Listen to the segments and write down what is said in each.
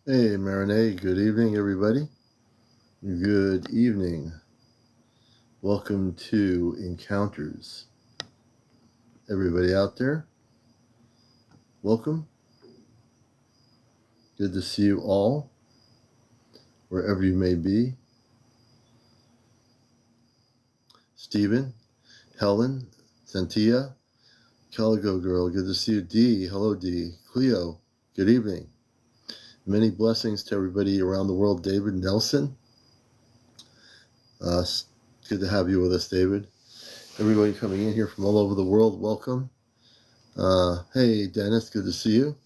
Hey, Marinette. Good evening, everybody. Good evening. Welcome to Encounters. Everybody out there, welcome. Good to see you all, wherever you may be. Stephen, Helen, Santia, Calico Girl, good to see you. Dee, hello Dee. Cleo, good evening. Many blessings to everybody around the world. David Nelson, good to have you with us, David. Everybody coming in here from all over the world, welcome. Hey, Dennis, good to see you.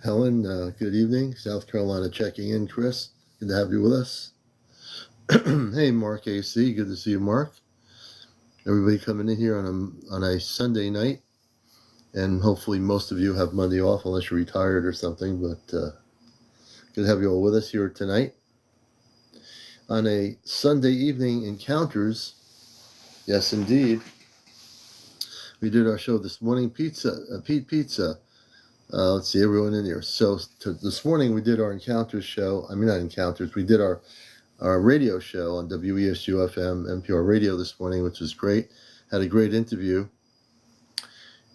Helen, good evening. South Carolina checking in. Chris, good to have you with us. Hey, Mark AC, good to see you, Mark. Everybody coming in here on a Sunday night, and hopefully most of you have Monday off unless you're retired or something, but good to have you all with us here tonight. On a Sunday evening encounters, yes indeed, we did our show this morning, Pete Pizza. Let's see, everyone in here. So this morning we did our encounters show. I mean, not encounters. We did our radio show on WESU FM NPR radio this morning, which was great. Had a great interview,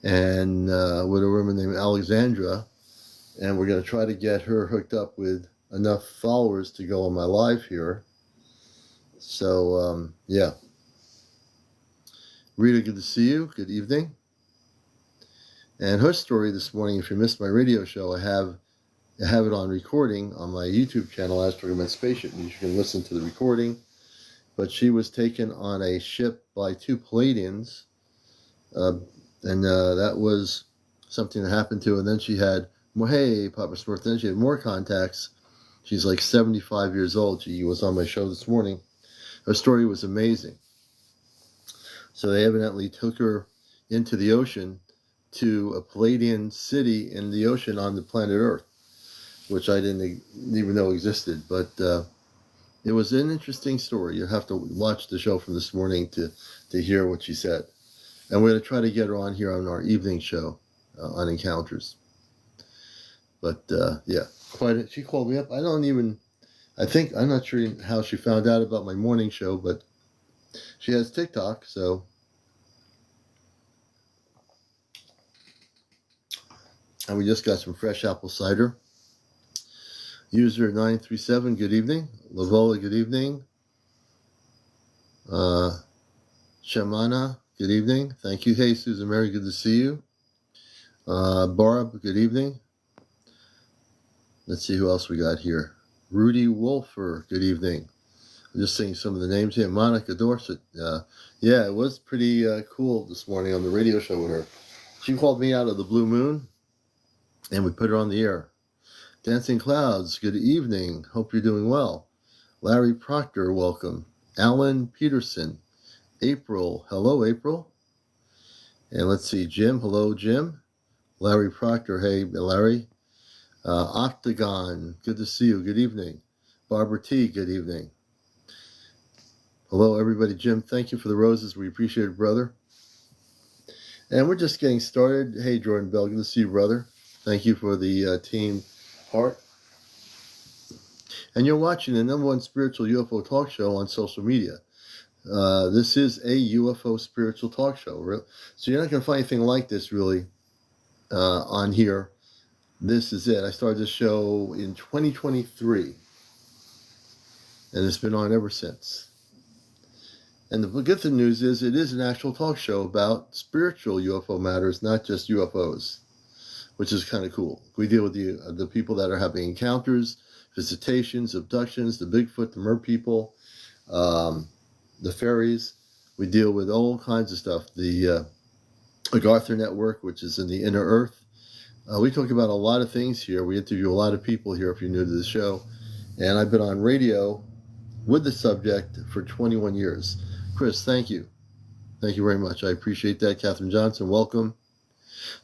and with a woman named Alexandra, and we're going to try to get her hooked up with enough followers to go on my live here. So yeah, Rita, good to see you. Good evening. And her story this morning, if you missed my radio show, I have it on recording on my YouTube channel, as talking about Spaceship. You can listen to the recording. But she was taken on a ship by two Palladians, and that was something that happened to her. And then she had more. Hey, Papa Smurf. Then she had more contacts. She's like 75 years old. She was on my show this morning. Her story was amazing. So they evidently took her into the ocean to a Palladian city in the ocean on the planet Earth, which I didn't even know existed. But it was an interesting story. You have to watch the show from this morning to hear what she said. And we're going to try to get her on here on our evening show on Encounters. But yeah, she called me up. I'm not sure how she found out about my morning show, but she has TikTok, so. And we just got some fresh apple cider. User 937, good evening. Lavola, good evening. Shamana, good evening. Thank you. Hey, Susan Mary, good to see you. Barb, good evening. Let's see who else we got here. Rudy Wolfer, good evening. I'm just saying some of the names here. Monica Dorset. Yeah, it was pretty cool this morning on the radio show with her. She called me out of the blue moon, and we put her on the air. Dancing Clouds, good evening. Hope you're doing well. Larry Proctor, welcome. Alan Peterson. April, hello, April. And let's see, Jim, hello, Jim. Larry Proctor, hey, Larry. Octagon, good to see you, good evening. Barbara T, good evening. Hello, everybody. Jim, thank you for the roses. We appreciate it, brother. And we're just getting started. Hey, Jordan Bell, good to see you, brother. Thank you for the team heart. And you're watching the #1 spiritual UFO talk show on social media. This is a UFO spiritual talk show. So you're not going to find anything like this, really, on here. This is it. I started this show in 2023, and it's been on ever since. And the good news is it is an actual talk show about spiritual UFO matters, not just UFOs, which is kind of cool. We deal with the people that are having encounters, visitations, abductions, the Bigfoot, the mer people, the fairies. We deal with all kinds of stuff. The MacArthur Network, which is in the inner earth. We talk about a lot of things here. We interview a lot of people here if you're new to the show. And I've been on radio with the subject for 21 years. Chris, thank you. Thank you very much. I appreciate that. Catherine Johnson, welcome.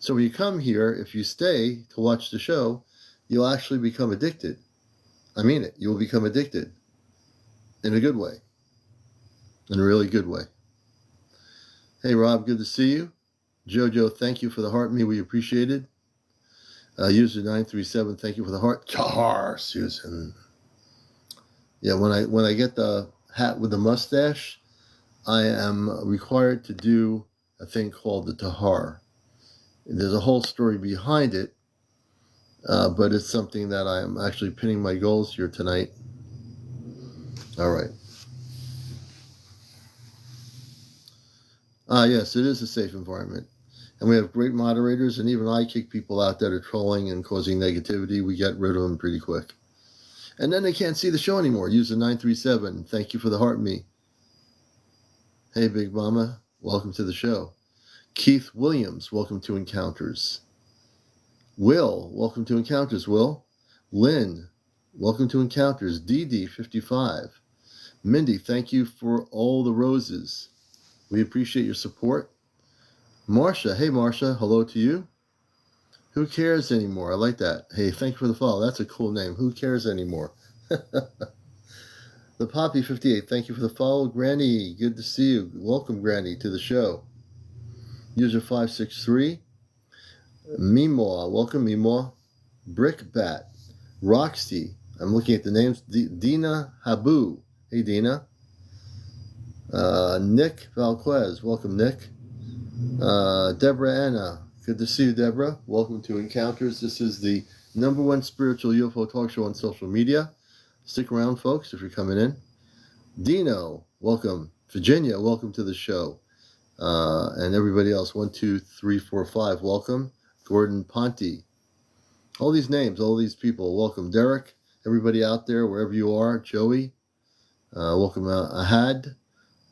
So when you come here, if you stay to watch the show, you'll actually become addicted. I mean it. You'll become addicted in a good way. In a really good way. Hey, Rob, good to see you. Jojo, thank you for the heart. Me, we appreciate it. User 937, thank you for the heart. Tar, Susan. Yeah, when I get the hat with the mustache, I am required to do a thing called the tahar. There's a whole story behind it, but it's something that I am actually pinning my goals here tonight. All right. Yes, it is a safe environment. And we have great moderators, and even I kick people out that are trolling and causing negativity. We get rid of them pretty quick. And then they can't see the show anymore. User 937, thank you for the heart me. Hey, Big Mama, welcome to the show. Keith Williams, welcome to Encounters. Will, welcome to Encounters, Will. Lynn, welcome to Encounters. DD55. Mindy, thank you for all the roses. We appreciate your support. Marsha, hey Marsha, hello to you. Who cares anymore? I like that. Hey, thank you for the follow. That's a cool name. Who cares anymore? The Poppy 58, thank you for the follow. Granny, good to see you. Welcome, Granny, to the show. User 563. Meemaw, welcome, Meemaw. Brickbat. Roxy, I'm looking at the names. Dina Habu, hey Dina. Nick Valquez, welcome, Nick. Deborah Anna, good to see you, Deborah. Welcome to Encounters. This is the #1 spiritual UFO talk show on social media. Stick around, folks, if you're coming in. Dino, welcome. Virginia, welcome to the show. And everybody else, 1, 2, 3, 4, 5, welcome. Gordon Ponte. All these names, all these people, welcome. Derek, everybody out there, wherever you are. Joey, welcome. Ahad.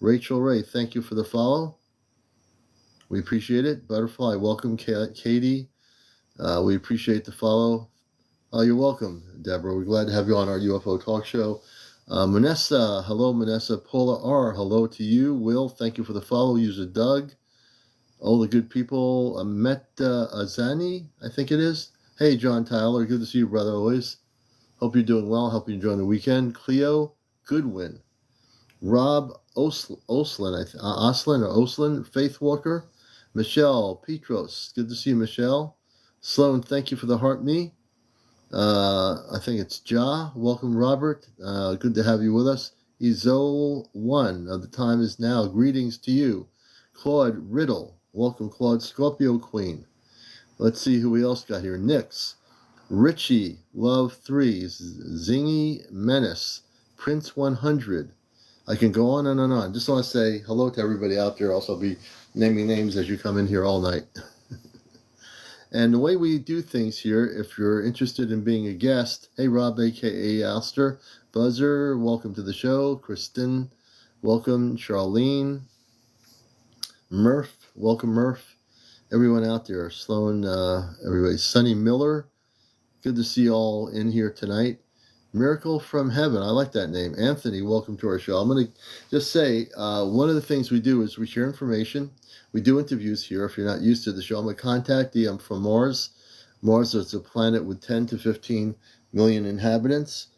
Rachel Ray, thank you for the follow. We appreciate it. Butterfly, welcome. Katie, we appreciate the follow. You're welcome, Deborah. We're glad to have you on our UFO talk show. Monessa, hello, Monessa. Paula R, hello to you. Will, thank you for the follow. User Doug. All the good people. Meta Azani, I think it is. Hey, John Tyler, good to see you, brother, always. Hope you're doing well. Hope you're enjoying the weekend. Cleo Goodwin. Rob Oslin, Faith Walker. Michelle Petros, good to see you, Michelle. Sloan, thank you for the heart me. I think it's Ja. Welcome, Robert. Good to have you with us. Izol1, the time is now. Greetings to you. Claude Riddle. Welcome, Claude. Scorpio Queen. Let's see who we else got here. Nix. Richie. Love 3. Zingy Menace. Prince 100. I can go on and on and on. Just want to say hello to everybody out there. Also be naming names as you come in here all night. And the way we do things here, if you're interested in being a guest, hey Rob, a.k.a. Alster, Buzzer, welcome to the show. Kristen, welcome. Charlene, Murph, welcome Murph. Everyone out there, Sloan, everybody. Sunny Miller, good to see you all in here tonight. Miracle from Heaven, I like that name. Anthony, welcome to our show. I'm going to just say, one of the things we do is we share information. We do interviews here. If you're not used to the show, I'm a contactee. I'm from Mars. Mars is a planet with 10 to 15 million inhabitants.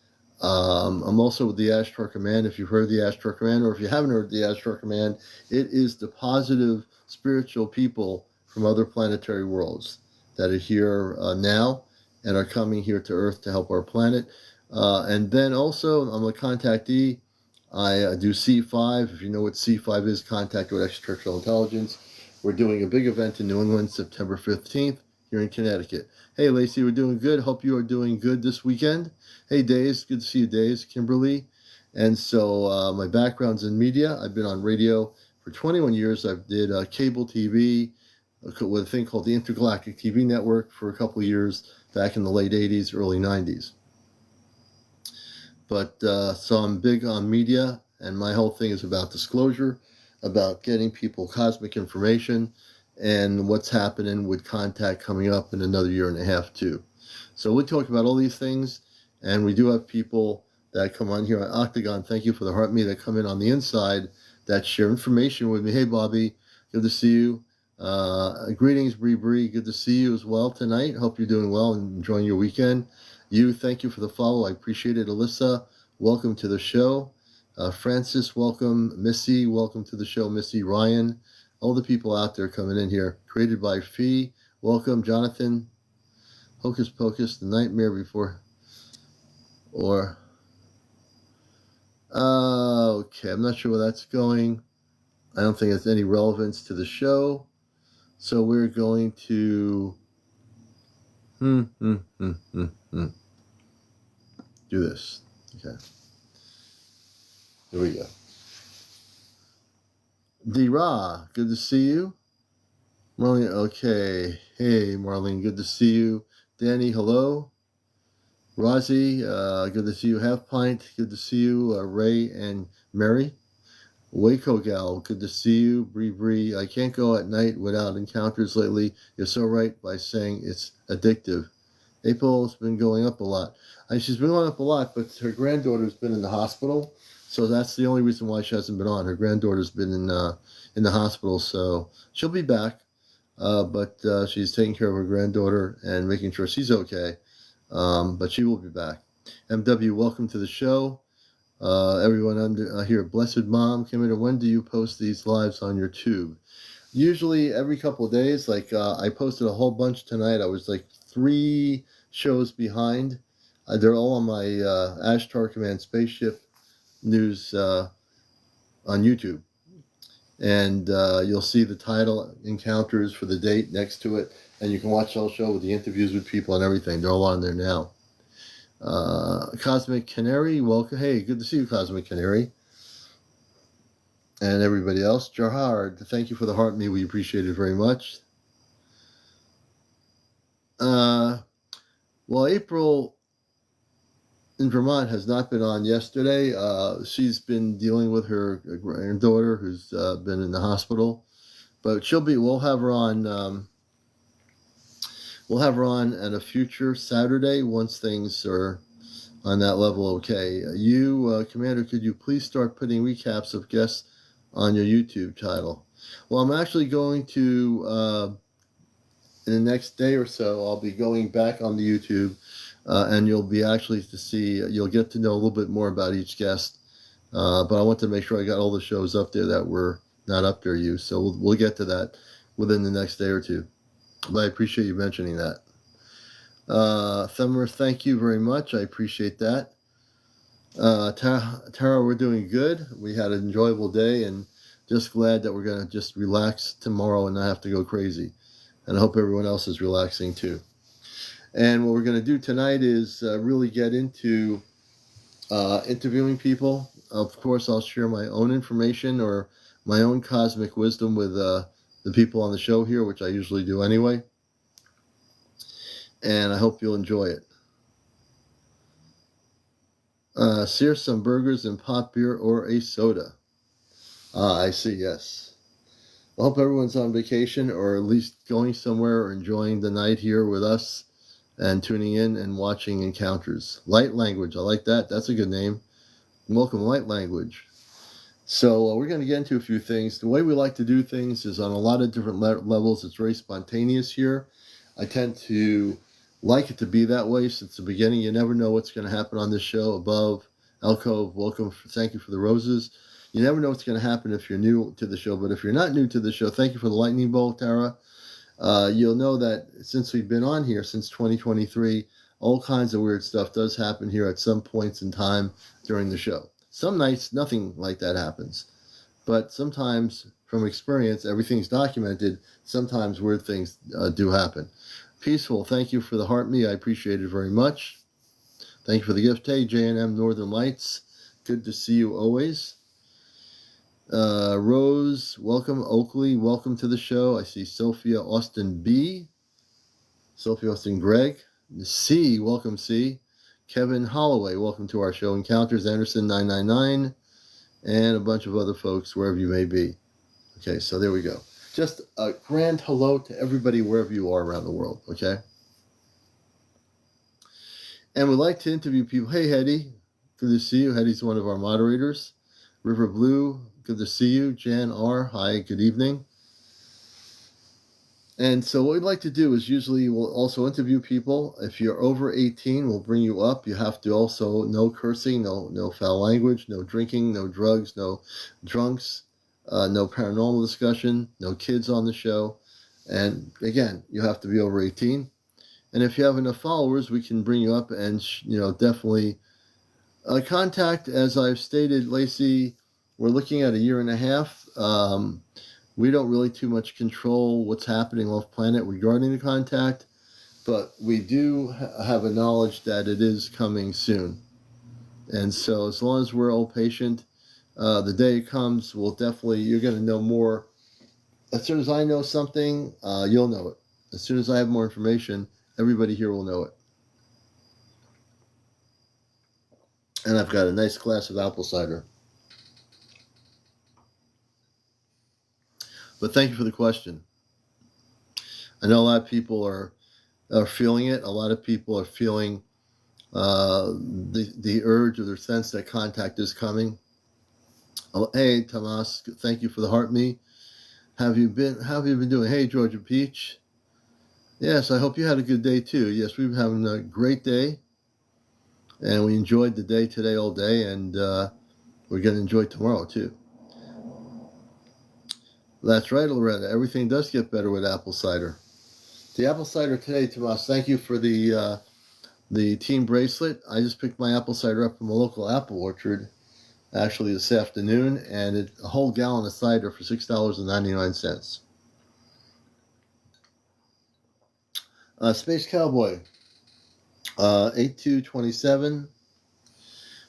I'm also with the Ashtar Command. If you've heard the Ashtar Command, or if you haven't heard the Ashtar Command, it is the positive spiritual people from other planetary worlds that are here now and are coming here to Earth to help our planet. And then also, I'm a contactee. I do C5. If you know what C5 is, Contact with Extraterrestrial Intelligence. We're doing a big event in New England, September 15th, here in Connecticut. Hey, Lacey, we're doing good. Hope you are doing good this weekend. Hey, Days, good to see you, Days. Kimberly. And so my background's in media. I've been on radio for 21 years. I did cable TV with a thing called the Intergalactic TV Network for a couple of years back in the late 80s, early 90s. But so I'm big on media, and my whole thing is about disclosure, about getting people cosmic information, and what's happening with contact coming up in another year and a half too. So we talk about all these things, and we do have people that come on here on Octagon. Thank you for the heart me that come in on the inside that share information with me. Hey Bobby, good to see you. Greetings Bree Bree, good to see you as well tonight. Hope you're doing well and enjoying your weekend. You, thank you for the follow. I appreciate it. Alyssa, welcome to the show. Francis, welcome. Missy, welcome to the show. Missy, Ryan, all the people out there coming in here. Created by Fee, welcome. Jonathan, Hocus Pocus, The Nightmare Before, or, okay, I'm not sure where that's going. I don't think it's any relevance to the show. So we're going to, do this. Okay. Here we go. D-Ra, good to see you. Marlene, okay. Hey, Marlene, good to see you. Danny, hello. Rozzy, good to see you. Half Pint, good to see you. Ray and Mary. Waco Gal, good to see you. Bree Bree, I can't go at night without encounters lately. You're so right by saying it's addictive. April's been going up a lot. She's been going up a lot, but her granddaughter's been in the hospital, so that's the only reason why she hasn't been on. Her granddaughter's been in the hospital, so she'll be back. But she's taking care of her granddaughter and making sure she's okay. But she will be back. MW, welcome to the show. Everyone under here, Blessed Mom, Kimita, when do you post these lives on your tube? Usually every couple of days. Like I posted a whole bunch tonight. I was like 3 shows behind. They're all on my Ashtar Command Spaceship News on YouTube. And you'll see the title, Encounters, for the date next to it. And you can watch the whole show with the interviews with people and everything. They're all on there now. Cosmic Canary, welcome. Hey, good to see you, Cosmic Canary. And everybody else. Gerhard, thank you for the heart me. We appreciate it very much. Well, April in Vermont has not been on yesterday. She's been dealing with her granddaughter who's been in the hospital. But we'll have her on... We'll have her on at a future Saturday once things are on that level okay. Commander, could you please start putting recaps of guests on your YouTube title? Well, I'm actually going to, in the next day or so, I'll be going back on the YouTube, and you'll be you'll get to know a little bit more about each guest. But I want to make sure I got all the shows up there that were not up there, so we'll get to that within the next day or two. But I appreciate you mentioning that. Thummer, thank you very much. I appreciate that. Tara, we're doing good. We had an enjoyable day and just glad that we're going to just relax tomorrow and not have to go crazy. And I hope everyone else is relaxing too. And what we're going to do tonight is really get into interviewing people. Of course, I'll share my own information or my own cosmic wisdom with the people on the show here, which I usually do anyway. And I hope you'll enjoy it. Sear some burgers and pot beer or a soda. I see, yes. I hope everyone's on vacation or at least going somewhere or enjoying the night here with us and tuning in and watching Encounters. Light Language, I like that. That's a good name. Welcome, Light Language. So we're going to get into a few things. The way we like to do things is on a lot of different levels. It's very spontaneous here. I tend to like it to be that way since the beginning. You never know what's going to happen on this show. Above, Elko, welcome. Thank you for the roses. You never know what's going to happen if you're new to the show. But if you're not new to the show, thank you for the lightning bolt, Tara. You'll know that since we've been on here since 2023, all kinds of weird stuff does happen here at some points in time during the show. Some nights, nothing like that happens. But sometimes, from experience, everything's documented. Sometimes weird things do happen. Peaceful, thank you for the heart me. I appreciate it very much. Thank you for the gift. Hey, J&M Northern Lights. Good to see you always. Rose, welcome. Oakley, welcome to the show. I see Sophia Austin B. Sophia Austin Greg. C, welcome C. Kevin Holloway, welcome to our show. Encounters Anderson 999. And a bunch of other folks, wherever you may be. Okay, so there we go. Just a grand hello to everybody wherever you are around the world, okay? And we'd like to interview people. Hey, Hetty, good to see you. Hetty's one of our moderators. River Blue, good to see you. Jan R, hi, good evening. And so what we'd like to do is usually we'll also interview people. If you're over 18, we'll bring you up. You have to also no cursing, no foul language, no drinking, no drugs, no drunks, no paranormal discussion, no kids on the show. And again, you have to be over 18. And if you have enough followers, we can bring you up and, definitely contact. As I've stated, Lacey, we're looking at a year and a half. We don't really too much control what's happening off planet regarding the contact, but we do have a knowledge that it is coming soon. And so as long as we're all patient, the day it comes, you're going to know more. As soon as I know something, you'll know it. As soon as I have more information, everybody here will know it. And I've got a nice glass of apple cider. But thank you for the question. I know a lot of people are feeling it. A lot of people are feeling the urge or their sense that contact is coming. Oh, hey, Tomas, thank you for the heart me. How have you been doing? Hey, Georgia Peach. Yes, I hope you had a good day too. Yes, we've been having a great day, and we enjoyed the day today all day, and we're going to enjoy tomorrow too. That's right, Loretta. Everything does get better with apple cider. The apple cider today, Tomas, thank you for the team bracelet. I just picked my apple cider up from a local apple orchard actually this afternoon, and a whole gallon of cider for $6.99. Space Cowboy, 8227.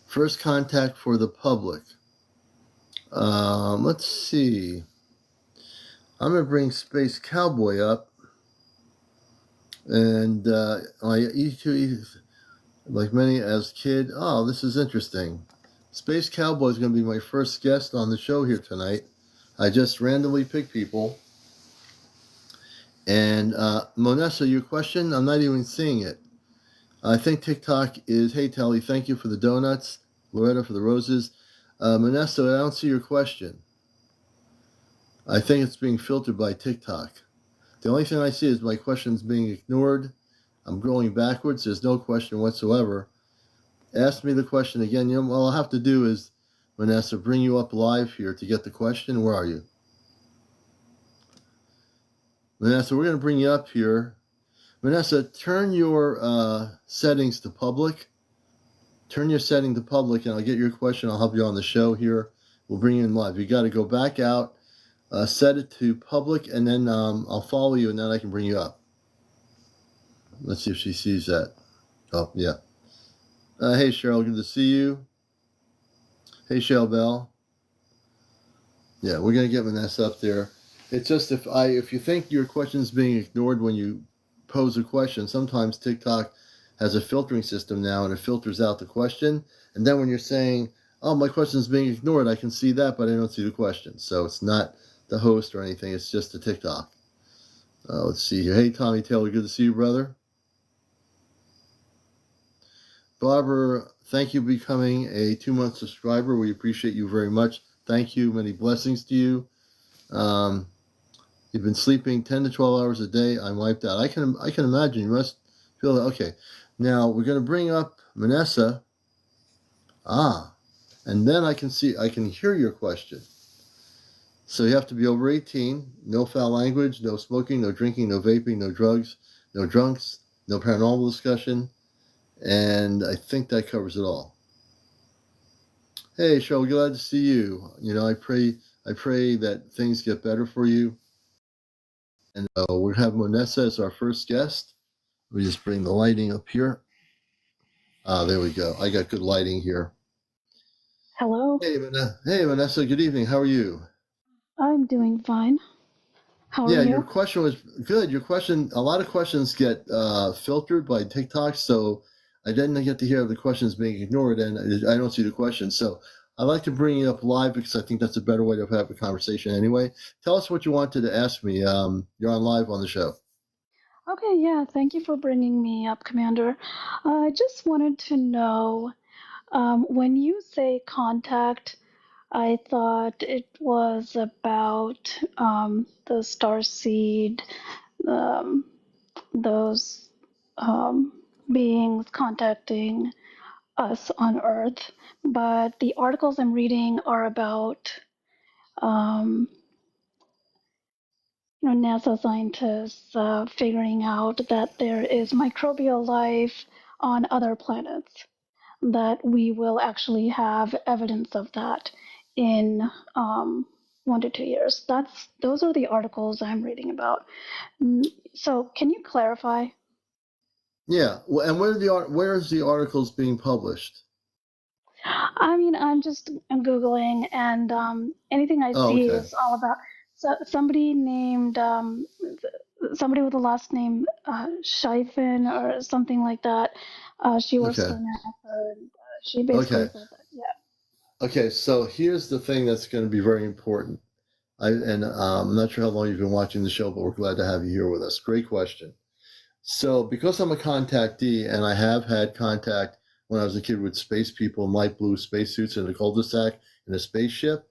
First contact for the public. Let's see. I'm going to bring Space Cowboy up. And I like many as kid. Oh, this is interesting. Space Cowboy is going to be my first guest on the show here tonight. I just randomly pick people. And Monessa, your question, I'm not even seeing it. I think TikTok is, hey, Telly, thank you for the donuts. Loretta for the roses. Monessa, I don't see your question. I think it's being filtered by TikTok. The only thing I see is my questions being ignored. I'm going backwards. There's no question whatsoever. Ask me the question again. All I'll have to do is, Monessa, bring you up live here to get the question. Where are you? Monessa, we're going to bring you up here. Monessa, turn your settings to public. Turn your setting to public, and I'll get your question. I'll help you on the show here. We'll bring you in live. You got to go back out, set it to public, and then I'll follow you, and then I can bring you up. Let's see if she sees that. Oh, yeah. Hey, Cheryl, good to see you. Hey, Cheryl Bell. Yeah, we're going to get Monessa up there. It's just if you think your question is being ignored when you pose a question, sometimes TikTok has a filtering system now, and it filters out the question. And then when you're saying, oh, my question is being ignored, I can see that, but I don't see the question. So it's not the host or anything. It's just the TikTok. Let's see here. Hey, Tommy Taylor, good to see you, brother. Barbara, thank you for becoming a 2-month subscriber. We appreciate you very much. Thank you. Many blessings to you. You've been sleeping 10 to 12 hours a day. I'm wiped out. I can imagine. You must feel that. Okay. Now, we're going to bring up Monessa. And then I can hear your question. So you have to be over 18, no foul language, no smoking, no drinking, no vaping, no drugs, no drunks, no paranormal discussion. And I think that covers it all. Hey, Cheryl, glad to see you. I pray that things get better for you. And we'll have Monessa as our first guest. We just bring the lighting up here. There we go. I got good lighting here. Hello. Hey, Monessa. Good evening. How are you? I'm doing fine. How are you? Your question was good. Your question, a lot of questions get filtered by TikTok, so I didn't get to hear the questions being ignored, and I don't see the question. So I like to bring you up live because I think that's a better way to have a conversation anyway. Tell us what you wanted to ask me. You're on live on the show. Okay, yeah, thank you for bringing me up, Commander. I just wanted to know, when you say contact, I thought it was about the starseed, those beings contacting us on Earth, but the articles I'm reading are about NASA scientists figuring out that there is microbial life on other planets, that we will actually have evidence of that in 1 to 2 years. Those are the articles I'm reading about. So, can you clarify? Yeah. Well, and where is the articles being published? I mean, I'm Googling, and anything I Oh, see okay. is all about somebody named somebody with the last name Shifen or something like that. She works Okay. for NASA, and she basically Okay. said that, yeah. Okay. So here's the thing that's going to be very important. I'm not sure how long you've been watching the show, but we're glad to have you here with us. Great question. So, because I'm a contactee and I have had contact when I was a kid with space people in light blue spacesuits in a cul-de-sac in a spaceship,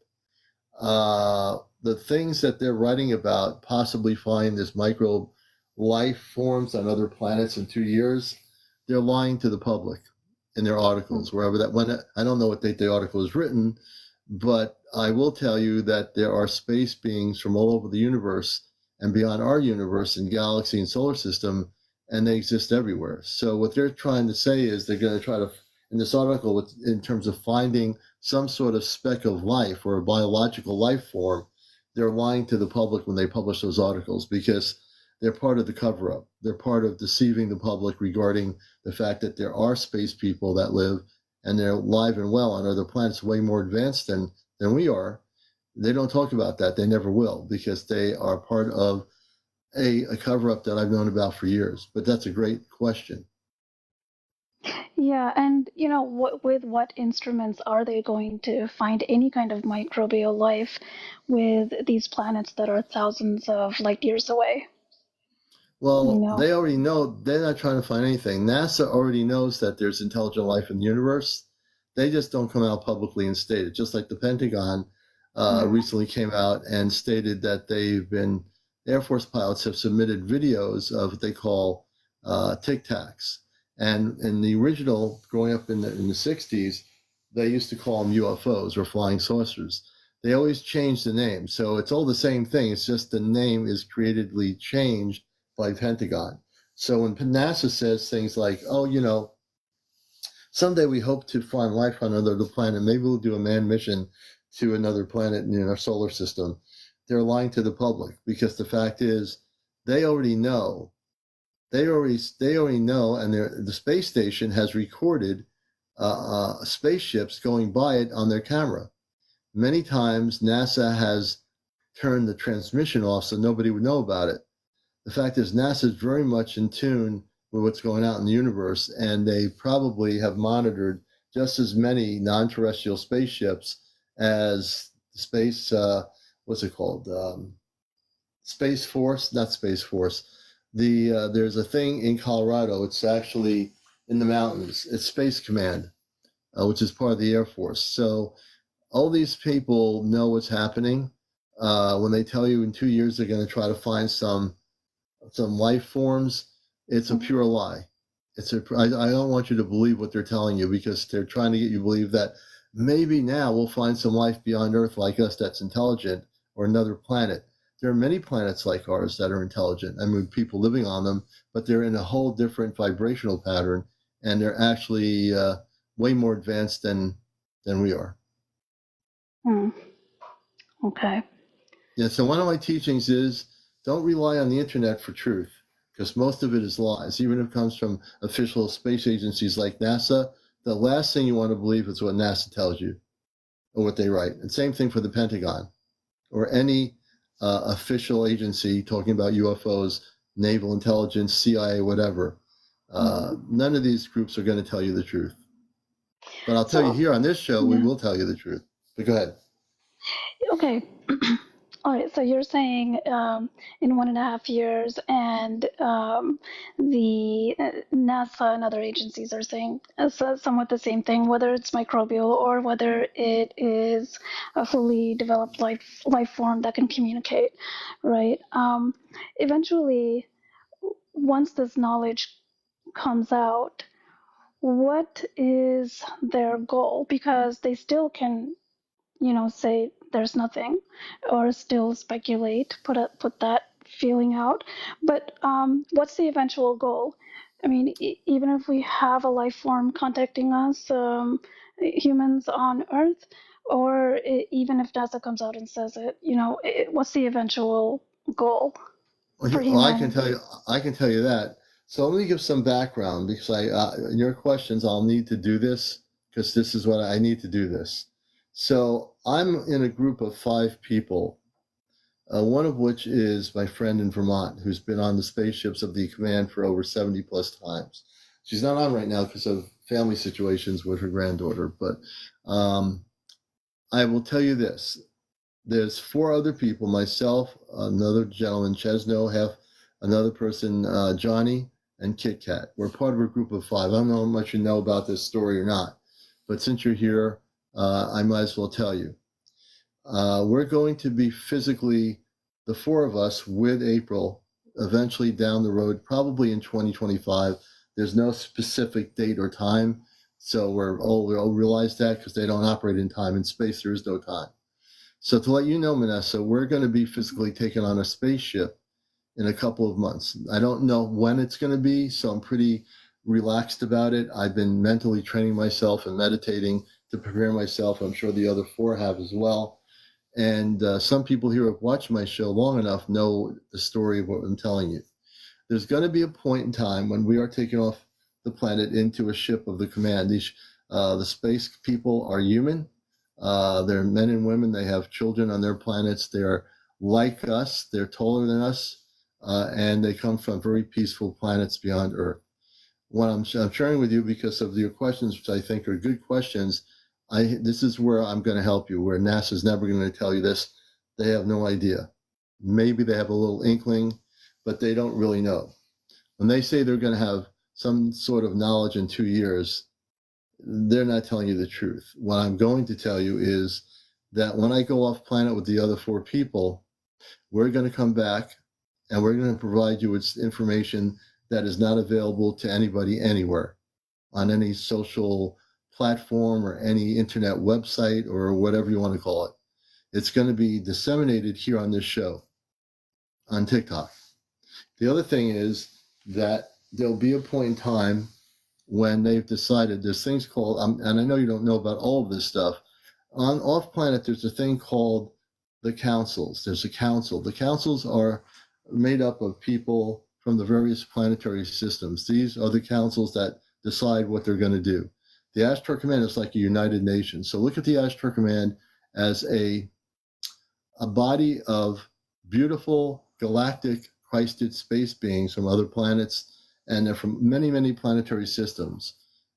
the things that they're writing about possibly finding this micro life forms on other planets in 2 years, they're lying to the public in their Hmm. articles, wherever that when I don't know what date the article is written, but I will tell you that there are space beings from all over the universe and beyond our universe and galaxy and solar system, and they exist everywhere. So what they're trying to say is they're going to try to, in this article, in terms of finding some sort of speck of life or a biological life form, they're lying to the public when they publish those articles because they're part of the cover up. They're part of deceiving the public regarding the fact that there are space people that live and they're alive and well on other planets way more advanced than we are. They don't talk about that. They never will because they are part of a cover up that I've known about for years. But that's a great question. Yeah, and with what instruments are they going to find any kind of microbial life with these planets that are thousands of light years away? You Well, know. they already know they're not trying to find anything. NASA already knows that there's intelligent life in the universe. They just don't come out publicly and state it. Just like the Pentagon Mm. recently came out and stated that Air Force pilots have submitted videos of what they call tic tacs. And in the original, growing up in the 60s, they used to call them UFOs or flying saucers. They always change the name. So it's all the same thing. It's just the name is creatively changed by Pentagon. So when NASA says things like, "Oh, someday we hope to find life on another planet. Maybe we'll do a manned mission to another planet in our solar system," they're lying to the public because the fact is, they already know. They already know, and the space station has recorded spaceships going by it on their camera. Many times, NASA has turned the transmission off so nobody would know about it. The fact is, NASA is very much in tune with what's going on in the universe, and they probably have monitored just as many non-terrestrial spaceships as space. What's it called? Space Force, not Space Force. There's a thing in Colorado. It's actually in the mountains. It's Space Command, which is part of the Air Force. So all these people know what's happening. When they tell you in 2 years they're going to try to find some life forms, it's a pure lie. I don't want you to believe what they're telling you because they're trying to get you to believe that maybe now we'll find some life beyond Earth like us that's intelligent or another planet. There are many planets like ours that are intelligent. I mean, people living on them, but they're in a whole different vibrational pattern, and they're actually way more advanced than we are. Hmm. Okay. Yeah, so one of my teachings is don't rely on the internet for truth because most of it is lies. Even if it comes from official space agencies like NASA, the last thing you want to believe is what NASA tells you or what they write. And same thing for the Pentagon or any official agency talking about UFOs, naval intelligence, CIA, whatever. Hmm. None of these groups are going to tell you the truth. But I'll tell you So, here on this show, we yeah. will tell you the truth. But go ahead. Okay. All right. So you're saying in 1.5 years, and the NASA and other agencies are saying somewhat the same thing, whether it's microbial or whether it is a fully developed life form that can communicate, right? Eventually, once this knowledge comes out, what is their goal? Because they still can, say there's nothing, or still speculate, put that feeling out. But what's the eventual goal? I mean, even if we have a life form contacting us, humans on Earth, or even if NASA comes out and says it, what's the eventual goal for Well, I can humanity? tell you, that. So let me give some background because in your questions, I'll need to do this because this is what I need to do this. So I'm in a group of 5 people, one of which is my friend in Vermont, who's been on the spaceships of the command for over 70 plus times. She's not on right now because of family situations with her granddaughter, but I will tell you this. There's 4 other people, myself, another gentleman, Chesno, have another person, Johnny, and Kit Kat. We're part of a group of 5. I don't know how much you know about this story or not, but since you're here, I might as well tell you. We're going to be physically, the 4 of us, with April, eventually down the road, probably in 2025. There's no specific date or time, so we all realize that because they don't operate in time. In space, there is no time. So to let you know, Monessa, we're going to be physically taken on a spaceship in a couple of months. I don't know when it's going to be, so I'm pretty relaxed about it. I've been mentally training myself and meditating to prepare myself. I'm sure the other 4 have as well. And some people here who have watched my show long enough know the story of what I'm telling you. There's going to be a point in time when we are taken off the planet into a ship of the command. The space people are human. They're men and women. They have children on their planets. They're like us. They're taller than us. And they come from very peaceful planets beyond Earth. What I'm sharing with you because of your questions, which I think are good questions, this is where I'm going to help you, where NASA's never going to tell you this. They have no idea. Maybe they have a little inkling, but they don't really know. When they say they're going to have some sort of knowledge in 2 years, they're not telling you the truth. What I'm going to tell you is that when I go off planet with the other 4 people, we're going to come back and we're going to provide you with information that is not available to anybody anywhere on any social platform or any internet website or whatever you want to call it. It's going to be disseminated here on this show on TikTok. The other thing is that there'll be a point in time when they've decided there's things called, and I know you don't know about all of this stuff, on off planet, there's a thing called the councils. There's a council. The councils are made up of people from the various planetary systems. These are the councils that decide what they're going to do. The Ashtar Command is like a United Nations. So look at the Ashtar Command as a body of beautiful galactic Christed space beings from other planets, and they're from many, many planetary systems.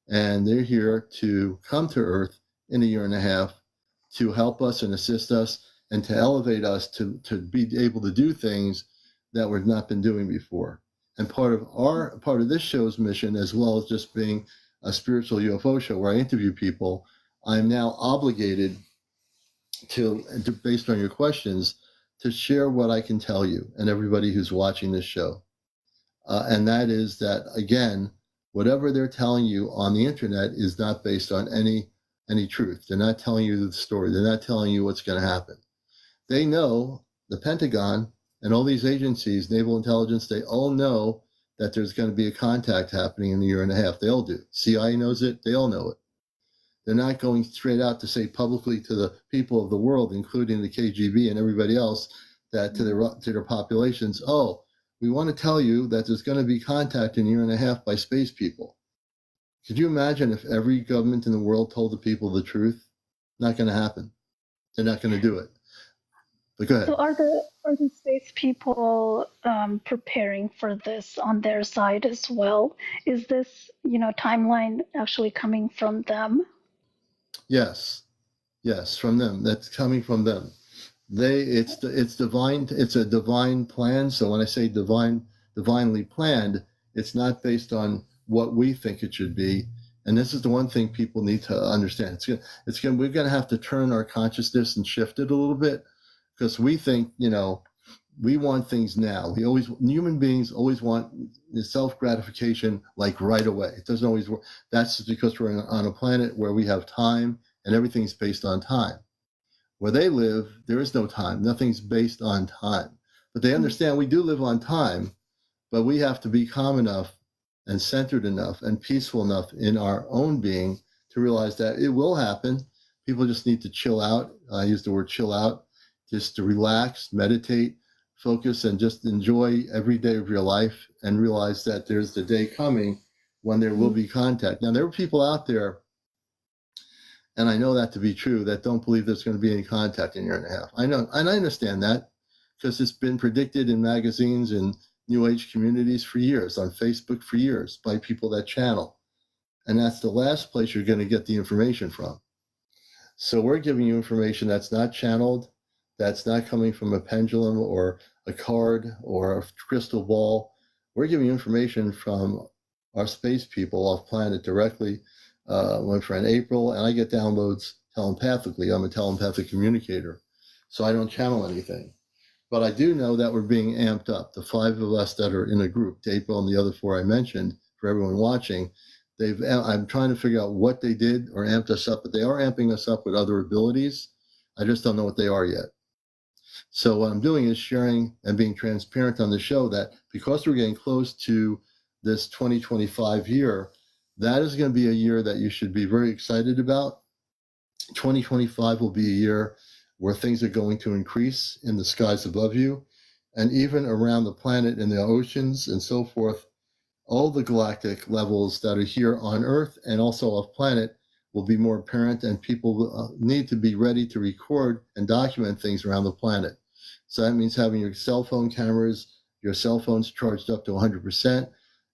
And they're here to come to Earth in a year and a half to help us and assist us and to elevate us to be able to do things that we've not been doing before. And part of this show's mission, as well as just being a spiritual UFO show where I interview people, I'm now obligated to based on your questions, to share what I can tell you and everybody who's watching this show. And that is that, again, whatever they're telling you on the internet is not based on any truth. They're not telling you the story. They're not telling you what's going to happen. They know, the Pentagon and all these agencies, naval intelligence, they all know that there's going to be a contact happening in a year and a half. They all do. CIA knows it. They all know it. They're not going straight out to say publicly to the people of the world, including the KGB and everybody else, that to their populations, oh, we want to tell you that there's going to be contact in a year and a half by space people. Could you imagine if every government in the world told the people the truth? Not going to happen. They're not going to do it. But go ahead. So are the space people preparing for this on their side as well? Is this timeline actually coming from them? Yes, from them. That's coming from them. It's divine. It's a divine plan. So when I say divinely planned, it's not based on what we think it should be. And this is the one thing people need to understand. We're going to have to turn our consciousness and shift it a little bit, because we think, we want things now. Human beings always want the self-gratification like right away. It doesn't always work. That's because we're on a planet where we have time and everything's based on time. Where they live, there is no time. Nothing's based on time. But they understand we do live on time, but we have to be calm enough and centered enough and peaceful enough in our own being to realize that it will happen. People just need to chill out. I use the word chill out, just to relax, meditate, focus, and just enjoy every day of your life and realize that there's the day coming when there will be contact. Now, there are people out there, and I know that to be true, that don't believe there's going to be any contact in a year and a half. I know, and I understand that because it's been predicted in magazines and New Age communities for years, on Facebook for years, by people that channel. And that's the last place you're going to get the information from. So we're giving you information that's not channeled, that's not coming from a pendulum or a card or a crystal ball. We're giving you information from our space people off planet directly. My friend April, and I get downloads telepathically. I'm a telepathic communicator, so I don't channel anything. But I do know that we're being amped up. The 5 of us that are in a group, April and the other 4 I mentioned, for everyone watching, I'm trying to figure out what they did or amped us up, but they are amping us up with other abilities. I just don't know what they are yet. So what I'm doing is sharing and being transparent on the show that because we're getting close to this 2025 year, that is going to be a year that you should be very excited about. 2025 will be a year where things are going to increase in the skies above you and even around the planet in the oceans and so forth. All the galactic levels that are here on Earth and also off planet will be more apparent, and people will need to be ready to record and document things around the planet. So that means having your cell phone cameras, your cell phones charged up to 100%.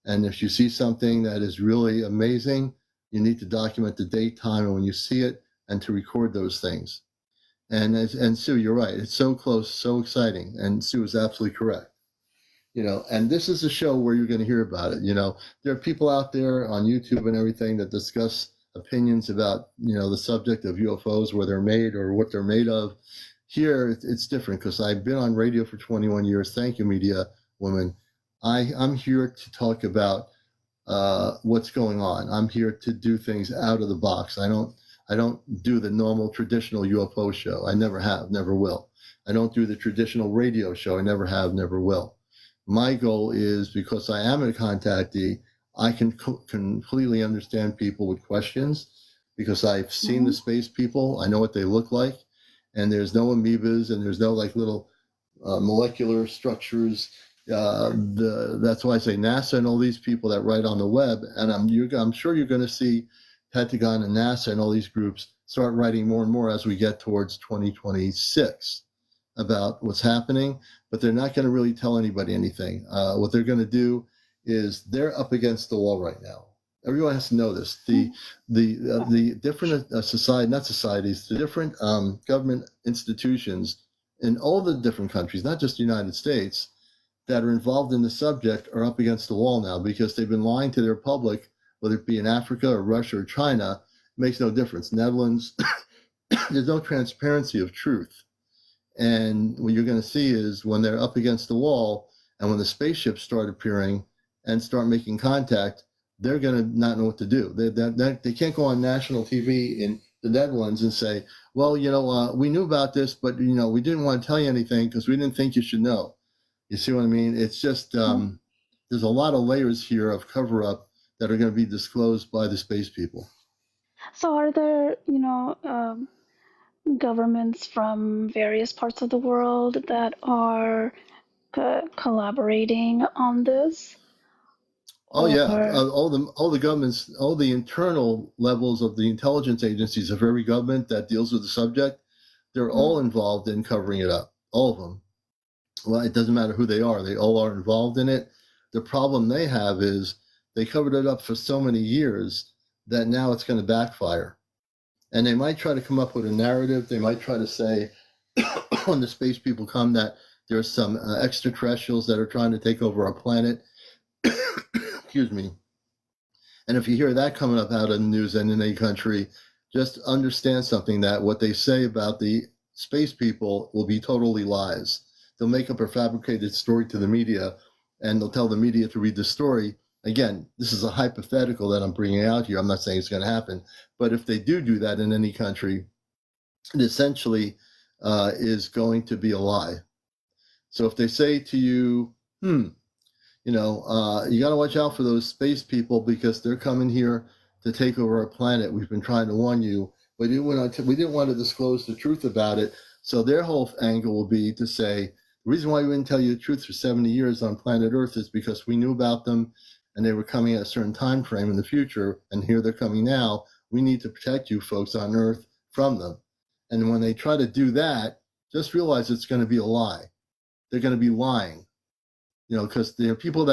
And if you see something that is really amazing, you need to document the date, time, and when you see it, and to record those things. And Sue, you're right. It's so close, so exciting. And Sue is absolutely correct. And this is a show where you're going to hear about it. There are people out there on YouTube and everything that discuss opinions about, the subject of UFOs, where they're made or what they're made of. Here, it's different because I've been on radio for 21 years. Thank you, media women. I'm here to talk about what's going on. I'm here to do things out of the box. I don't do the normal traditional UFO show. I never have, never will. I don't do the traditional radio show. I never have, never will. My goal is, because I am a contactee, I can completely understand people with questions because I've seen the space people. I know what they look like, and there's no amoebas and there's no little molecular structures. That's why I say NASA and all these people that write on the web, and I'm sure you're going to see Pentagon and NASA and all these groups start writing more and more as we get towards 2026 about what's happening, but they're not going to really tell anybody anything. What they're going to do is they're up against the wall right now. Everyone has to know this. The different the different government institutions in all the different countries, not just the United States, that are involved in the subject are up against the wall now because they've been lying to their public, whether it be in Africa or Russia or China. It makes no difference. Netherlands, there's no transparency of truth. And what you're going to see is when they're up against the wall and when the spaceships start appearing and start making contact, they're going to not know what to do. They can't go on national TV in the Netherlands and say, well, we knew about this, but, we didn't want to tell you anything because we didn't think you should know. You see what I mean? It's just, there's a lot of layers here of cover up that are going to be disclosed by the space people. So are there, governments from various parts of the world that are collaborating on this? Oh yeah, all the governments, all the internal levels of the intelligence agencies of every government that deals with the subject, they're all involved in covering it up. All of them. Well, it doesn't matter who they are; they all are involved in it. The problem they have is they covered it up for so many years that now it's going to backfire. And they might try to come up with a narrative. They might try to say, when the space people come, that there's some extraterrestrials that are trying to take over our planet. Excuse me. And if you hear that coming up out of the news and in any country, just understand something, that what they say about the space people will be totally lies. They'll make up a fabricated story to the media, and they'll tell the media to read the story. Again, this is a hypothetical that I'm bringing out here. I'm not saying it's going to happen. But if they do that in any country, it essentially is going to be a lie. So if they say to you, you got to watch out for those space people because they're coming here to take over our planet. We've been trying to warn you, but we didn't want to disclose the truth about it. So their whole angle will be to say, the reason why we didn't tell you the truth for 70 years on planet Earth is because we knew about them and they were coming at a certain time frame in the future, and here they're coming now. We need to protect you folks on Earth from them. And when they try to do that, just realize it's going to be a lie. They're going to be lying, because the people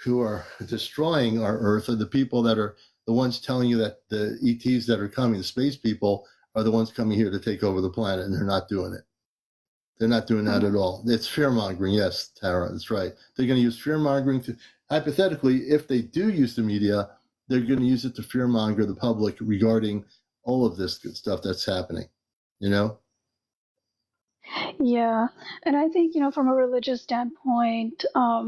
who are destroying our Earth are the people that are the ones telling you that the ETs that are coming, the space people, are the ones coming here to take over the planet, and they're not doing it. They're not doing that at all. It's fear mongering. Yes, Tara, that's right. They're going to use fear mongering to, hypothetically, if they do use the media, they're going to use it to fear monger the public regarding all of this good stuff that's happening. Yeah, and I think, from a religious standpoint,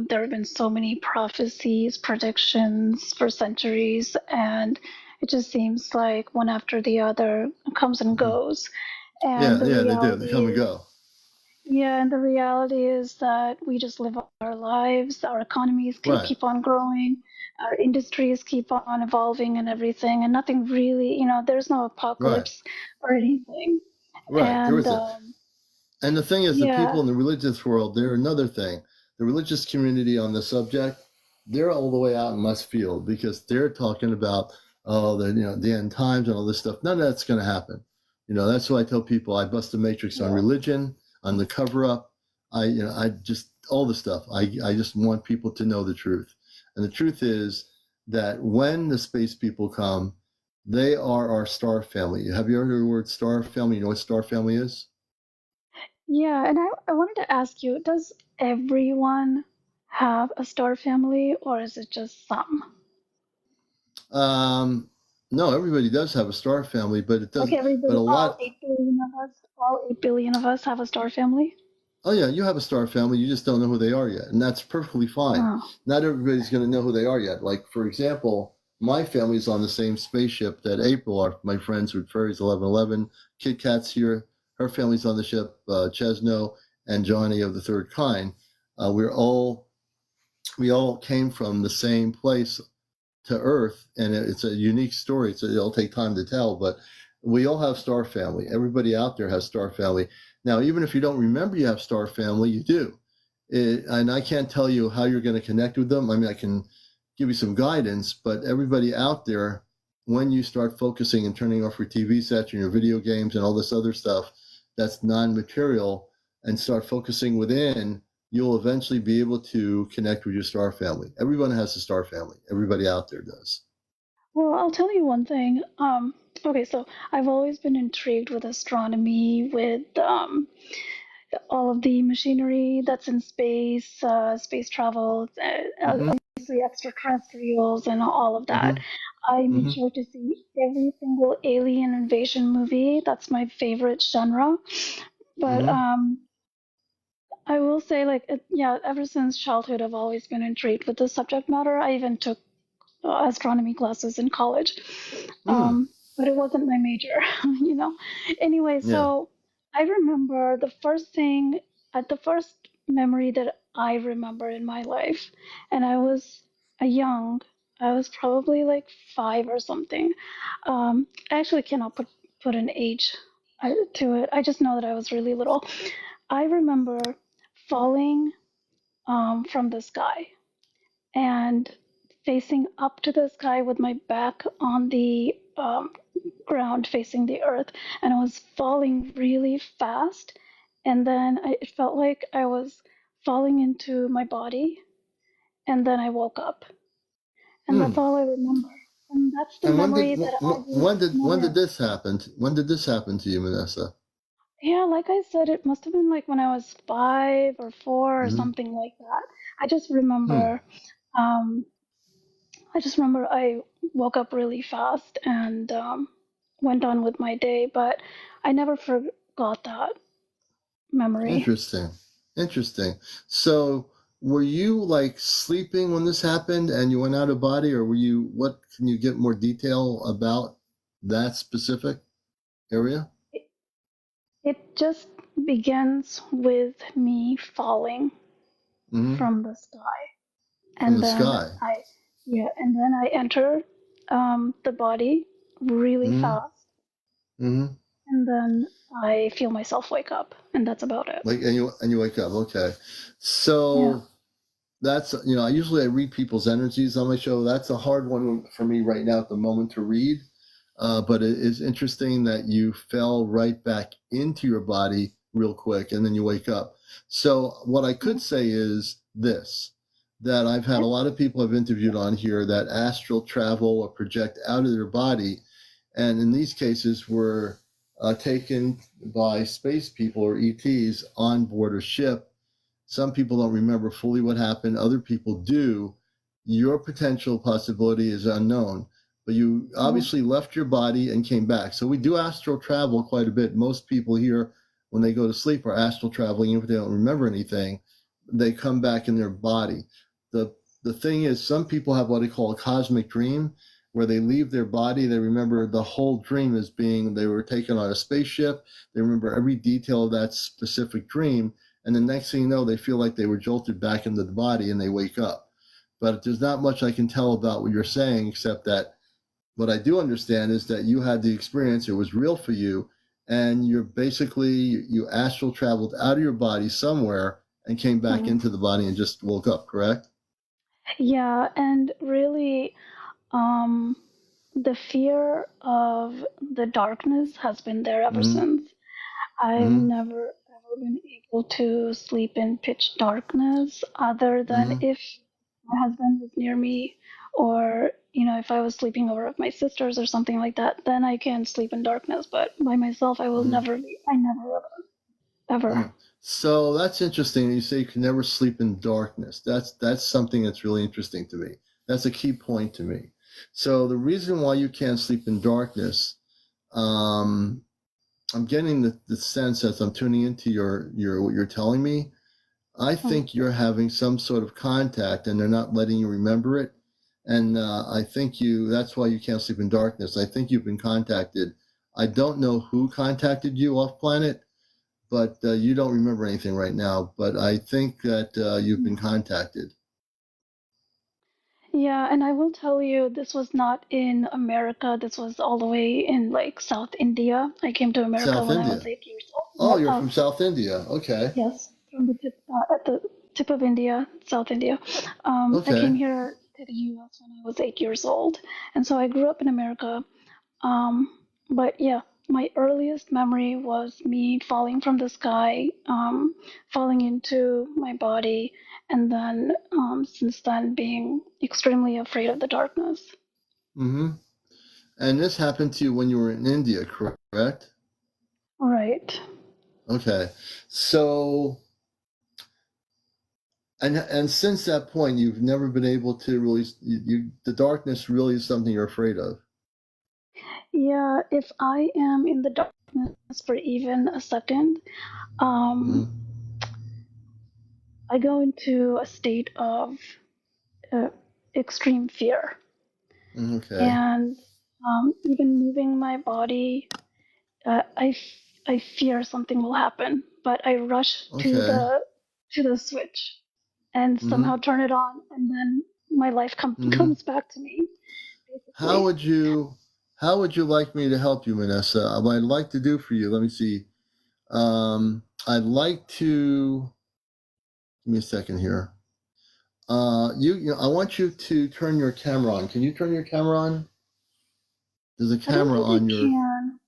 there have been so many prophecies, predictions for centuries, and it just seems like one after the other comes and goes. And Yeah, the they do. They reality come and is, go. yeah, and the reality is that we just live our lives, our economies Right, keep on growing, our industries keep on evolving and everything, and nothing really, there's no right, apocalypse or anything. right. There And isn't. And the thing is, the yeah. people in the religious world, they're another thing. The religious community on the subject, they're all the way out in left field because they're talking about the end times and all this stuff. None of that's going to happen. That's why I tell people I bust the matrix on Yeah. religion, on the cover up. I just all the stuff. I just want people to know the truth. And the truth is that when the space people come, they are our star family. Have you ever heard the word star family? You know what star family is? Yeah, and I wanted to ask you, does everyone have a star family or is it just some? Um, no, everybody does have a star family, but it Like doesn't. But everybody, a lot. all 8 billion of us have a star family? Oh yeah, you have a star family. You just don't know who they are yet, and that's perfectly fine. Oh. Not everybody's going to know who they are yet. Like for example, my family's on the same spaceship that April, my friends with Fairies 1111, Kit Kat's here. Her family's on the ship. Chesno and Johnny of the Third Kind. We all came from the same place to Earth, and it's a unique story. It'll take time to tell, but we all have star family. Everybody out there has star family. Now, even if you don't remember you have star family, you do. And I can't tell you how you're going to connect with them. I mean, I can give you some guidance, but everybody out there, when you start focusing and turning off your TV sets and your video games and all this other stuff that's non-material, and start focusing within, you'll eventually be able to connect with your star family. Everyone has a star family. Everybody out there does. Well, I'll tell you one thing. Okay, so I've always been intrigued with astronomy, with all of the machinery that's in space, space travel, Mm-hmm. obviously extraterrestrials, and all of that. Mm-hmm. I make Mm-hmm. sure to see every single alien invasion movie. That's my favorite genre. But Mm-hmm. I will say, like, yeah, ever since childhood, I've always been intrigued with the subject matter. I even took astronomy classes in college. Mm. But it wasn't my major, you know. Anyway, Yeah. so I remember the first memory that I remember in my life, and I was a young, I was probably like 5 or something. I actually cannot put an age to it. I just know that I was really little. I remember falling from the sky and facing up to the sky with my back on the ground facing the earth, and I was falling really fast, and then it felt like I was falling into my body, and then I woke up, and that's Mm. all I remember, and that's the And memory that I will when did never. this happen? When did this happen to you, Monessa? Yeah, like I said, it must have been like when I was 5 or 4 or Mm-hmm. something like that. I just Hmm. remember um, I just remember I woke up really fast and went on with my day, but I never forgot that memory. Interesting. Interesting. So, were you like sleeping when this happened and you went out of body, or were you? What can you get more detail about that specific area? It, it just begins with me falling Mm-hmm. from the sky, From and the then sky. I enter the body really Mm-hmm. fast, Mm-hmm. and then I feel myself wake up, and that's about it. Like, and you wake up. Okay. Yeah. So that's, I usually I read people's energies on my show. That's a hard one for me right now at the moment to read. But it is interesting that you fell right back into your body real quick and then you wake up. So what I could say is this, that I've had a lot of people I've interviewed on here that astral travel or project out of their body. And in these cases were taken by space people or ETs on board a ship. Some people don't remember fully what happened. Other people do. Your potential possibility is unknown, but you Mhm. obviously left your body and came back. So we do astral travel quite a bit. Most people here, when they go to sleep, are astral traveling. Even if they don't remember anything, they come back in their body. The the thing is, some people have what they call a cosmic dream, where they leave their body. They remember the whole dream as being they were taken on a spaceship. They remember every detail of that specific dream, and the next thing you know, they feel like they were jolted back into the body and they wake up. But there's not much I can tell about what you're saying, except that what I do understand is that you had the experience, it was real for you, and you're basically, you astral traveled out of your body somewhere and came back Mhm. into the body and just woke up, correct? Yeah, and really, um, the fear of the darkness has been there ever Mm-hmm. since. I've Mm-hmm. never ever been able to sleep in pitch darkness other than Mm-hmm. if my husband was near me, or if I was sleeping over with my sisters or something like that, then I can sleep in darkness. But by myself, I will Mm-hmm. never be. I never ever. Mm. So that's interesting. You say you can never sleep in darkness. That's something that's really interesting to me. That's a key point to me. So the reason why you can't sleep in darkness, um, I'm getting the sense as I'm tuning into your what you're telling me. I Hmm. think you're having some sort of contact, and they're not letting you remember it. And I think that's why you can't sleep in darkness. I think you've been contacted. I don't know who contacted you off planet, but you don't remember anything right now. But I think that you've been contacted. Yeah, and I will tell you, this was not in America. This was all the way in like South India. I came to America South when I was India. 8 years old. Oh, Yeah, you're from South India. Okay. yes, from the at the tip of India, South India. I came Okay. here to the U.S. when I was 8 years old, and so I grew up in America. But yeah, my earliest memory was me falling from the sky, falling into my body, and then since then being extremely afraid of the darkness. Mm-hmm. And this happened to you when you were in India, correct? Right. Okay. So, and since that point, you've never been able to really, the darkness really is something you're afraid of. Yeah, if I am in the darkness for even a second, um, Mm-hmm. I go into a state of uh, extreme fear. Okay. And even moving my body, I fear something will happen, but I rush Okay. to the switch and Mm-hmm. somehow turn it on, and then my life Mm-hmm. comes back to me, How basically. would you, how would you like me to help you, Monessa? What I'd like to do for you, let me see. I'd like to, give me a second here. I want you to turn your camera on. Can you turn your camera on? There's a I don't camera think I on your. can.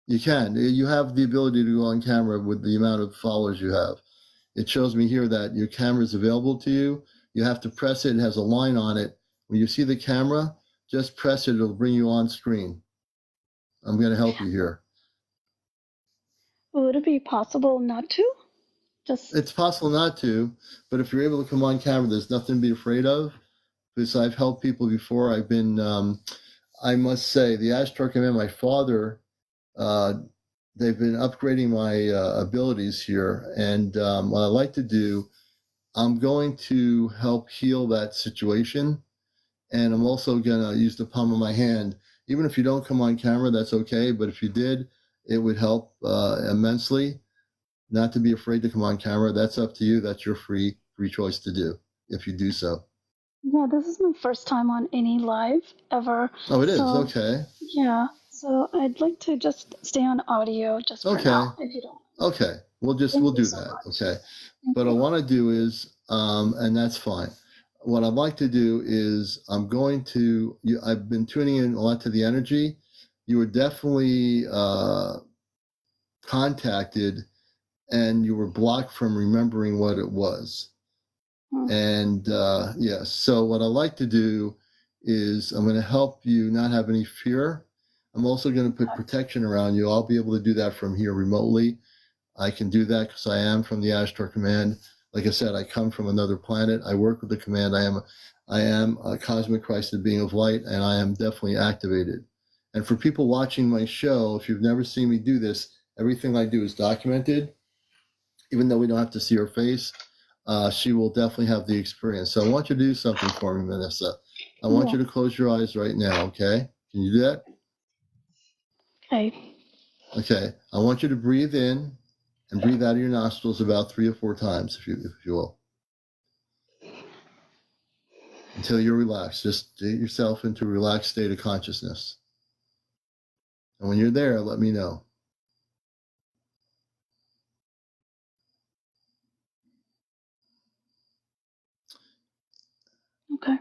You can. You have the ability to go on camera with the amount of followers you have. It shows me here that your camera is available to you. You have to press it. It has a line on it. When you see the camera, just press it. It'll bring you on screen. I'm going to help you here. Would it be possible not to? It's Just possible not to, but if you're able to come on camera, there's nothing to be afraid of. Because I've helped people before. I've been, I must say, the Ashtar Command, my father, uh, they've been upgrading my abilities here. And what I like to do, I'm going to help heal that situation. And I'm also going to use the palm of my hand. Even if you don't come on camera, that's okay. But if you did, it would help immensely. not to be afraid to come on camera. That's up to you. That's your free choice to do if you do so. Yeah, this is my first time on any live ever. Oh, it is? So, Okay. yeah. So I'd like to just stay on audio just for Okay. now, if you don't. Okay. We'll Thank you do so that. much. Okay. Thank What I you. want to do is, and that's fine. What I'd like to do is I'm going to, I've been tuning in a lot to the energy. You were definitely contacted and you were blocked from remembering what it was. Hmm. And yes, so what I like to do is I'm going to help you not have any fear. I'm also going to put protection around you. I'll be able to do that from here remotely. I can do that because I am from the Ashtar Command. Like I said, I come from another planet. I work with the command. I am a cosmic Christed being of light, and I am definitely activated. And for people watching my show, if you've never seen me do this, everything I do is documented. Even though we don't have to see her face, she will definitely have the experience. So I want you to do something for me, Monessa. I want Yeah. you to close your eyes right now, okay? Can you do that? Okay. Okay. I want you to breathe in and breathe out of your nostrils about 3 or 4 times, if you will, until you're relaxed. Just get yourself into a relaxed state of consciousness. And when you're there, let me know. Okay.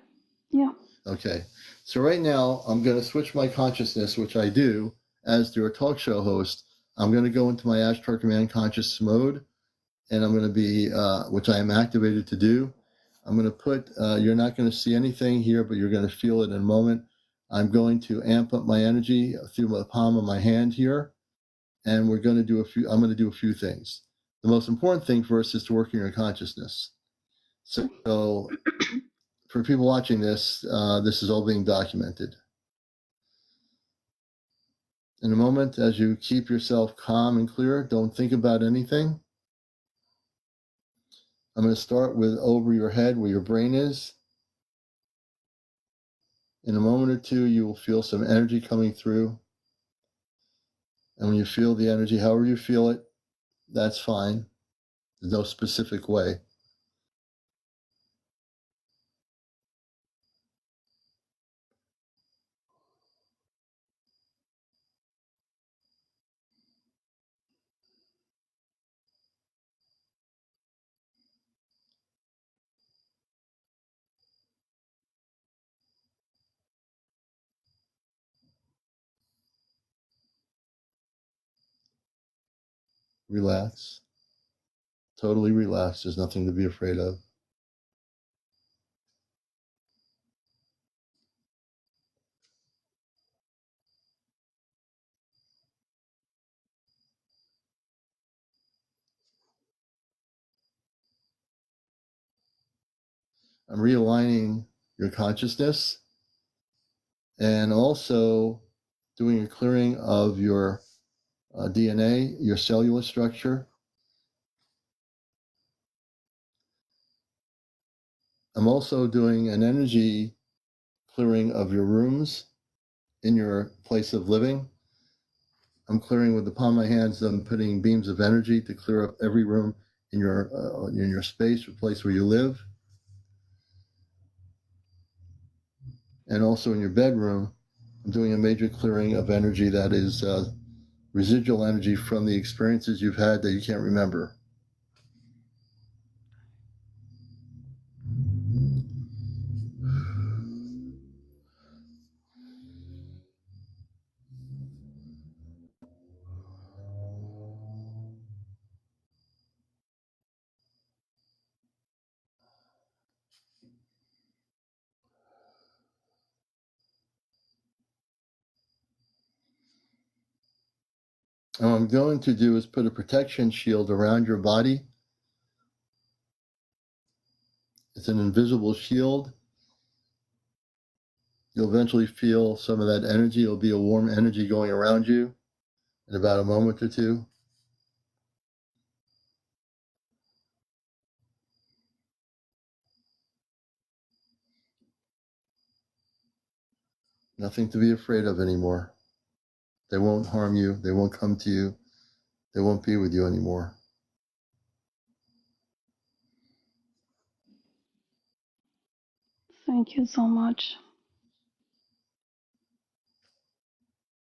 Yeah. Okay. So right now, I'm going to switch my consciousness, which I do as do a talk show host. I'm going to go into my Ashtar Command conscious mode, and I'm going to be, which I am activated to do. I'm going to put, you're not going to see anything here, but you're going to feel it in a moment. I'm going to amp up my energy through the palm of my hand here, and I'm going to do a few things. The most important thing first is to work in your consciousness. So for people watching this, this is all being documented. In a moment, as you keep yourself calm and clear, don't think about anything. I'm going to start with over your head where your brain is. In a moment or two, you will feel some energy coming through. And when you feel the energy, however you feel it, that's fine. There's no specific way. Relax. Totally relax. There's nothing to be afraid of. I'm realigning your consciousness and also doing a clearing of your DNA, your cellular structure. I'm also doing an energy clearing of your rooms in your place of living. I'm clearing with the palm of my hands. I'm putting beams of energy to clear up every room in your space or place where you live, and also in your bedroom. I'm doing a major clearing of energy that is residual energy from the experiences you've had that you can't remember. And what I'm going to do is put a protection shield around your body. It's an invisible shield. You'll eventually feel some of that energy. It'll be a warm energy going around you in about a moment or two. Nothing to be afraid of anymore. They won't harm you. They won't come to you. They won't be with you anymore. Thank you so much.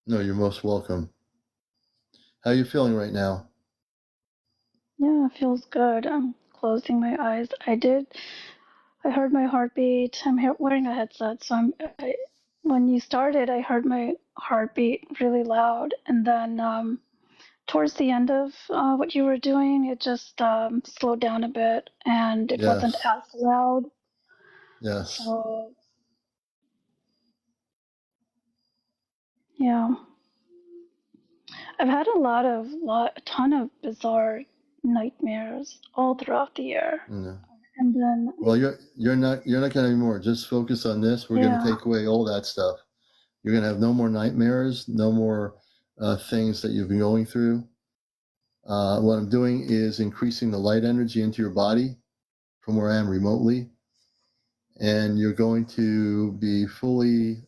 No, you're most welcome. How are you feeling right now? Yeah, it feels good. I'm closing my eyes. I heard my heartbeat. I'm wearing a headset, so when you started, I heard my heartbeat really loud, and then towards the end of what you were doing, it just slowed down a bit, and it wasn't Yes. as loud. Yes. So yeah, I've had a ton of bizarre nightmares all throughout the year, No. and then Well, you're not going to anymore. Just focus on this. We're going to yeah, take away all that stuff. You're going to have no more nightmares, no more things that you've been going through. What I'm doing is increasing the light energy into your body from where I am remotely, and you're going to be fully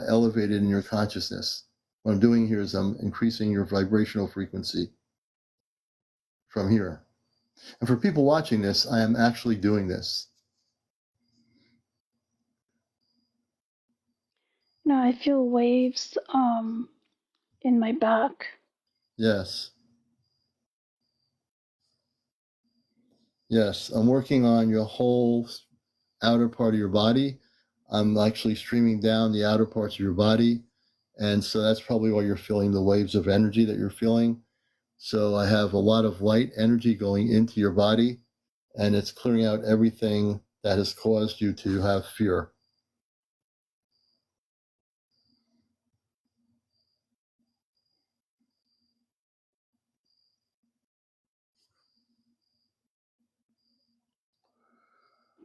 elevated in your consciousness. What I'm doing here is I'm increasing your vibrational frequency from here. And for people watching this, I am actually doing this. I feel waves in my back. Yes. Yes. I'm working on your whole outer part of your body. I'm actually streaming down the outer parts of your body. And so that's probably why you're feeling the waves of energy that you're feeling. So I have a lot of light energy going into your body, and it's clearing out everything that has caused you to have fear.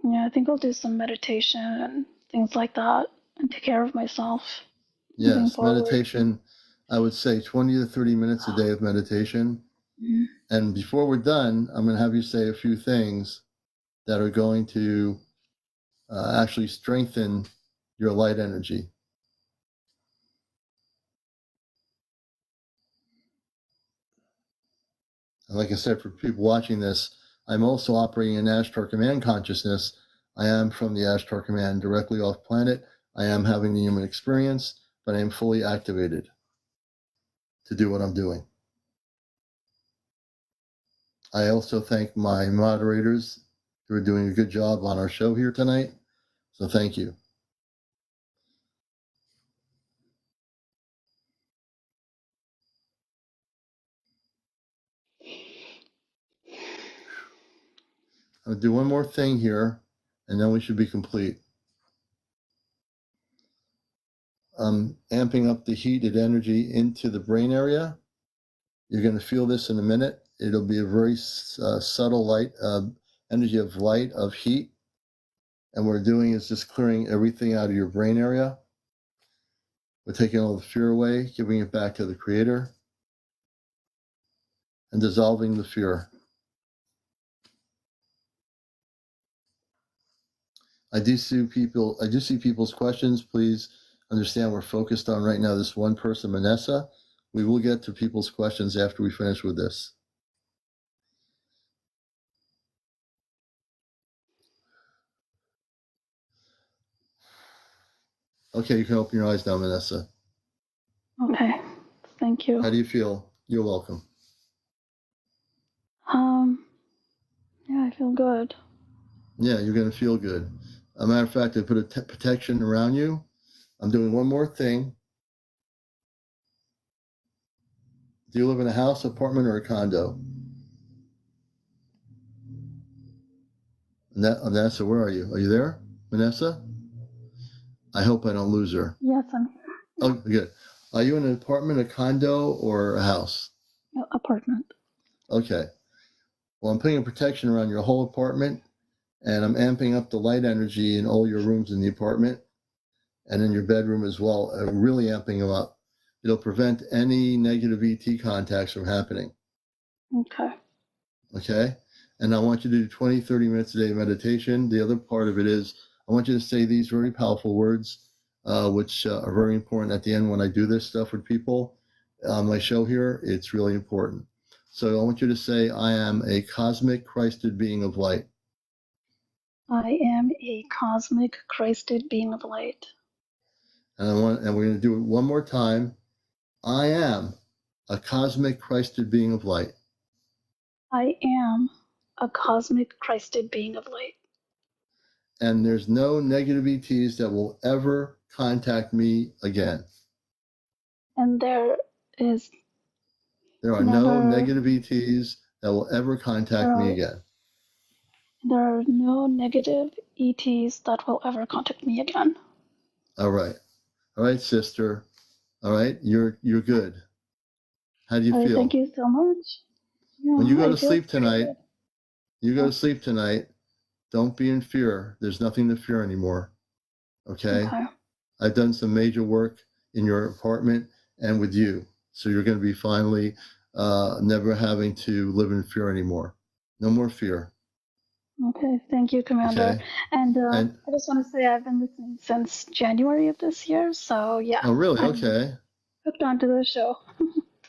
Yeah, I think I'll do some meditation and things like that and take care of myself moving Yes, forward. meditation, I would say 20 to 30 minutes a day of meditation. Mm. And before we're done, I'm going to have you say a few things that are going to actually strengthen your light energy. And like I said, for people watching this, I'm also operating in Ashtar Command consciousness. I am from the Ashtar Command directly off planet. I am having the human experience, but I am fully activated to do what I'm doing. I also thank my moderators who are doing a good job on our show here tonight. So thank you. I'll do one more thing here, and then we should be complete. I'm amping up the heated energy into the brain area. You're going to feel this in a minute. It'll be a very subtle light, energy of light, of heat. And what we're doing is just clearing everything out of your brain area. We're taking all the fear away, giving it back to the Creator, and dissolving the fear. I do see people's questions. Please understand we're focused on right now this one person, Monessa. We will get to people's questions after we finish with this. Okay, you can open your eyes now, Monessa. Okay, thank you. How do you feel? You're welcome. Um, yeah, I feel good. Yeah, you're going to feel good. As a matter of fact, I put a protection around you. I'm doing one more thing. Do you live in a house, apartment, or a condo? Vanessa, where are you? Are you there? Vanessa? I hope I don't lose her. Yes, I'm Oh, good. Are you in an apartment, a condo, or a house? here. Apartment. Okay. Well, I'm putting a protection around your whole apartment, and I'm amping up the light energy in all your rooms in the apartment and in your bedroom as well, really amping them up. It'll prevent any negative ET contacts from happening. Okay. Okay? And I want you to do 20, 30 minutes a day of meditation. The other part of it is I want you to say these very powerful words, which are very important at the end when I do this stuff with people on my show here. It's really important. So I want you to say, I am a cosmic Christed being of light. I am a cosmic Christed being of light. And we're going to do it one more time. I am a cosmic Christed being of light. I am a cosmic Christed being of light. And there's no negative ETs that will ever contact me again. And there are no negative ETs that will ever contact me again. There are no negative ETs that will ever contact me again. All right, sister. All right, you're good. How do you feel? Thank you so much. When you go to sleep tonight, don't be in fear. There's nothing to fear anymore. Okay? I've done some major work in your apartment and with you. So you're going to be finally never having to live in fear anymore. No more fear. Okay, thank you, Commander. Okay. And I just want to say I've been listening since January of this year, so yeah. Oh, really? Okay. Hooked onto the show.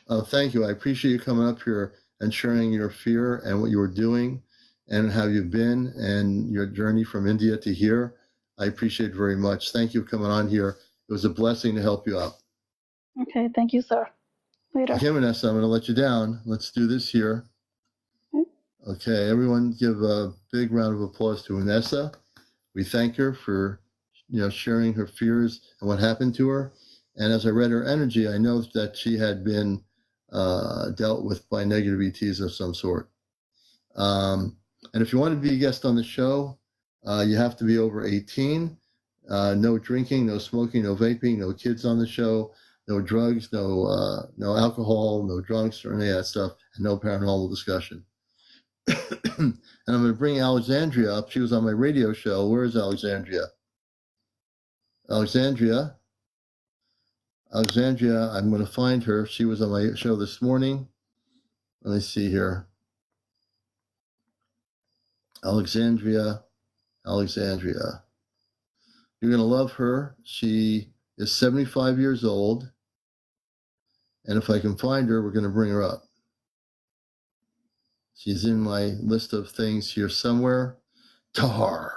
Oh, thank you. I appreciate you coming up here and sharing your fear and what you were doing and how you've been and your journey from India to here. I appreciate it very much. Thank you for coming on here. It was a blessing to help you out. Okay, thank you, sir. Later. Okay, Monessa, I'm going to let you down. Let's do this here. Okay, everyone give a big round of applause to Monessa. We thank her for sharing her fears and what happened to her. And as I read her energy, I know that she had been dealt with by negative ETs of some sort. And if you want to be a guest on the show, you have to be over 18. No drinking, no smoking, no vaping, no kids on the show, no drugs, no alcohol, no drunks or any of that stuff, and no paranormal discussion. And I'm going to bring Alexandria up. She was on my radio show. Where is Alexandria? Alexandria, I'm going to find her. She was on my show this morning. Let me see here. Alexandria. You're going to love her. She is 75 years old. And if I can find her, we're going to bring her up. She's in my list of things here somewhere. Tar.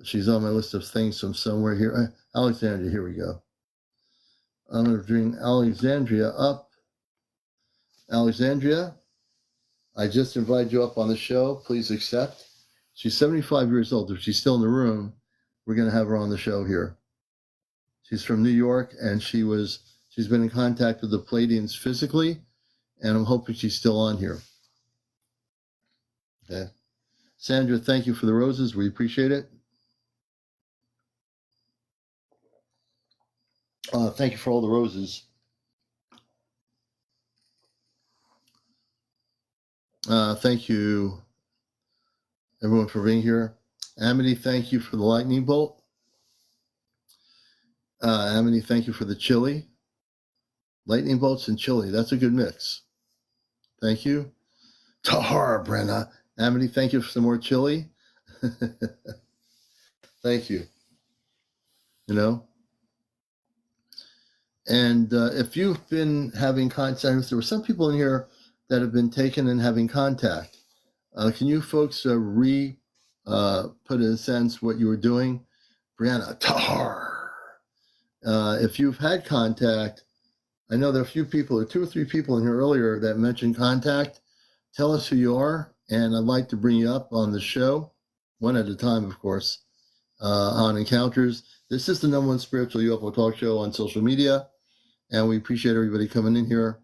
She's on my list of things from somewhere here. Alexandria, here we go. I'm going to bring Alexandria up. Alexandria, I just invited you up on the show. Please accept. She's 75 years old. If she's still in the room, we're going to have her on the show here. She's from New York, and she's been in contact with the Pleiadians physically, and I'm hoping she's still on here. Okay. Sandra, thank you for the roses. We appreciate it. Thank you for all the roses. Thank you, everyone, for being here. Amity, thank you for the lightning bolt. Amity, thank you for the chili. Lightning bolts and chili. That's a good mix. Thank you. Tahar, Brenna. Amity, thank you for some more chili. Thank you. And if you've been having contact, there were some people in here that have been taken and having contact. Can you folks put in a sense what you were doing? Brianna, Tahar. If you've had contact, I know there are a few people, 2 or 3 people in here earlier that mentioned contact. Tell us who you are, and I'd like to bring you up on the show, one at a time, of course, on Encounters. This is the #1 spiritual UFO talk show on social media, and we appreciate everybody coming in here.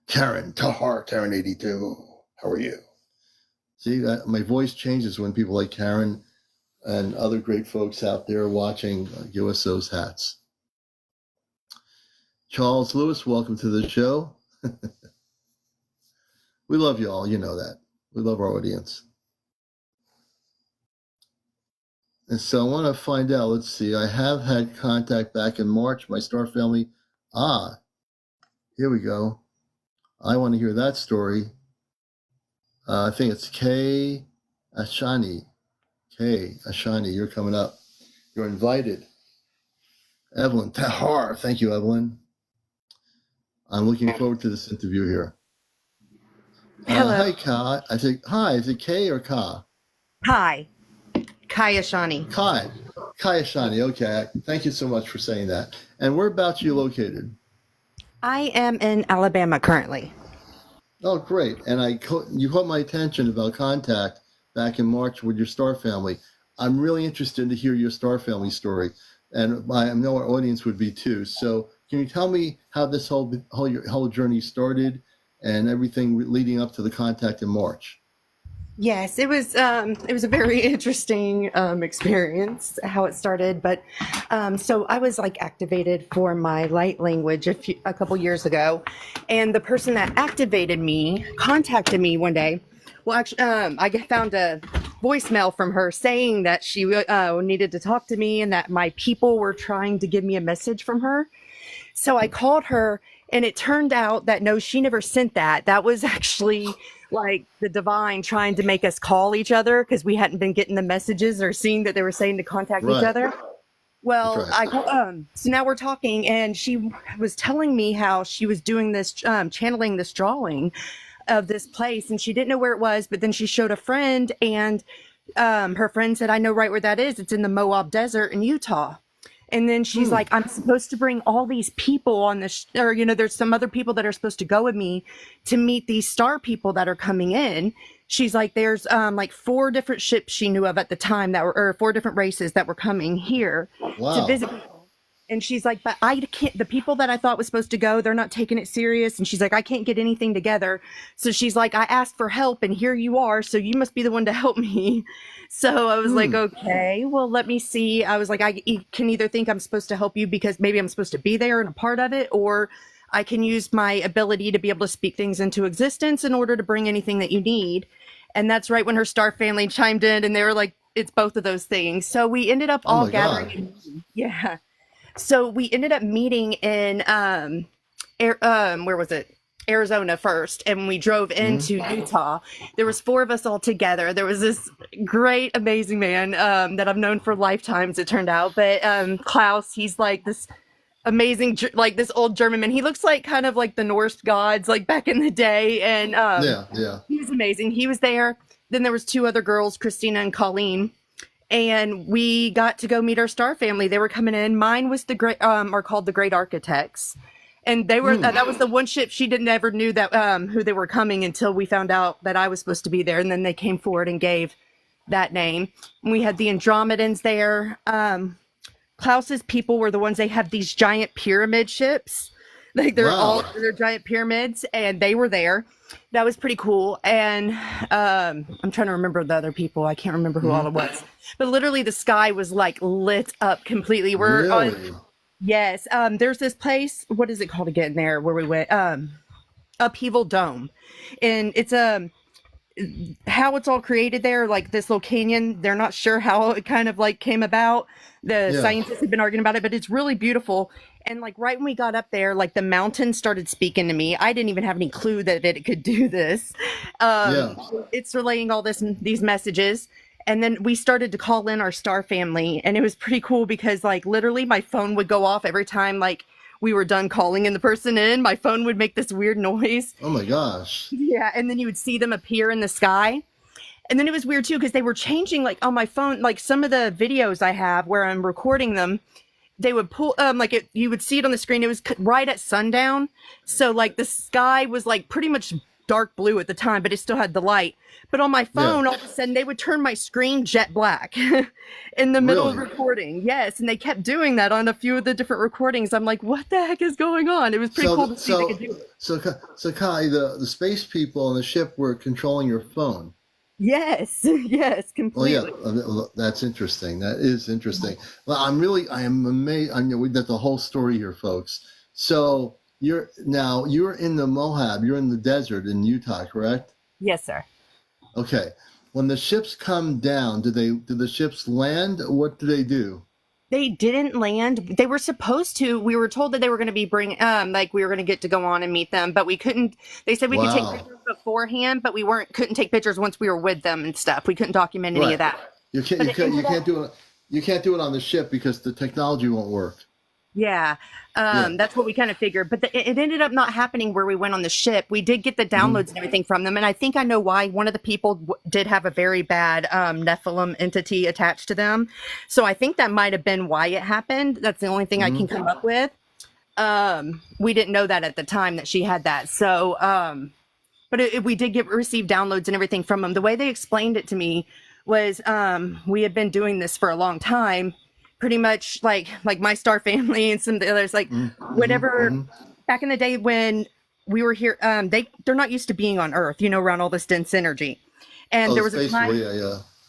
Karen, Tahar, Karen 82, how are you? See, my voice changes when people like Karen and other great folks out there watching give us those hats. Charles Lewis, welcome to the show. We love you all, you know that. We love our audience. And so I want to find out, let's see, I have had contact back in March, my star family. Here we go. I want to hear that story. I think it's Kay Ashani. Kay Ashani, you're coming up. You're invited. Evelyn Tahar, thank you, Evelyn. I'm looking forward to this interview here. Hello. Hi, Ka. I said, hi, is it Kay or Ka? Hi, Kaya Shani. Kai. Kai Ashani. Okay. Thank you so much for saying that. And whereabouts are you located? I am in Alabama currently. Oh, great. And you caught my attention about contact back in March with your star family. I'm really interested to hear your star family story. And I know our audience would be too. So can you tell me how this your whole journey started and everything leading up to the contact in March? Yes, it was a very interesting experience how it started. But so I was like activated for my light language a couple years ago, and the person that activated me contacted me one day. Well, actually, I found a voicemail from her saying that she needed to talk to me and that my people were trying to give me a message from her. So I called her, and it turned out that no, she never sent that. That was actually like the divine trying to make us call each other because we hadn't been getting the messages or seeing that they were saying to contact each Right. other. That's Well, right. so now we're talking, and she was telling me how she was doing this, channeling this drawing of this place, and she didn't know where it was, but then she showed a friend, and her friend said, "I know right where that is. It's in the Moab Desert in Utah." And then she's Hmm. like, I'm supposed to bring all these people on this, or, there's some other people that are supposed to go with me to meet these star people that are coming in. She's like, there's like four different ships she knew of at the time that were, or four different races that were coming here to Wow. visit. And she's like, but I can't, the people that I thought was supposed to go, they're not taking it serious. And she's like, I can't get anything together. So she's like, I asked for help and here you are. So you must be the one to help me. So I was like, Hmm. okay, well, let me see. I was like, I can either think I'm supposed to help you because maybe I'm supposed to be there and a part of it, or I can use my ability to be able to speak things into existence in order to bring anything that you need. And that's right when her star family chimed in and they were like, it's both of those things. So we ended up Oh all my God. gathering. Yeah. So we ended up meeting in where was it? Arizona first, and we drove Hmm. into Utah. There was four of us all together. There was this great, amazing man that I've known for lifetimes. It turned out, but Klaus, he's like this amazing, like this old German man. He looks like kind of like the Norse gods, like back in the day, and Yeah. Yeah. he was amazing. He was there. Then there was two other girls, Christina and Colleen, and we got to go meet our star family. They were coming in. Mine was the great, are called the Great Architects, and they were Hmm. that was the one ship she didn't ever knew that who they were coming until we found out that I was supposed to be there, and then they came forward and gave that name. And we had the Andromedans there. Klaus's people were the ones, they have these giant pyramid ships. Like Wow. they're giant pyramids, and they were there. That was pretty cool. And I'm trying to remember the other people. I can't remember who all Hmm. it was. But literally the sky was like lit up completely. We're on Really? yes. There's this place, what is it called again there where we went? Upheaval Dome. And it's how it's all created there, like this little canyon. They're not sure how it kind of like came about. The Yeah. scientists have been arguing about it, but it's really beautiful. And like right when we got up there, like the mountain started speaking to me. I didn't even have any clue that it could do this. Yeah. It's relaying all these messages. And then we started to call in our star family, and it was pretty cool because like literally my phone would go off every time like we were done calling in the person in. My phone would make this weird noise. Oh my gosh. Yeah, and then you would see them appear in the sky. And then it was weird too because they were changing like on my phone, like some of the videos I have where I'm recording them, they would pull like you would see it on the screen. It was right at sundown, so like the sky was like pretty much dark blue at the time, but it still had the light. But on my Yeah. phone, all of a sudden they would turn my screen jet black in the middle of Really? recording. Yes, and they kept doing that on a few of the different recordings. I'm like, what the heck is going on? It was pretty So, cool to see they could so, do it. so, Kai, the space people on the ship were controlling your phone. Yes, yes, Well, yeah, completely. that's interesting. That is interesting. Well, I am amazed. I know that's the whole story here, folks. So you're in the Moab, you're in the desert in Utah, correct? Yes, sir. Okay. When the ships come down, do the ships land? What do they do? They didn't land. They were supposed to. We were told that they were going to be like we were going to get to go on and meet them, but we couldn't. They said we could take Wow. pictures beforehand, but we couldn't take pictures once we were with them and stuff. We couldn't document any of Right. that. You can't But you it can't you ended can't up do it. You can't do it on the ship because the technology won't work. Yeah, Yeah. that's what we kind of figured. But it ended up not happening where we went on the ship. We did get the downloads and everything from them. And I think I know why. One of the people did have a very bad Nephilim entity attached to them. So I think that might have been why it happened. That's the only thing I can come up with. We didn't know that at the time that she had that. So, but we did receive downloads and everything from them. The way they explained it to me was we had been doing this for a long time, pretty much like my star family and some of the others, like whatever back in the day when we were here, they're not used to being on Earth, around all this dense energy. And there was a time,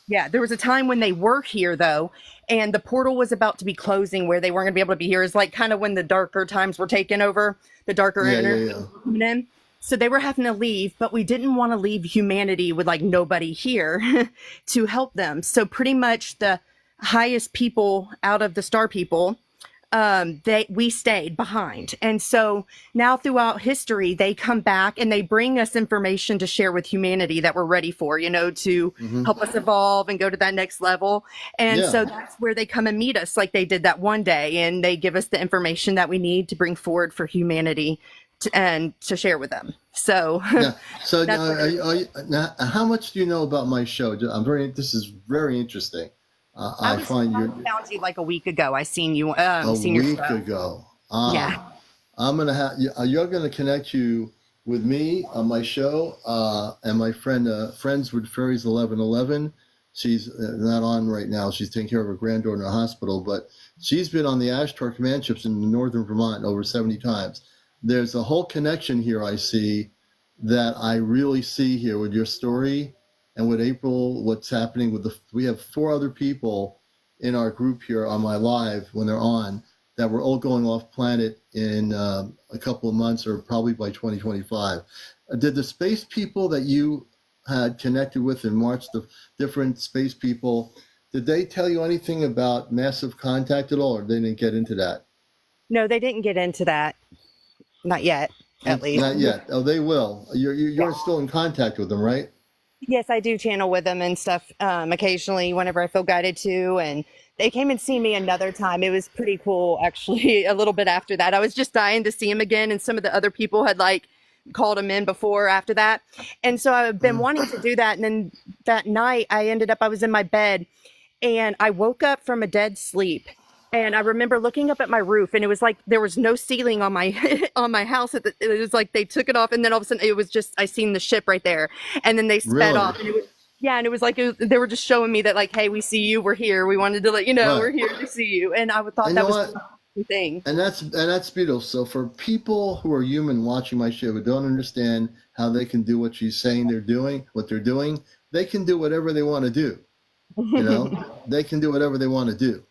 yeah, there was a time when they were here though, and the portal was about to be closing where they weren't gonna be able to be here. It's like kind of when the darker times were taken over, the darker energy coming in. So they were having to leave, but we didn't want to leave humanity with like nobody here to help them. So pretty much the highest people out of the star people, we stayed behind. And so now throughout history, they come back and they bring us information to share with humanity that we're ready for, to help us evolve and go to that next level. And so that's where they come and meet us like they did that one day. And they give us the information that we need to bring forward for humanity and to share with them. So, so now, how much do you know about my show? This is very interesting. I found you like a week ago. I seen you a week ago. Yeah. I'm gonna have you're gonna connect you with me on my show and my friend Friends with Fairies 1111. She's not on right now. She's taking care of her granddaughter in a hospital, but she's been on the Ashtar command ships in northern Vermont over 70 times. There's a whole connection here I see that I really see here with your story and with April, what's happening with we have 4 other people in our group here on my live when they're on that we're all going off planet in a couple of months or probably by 2025. Did the space people that you had connected with in March, the different space people, did they tell you anything about massive contact at all, or they didn't get into that? No, they didn't get into that. Not yet, at least. Not yet. Oh, they will. You're still in contact with them, right? Yes, I do channel with them and stuff occasionally whenever I feel guided to. And they came and see me another time. It was pretty cool, actually, a little bit after that. I was just dying to see him again. And some of the other people had called him in before or after that. And so I've been wanting to do that. And then that night I was in my bed and I woke up from a dead sleep. And I remember looking up at my roof, and it was like there was no ceiling on my on my house. It was like they took it off, and then all of a sudden it was just I seen the ship right there, and then they sped off. And it was like they were just showing me that like, hey, we see you, we're here. We wanted to let you know we're here to see you. And I thought that was the thing. And that's beautiful. So for people who are human watching my show who don't understand how they can do what she's saying they're doing, they can do whatever they want to do. They can do whatever they want to do.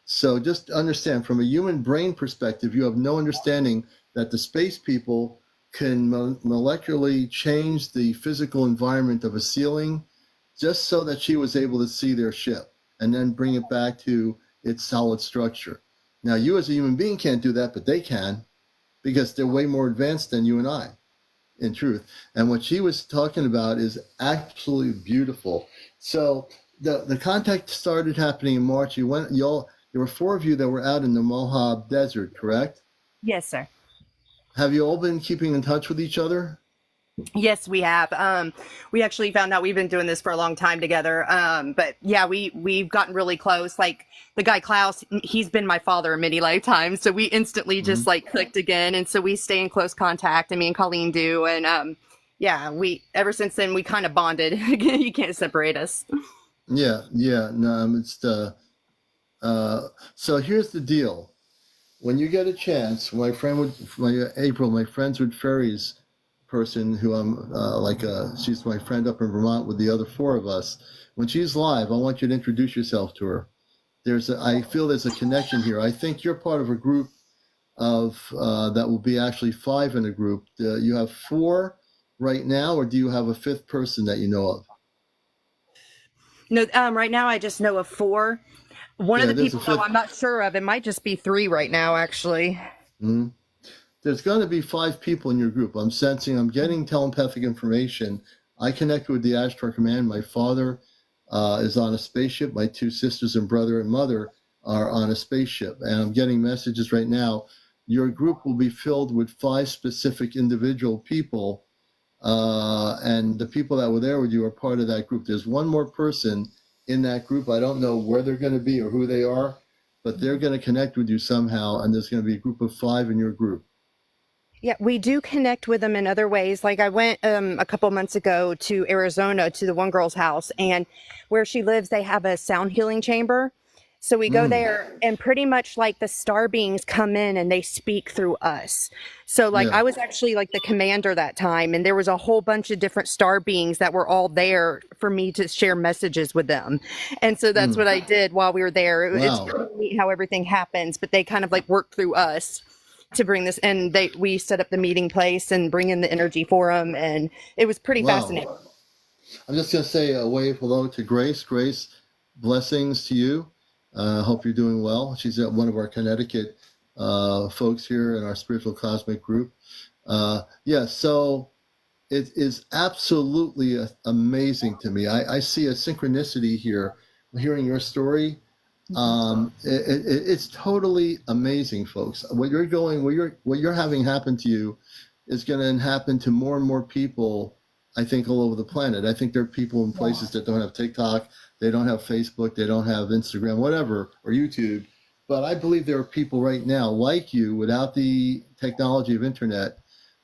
So just understand, from a human brain perspective, you have no understanding that the space people can molecularly change the physical environment of a ceiling just so that she was able to see their ship and then bring it back to its solid structure. Now, you as a human being can't do that, but they can, because they're way more advanced than you and I, in truth. And what she was talking about is absolutely beautiful. So the contact started happening in March. There were 4 of you that were out in the Mojave Desert, correct? Yes, sir. Have you all been keeping in touch with each other? Yes, we have. We actually found out we've been doing this for a long time together. But yeah, we've gotten really close. Like the guy Klaus, he's been my father many lifetimes. So we instantly just clicked again. And so we stay in close contact, and me and Colleen do. And ever since then, we kind of bonded. You can't separate us. Yeah. No, it's so here's the deal. When you get a chance, my Friends with Fairies person, who I'm she's my friend up in Vermont with the other 4 of us. When she's live, I want you to introduce yourself to her. I feel there's a connection here. I think you're part of a group of that will be actually 5 in a group. You have 4 right now, or do you have a 5th person that you know of? No, right now I just know of 4. One of the people I'm not sure of, it might just be 3 right now, actually. Mm-hmm. There's going to be 5 people in your group. I'm getting telepathic information. I connect with the Ashtar Command. My father is on a spaceship. My 2 sisters and brother and mother are on a spaceship. And I'm getting messages right now. Your group will be filled with 5 specific individual people, and the people that were there with you are part of that group. There's one more person in that group. I don't know where they're going to be or who they are, but they're going to connect with you somehow, and there's going to be a group of 5 in your group. Yeah, we do connect with them in other ways. Like I went a couple months ago to Arizona to the one girl's house, and where she lives, they have a sound healing chamber. So we go there, and pretty much like the star beings come in and they speak through us. So like Yeah. I was actually like the commander that time, and there was a whole bunch of different star beings that were all there for me to share messages with them. And so that's what I did while we were there. It's Wow. pretty neat how everything happens, but they kind of like work through us to bring this, and we set up the meeting place and bring in the energy for them, and it was pretty fascinating. I'm just going to say a wave hello to Grace. Grace, blessings to you. Hope you're doing well. She's at one of our Connecticut folks here in our spiritual cosmic group. So it is absolutely amazing to me. I see a synchronicity here, hearing your story. It's totally amazing, folks. What you're having happen to you is going to happen to more and more people, I think, all over the planet. I think there are people in places that don't have TikTok, they don't have Facebook, they don't have Instagram, whatever, or YouTube. But I believe there are people right now like you, without the technology of internet,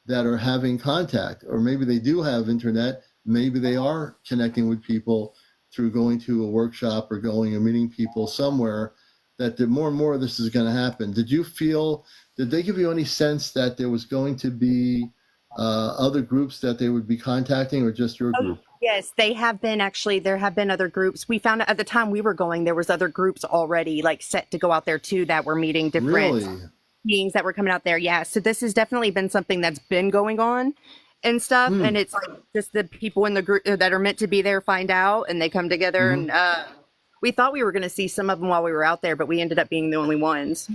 that are having contact, or maybe they do have internet, maybe they are connecting with people through going to a workshop or going and meeting people somewhere, that the more and more of this is going to happen. Did they give you any sense that there was going to be other groups that they would be contacting, or just your group? Yes, they have been actually. There have been other groups. We found out at the time we were going, there was other groups already like set to go out there too, that were meeting different beings that were coming out there. Yeah. So this has definitely been something that's been going on and stuff. And it's like just the people in the group that are meant to be there find out, and they come together. And we thought we were going to see some of them while we were out there, but we ended up being the only ones.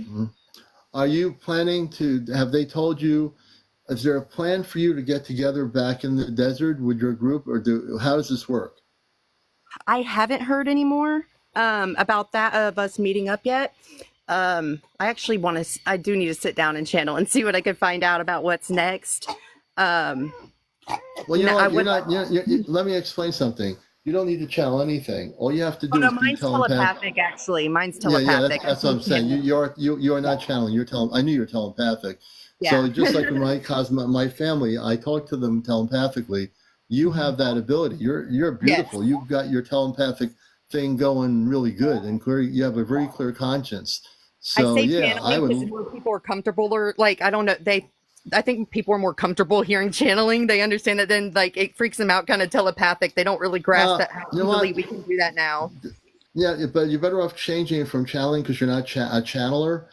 Are you planning to, have they told you, is there a plan for you to get together back in the desert with your group, or how does this work? I haven't heard any more about that, of us meeting up yet. I actually I do need to sit down and channel and see what I could find out about what's next. Well, you know what, let me explain something. You don't need to channel anything. All you have to do is be telepathic. Actually, mine's telepathic. Yeah, that's what I'm saying. You are not channeling. I knew you're telepathic. Yeah. So just like in my family, I talk to them telepathically. You have that ability. You're beautiful. Yes. You've got your telepathic thing going really good and clear. You have a very clear conscience. So I would. Where people are comfortable, or like, I don't know, I think people are more comfortable hearing channeling. They understand that, then like it freaks them out, kind of telepathic. They don't really grasp that how easily we can do that now. Yeah, but you're better off changing it from channeling, because you're not a channeler.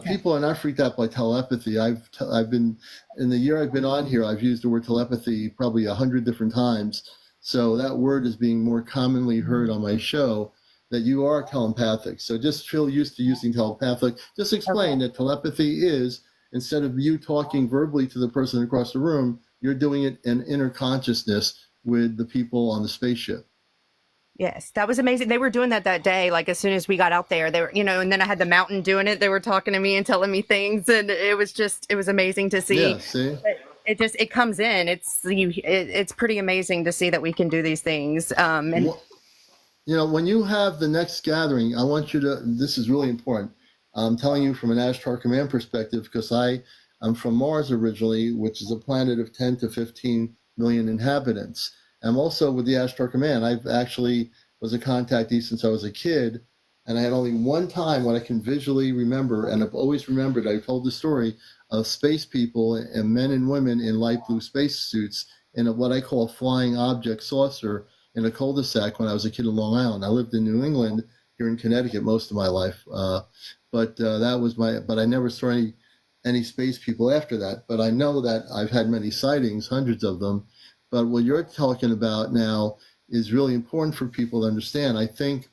People are not freaked out by telepathy. I've been, in the year I've been on here, I've used the word telepathy probably 100 different times. So that word is being more commonly heard on my show, that you are telepathic. So just feel used to using telepathic. Just explain that telepathy is, instead of you talking verbally to the person across the room, you're doing it in inner consciousness with the people on the spaceship. Yes, that was amazing. They were doing that day. Like as soon as we got out there, they were, and then I had the mountain doing it. They were talking to me and telling me things, and it was amazing to see. Yeah, see? It comes in. It's pretty amazing to see that we can do these things. When you have the next gathering, I want you to, this is really important. I'm telling you from an Ashtar Command perspective, because I'm from Mars originally, which is a planet of 10 to 15 million inhabitants. I'm also with the Ashtar Command. I've actually was a contactee since I was a kid, and I had only one time what I can visually remember, and I've always remembered, I told the story of space people and men and women in light blue space suits in what I call a flying object saucer in a cul-de-sac when I was a kid in Long Island. I lived in New England, here in Connecticut, most of my life. But I never saw any space people after that. But I know that I've had many sightings, hundreds of them. But what you're talking about now is really important for people to understand. I think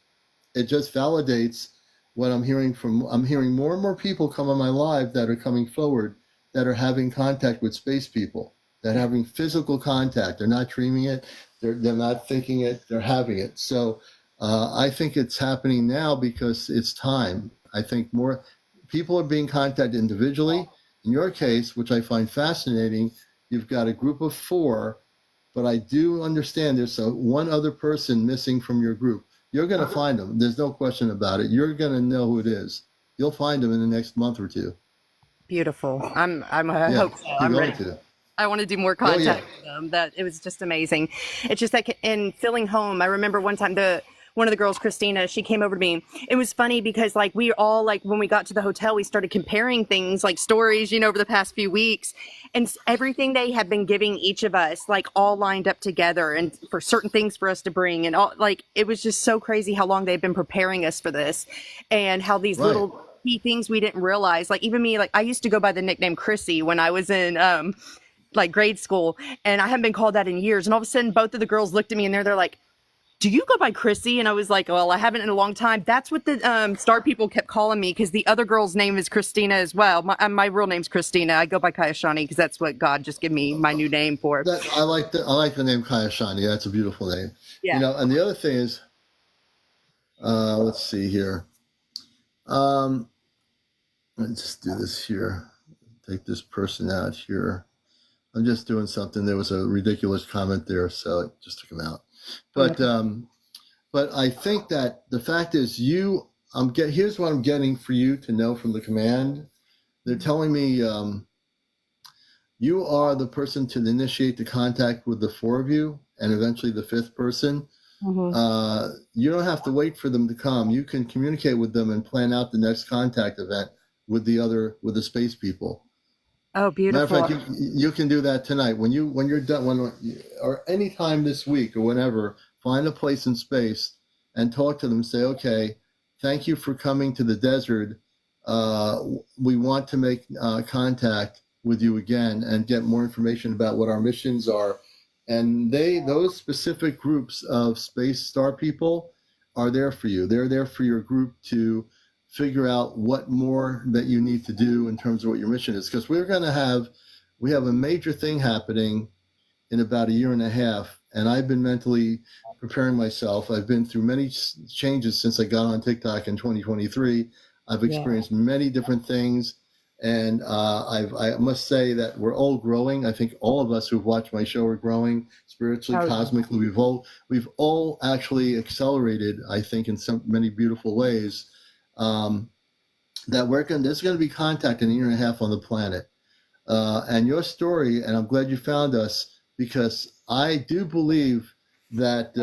it just validates what I'm hearing I'm hearing more and more people come on my live that are coming forward, that are having contact with space people, that are having physical contact. They're not dreaming it. They're not thinking it. They're having it. So I think it's happening now because it's time. I think more people are being contacted individually. In your case, which I find fascinating, you've got a group of 4, but I do understand there's one other person missing from your group. You're going to find them. There's no question about it. You're going to know who it is. You'll find them in the next month or 2. Beautiful. I Yeah, hope so. you're I'm going ready. to. I want to do more Oh, yeah. contact with them. That it was just amazing. It's just like in filling home. I remember one time one of the girls, Christina, she came over to me. It was funny because like we all like when we got to the hotel, we started comparing things like stories, over the past few weeks, and everything they had been giving each of us like all lined up together and for certain things for us to bring and all like it was just so crazy how long they've been preparing us for this and how these Right. little key things we didn't realize. Like even me, like I used to go by the nickname Chrissy when I was in like grade school, and I haven't been called that in years. And all of a sudden, both of the girls looked at me and they're like, "Do you go by Chrissy?" And I was like, "Well, I haven't in a long time." That's what the Star people kept calling me because the other girl's name is Christina as well. My real name's Christina. I go by Kayashani because that's what God just gave me my new name for. I like the name Kayashani. That's a beautiful name. Yeah. And the other thing is, let's see here. Let's just do this here. Take this person out here. I'm just doing something. There was a ridiculous comment there, so it just took him out. But I think that the fact is, here's what I'm getting for you to know from the command. They're telling me you are the person to initiate the contact with the 4 of you, and eventually the 5th person. Mm-hmm. You don't have to wait for them to come. You can communicate with them and plan out the next contact event with the space people. Oh, beautiful. Matter of fact, you can do that tonight when you're done, or any time this week or whenever. Find a place in space and talk to them. Say, okay, thank you for coming to the desert. We want to make contact with you again and get more information about what our missions are. And those specific groups of space star people are there for you. They're there for your group to figure out what more that you need to do in terms of what your mission is. Because we have a major thing happening in about a year and a half. And I've been mentally preparing myself. I've been through many changes since I got on TikTok in 2023. I've experienced many different things. And I must say that we're all growing. I think all of us who've watched my show are growing spiritually, cosmically. We've all actually accelerated, I think, in many beautiful ways. That there's going to be contact in a year and a half on the planet. And your story, and I'm glad you found us, because I do believe that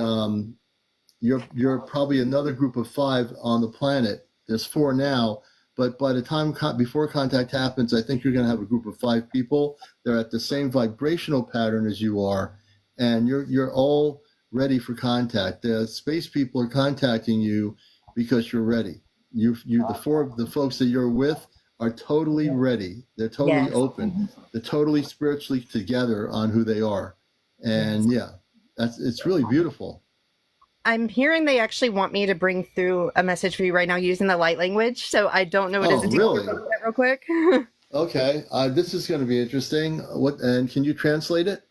you're probably another group of 5 on the planet. There's 4 now, but by the time before contact happens, I think you're going to have a group of 5 people. They're at the same vibrational pattern as you are, and you're all ready for contact. The space people are contacting you because you're ready. The folks that you're with are totally ready. They're totally open. They're totally spiritually together on who they are. And it's really beautiful. I'm hearing they actually want me to bring through a message for you right now using the light language. So I don't know what it is. Do you want to go that real quick? Okay. This is going to be interesting. And can you translate it?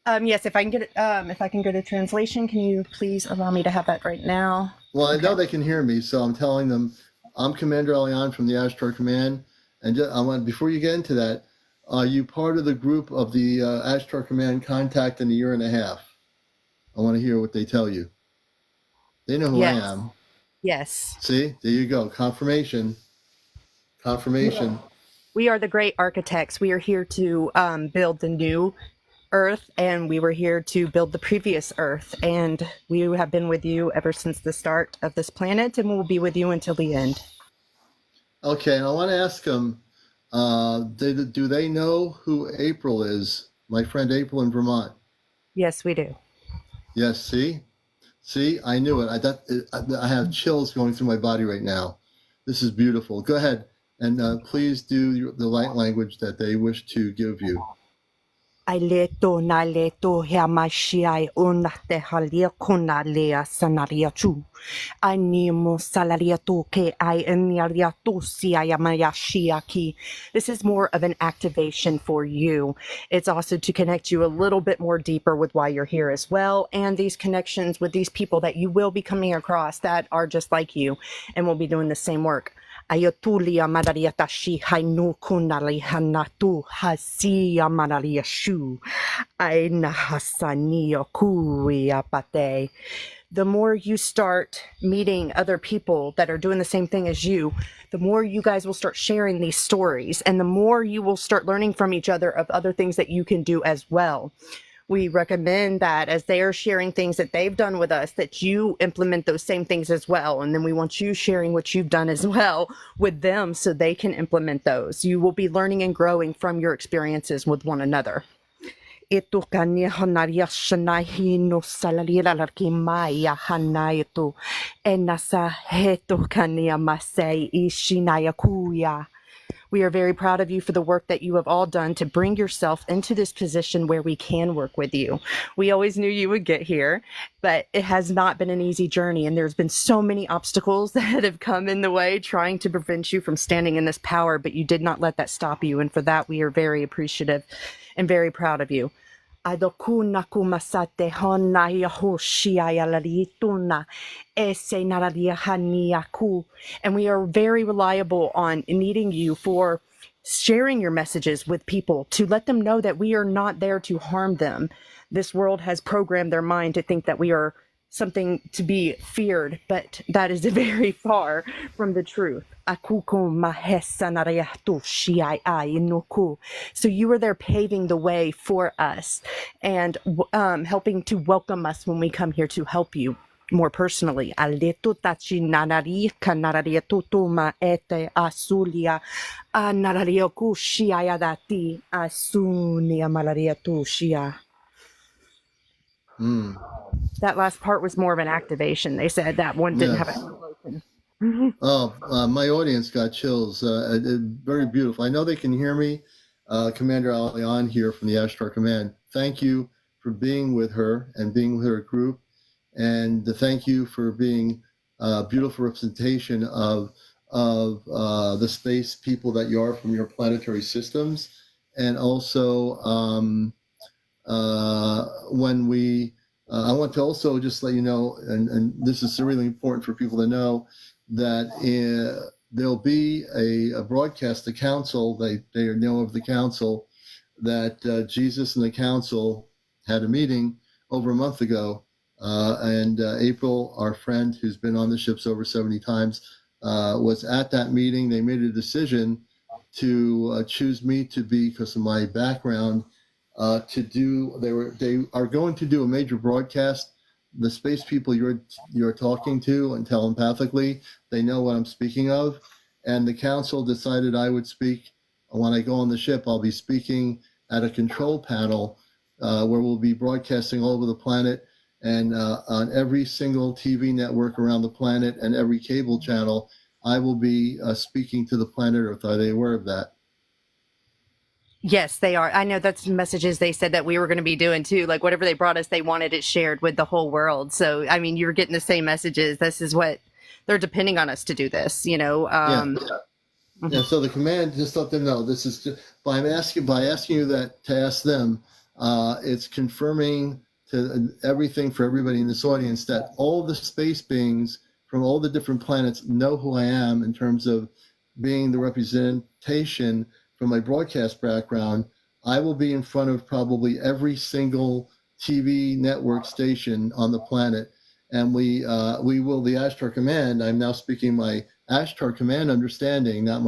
Yes, if I can get it, if I can go to translation, can you please allow me to have that right now? Well, I know they can hear me, so I'm telling them I'm CmdrAleon from the Ashtar Command. And before you get into that, are you part of the group of the Ashtar Command contact in a year and a half? I want to hear what they tell you. They know who I am. Yes. See, there you go. Confirmation. We are the great architects. We are here to build the new Earth, and we were here to build the previous Earth. And we have been with you ever since the start of this planet, and we'll be with you until the end. Okay, and I want to ask them, do they know who April is? My friend April in Vermont. Yes, we do. Yes, see, I knew it. I have chills going through my body right now. This is beautiful. Go ahead and please do the light language that they wish to give you. Aileto na leto hea mashiai una te halia kuna lea sanaria chu. Animo salaria to ke I eniaria to si ayamayashiaki. This is more of an activation for you. It's also to connect you a little bit more deeper with why you're here as well. And these connections with these people that you will be coming across that are just like you and will be doing the same work. Ayotulia madaria tashi hainu kunali hanatu hasia madaria shu. Aina hasania kuia pate. The more you start meeting other people that are doing the same thing as you, the more you guys will start sharing these stories and the more you will start learning from each other of other things that you can do as well. We recommend that as they are sharing things that they've done with us, that you implement those same things as well. And then we want you sharing what you've done as well with them so they can implement those. You will be learning and growing from your experiences with one another. Ito kanya hanaria shanahi no salalira larki maya hanaito enasa heto kanya masai ishinaya kuya. We are very proud of you for the work that you have all done to bring yourself into this position where we can work with you. We always knew you would get here, but it has not been an easy journey. And there's been so many obstacles that have come in the way trying to prevent you from standing in this power, but you did not let that stop you. And for that, we are very appreciative and very proud of you. Adokuna kumasate hona yahoshia yalarituna ese nararia haniaku. And we are very reliable on needing you for sharing your messages with people to let them know that we are not there to harm them. This world has programmed their mind to think that we are something to be feared, but that is very far from the truth. So you are there paving the way for us and helping to welcome us when we come here to help you more personally. That last part was more of an activation. They said that one didn't have an explosion. My audience got chills. Very beautiful. I know they can hear me. CmdrAleon here from the Ashtar Command. Thank you for being with her and being with her group. And thank you for being a beautiful representation of the space people that you are from your planetary systems. And also, when we I want to also just let you know, and this is really important for people to know, that there'll be a broadcast, the council, they know of the council, that Jesus and the council had a meeting over a month ago. And April, our friend who's been on the ships over 70 times, was at that meeting. They made a decision to choose me to be, because of my background, they are going to do a major broadcast. The space people you're talking to and telepathically, they know what I'm speaking of, and the council decided I would speak when I go on the ship. I'll be speaking at a control panel where we'll be broadcasting all over the planet and on every single TV network around the planet and every cable channel. I will be speaking to the planet Earth. Are they aware of that? Yes, they are. I know that's messages they said that we were going to be doing too. Like whatever they brought us, they wanted it shared with the whole world. So, I mean, you're getting the same messages. This is what they're depending on us to do this, you know? Yeah, so the command, just let them know this is just, by asking you that to ask them, it's confirming to everything for everybody in this audience that all the space beings from all the different planets know who I am in terms of being the representation from my broadcast background. I will be in front of probably every single TV network station on the planet, and we will, the Ashtar Command, I'm now speaking my Ashtar Command understanding, not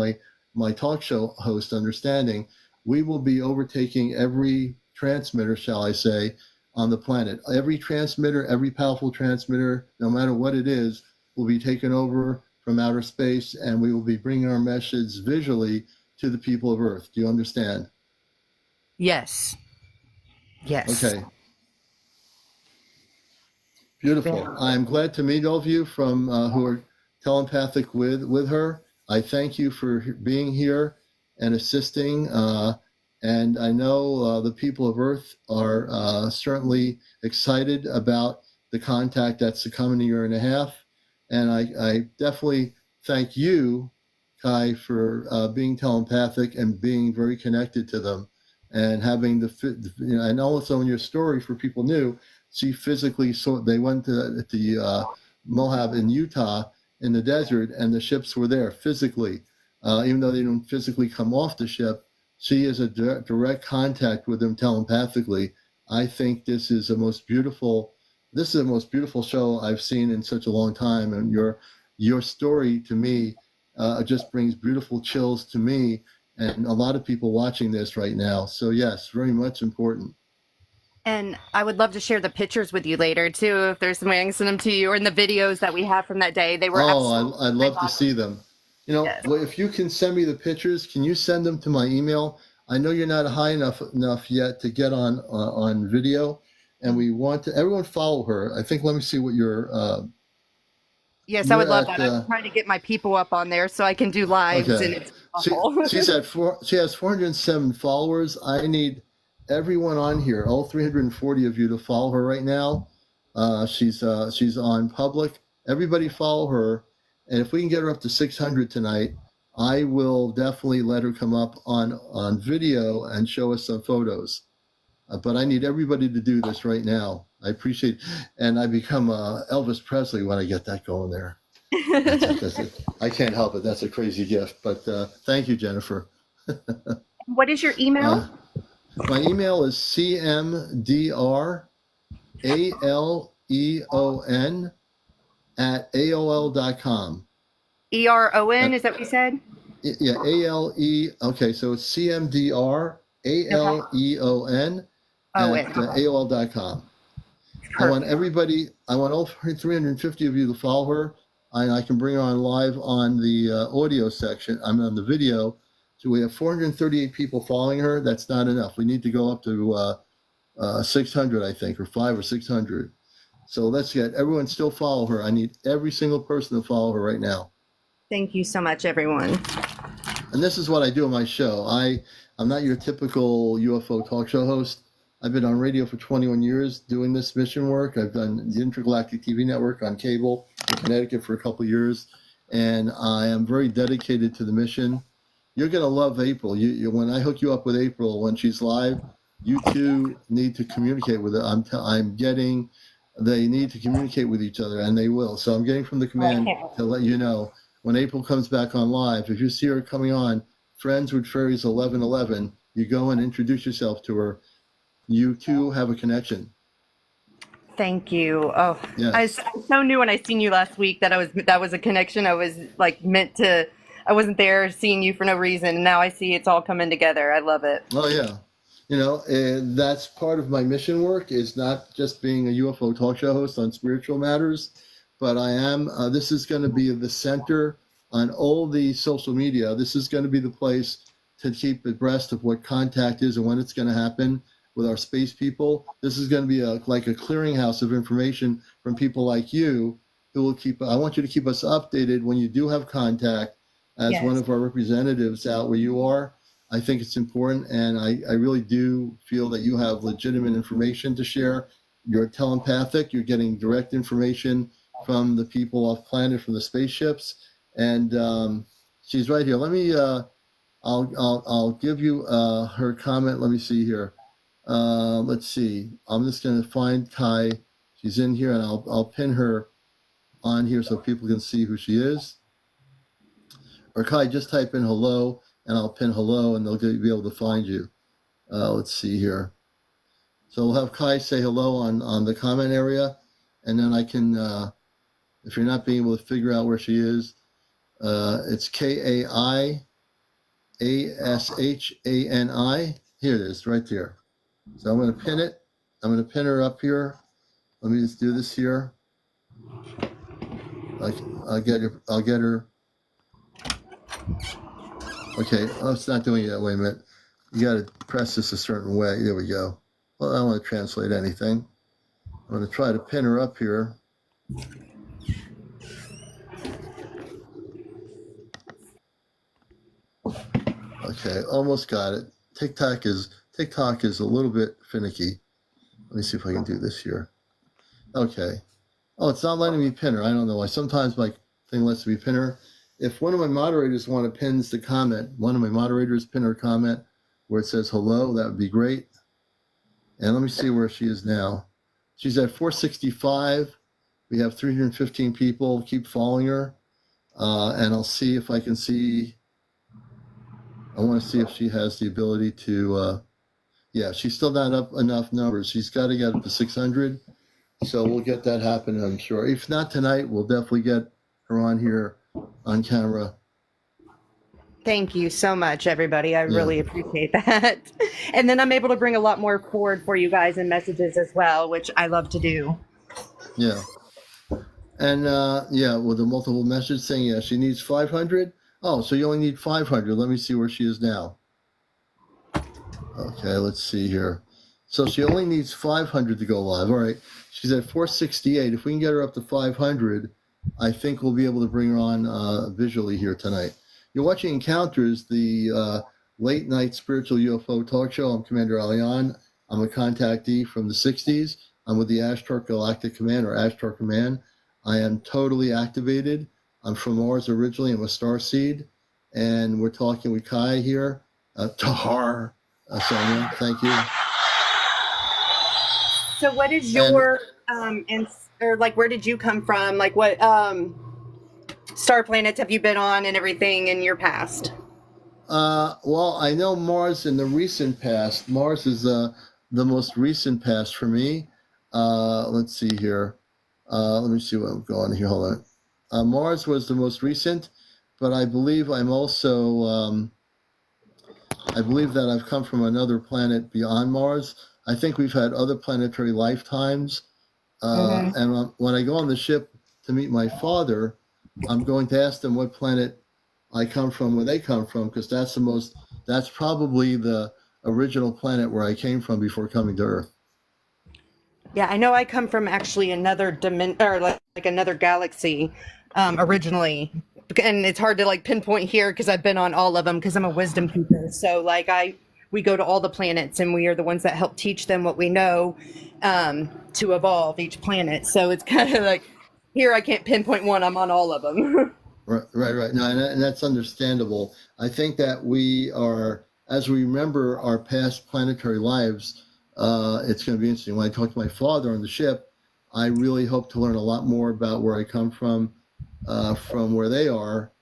my talk show host understanding. We will be overtaking every transmitter, shall I say, on the planet. Every transmitter, every powerful transmitter, no matter what it is, will be taken over from outer space, and we will be bringing our message visually to the people of Earth. Do you understand? Yes. Yes. Okay. Beautiful. Yeah. I'm glad to meet all of you from who are telepathic with her. I thank you for being here and assisting. And I know the people of Earth are certainly excited about the contact that's to come in a year and a half. And I definitely thank you, Kai, for being telepathic and being very connected to them and having and also in your story for people new, she physically saw, they went to the Moab in Utah in the desert and the ships were there physically. Even though they didn't physically come off the ship, she is a direct contact with them telepathically. I think this is the most beautiful show I've seen in such a long time. And your story to me just brings beautiful chills to me and a lot of people watching this right now. So yes, very much important. And I would love to share the pictures with you later too, if there's some way I can send them to you, or in the videos that we have from that day. They were absolutely I'd love to see them. You know, yes. if you can send me the pictures, can you send them to my email? I know you're not high enough yet to get on video, and we want to everyone follow her. I think. Let me see what Yes, I you're would love at. that. I'm trying to get my people up on there so I can do lives, and Okay, it's awful. she's at She has 407 followers. I need everyone on here, all 340 of you, to follow her right now. She's on public. Everybody follow her, and if we can get her up to 600 tonight, I will definitely let her come up on video and show us some photos. But I need everybody to do this right now. I appreciate, and I become Elvis Presley when I get that going there. That's it. I can't help it. That's a crazy gift. But thank you, Jennifer. What is your email? My email is CmdRAleon@AOL.com. ERON, is that what you said? Yeah, ALE. Okay, so it's CmdRAleon at AOL.com. I want everybody, I want all 350 of you to follow her. I can bring her on live on the audio section. I'm on the video. So we have 438 people following her. That's not enough. We need to go up to 600, I think, or 500 or 600. So let's get everyone still follow her. I need every single person to follow her right now. Thank you so much, everyone. And this is what I do on my show. I'm not your typical UFO talk show host. I've been on radio for 21 years doing this mission work. I've done the Intergalactic TV network on cable in Connecticut for a couple of years, and I am very dedicated to the mission. You're going to love April. When I hook you up with April, when she's live, you two need to communicate with her. They need to communicate with each other, and they will. So I'm getting from the command to let you know when April comes back on live. If you see her coming on, Friends with Fairies 1111, you go and introduce yourself to her. You two have a connection. Thank you. Oh, yes. I so knew when I seen you last week that was a connection. I was like meant to. I wasn't there seeing you for no reason, and now I see it's all coming together. I love it. Oh yeah, that's part of my mission work. Is not just being a UFO talk show host on spiritual matters, but I am. This is going to be the center on all the social media. This is going to be the place to keep abreast of what contact is and when it's going to happen with our space people. This is going to be like a clearinghouse of information from people like you who will I want you to keep us updated when you do have contact as one of our representatives out where you are. I think it's important, and I really do feel that you have legitimate information to share. You're telepathic. You're getting direct information from the people off planet, from the spaceships. And she's right here. Let me, I'll give you her comment. Let me see here. Let's see. I'm just going to find Kai. She's in here, and I'll pin her on here so people can see who she is. Or Kai, just type in hello, and I'll pin hello, and they'll be able to find you. Let's see here. So we'll have Kai say hello on the comment area, and then I can, if you're not being able to figure out where she is, it's KAIASHANI. Here it is, right there. So I'm going to pin it. I'm going to pin her up here. Let me just do this here. I'll get her. Okay, oh, it's not doing it that way. Wait a minute. You got to press this a certain way. There we go. Well, I don't want to translate anything. I'm going to try to pin her up here. Okay, almost got it. TikTok is a little bit finicky. Let me see if I can do this here. Okay. Oh, it's not letting me pin her. I don't know why. Sometimes my thing lets me pin her. If one of my moderators want to pin the comment, one of my moderators pin her comment where it says hello, that would be great. And let me see where she is now. She's at 465. We have 315 people. Keep following her. And I'll see if I can see. I want to see if she has the ability to. Yeah, she's still not up enough numbers. She's got to get up to 600. So we'll get that happening, I'm sure. If not tonight, we'll definitely get her on here on camera. Thank you so much, everybody. I really appreciate that. And then I'm able to bring a lot more forward for you guys in messages as well, which I love to do. Yeah. And with the multiple message saying, she needs 500. Oh, so you only need 500. Let me see where she is now. Okay, let's see here. So she only needs 500 to go live. All right. She's at 468. If we can get her up to 500, I think we'll be able to bring her on visually here tonight. You're watching Encounters, the late night spiritual UFO talk show. I'm CmdrAleon. I'm a contactee from the 60s. I'm with the Ashtar Galactic Command, or Ashtar Command. I am totally activated. I'm from Mars originally. I'm a star seed. And we're talking with Kai here. Tahar, Sonia, thank you. So what is your, where did you come from? Like what star planets have you been on and everything in your past? Well, I know Mars in the recent past. Mars is the most recent past for me. Let's see here. Let me see what I'm going here. Hold on. Mars was the most recent, but I believe I'm also, I believe that I've come from another planet beyond Mars. I think we've had other planetary lifetimes. And when I go on the ship to meet my father, I'm going to ask them what planet I come from, where they come from, because that's probably the original planet where I came from before coming to Earth. Yeah, I know I come from actually another dimension, or like another galaxy originally. And it's hard to pinpoint here because I've been on all of them because I'm a wisdom keeper. So we go to all the planets and we are the ones that help teach them what we know to evolve each planet. So it's kind of like here I can't pinpoint one. I'm on all of them. Right. No, and that's understandable. I think that we are, as we remember our past planetary lives, it's going to be interesting. When I talk to my father on the ship, I really hope to learn a lot more about where I come from where they are,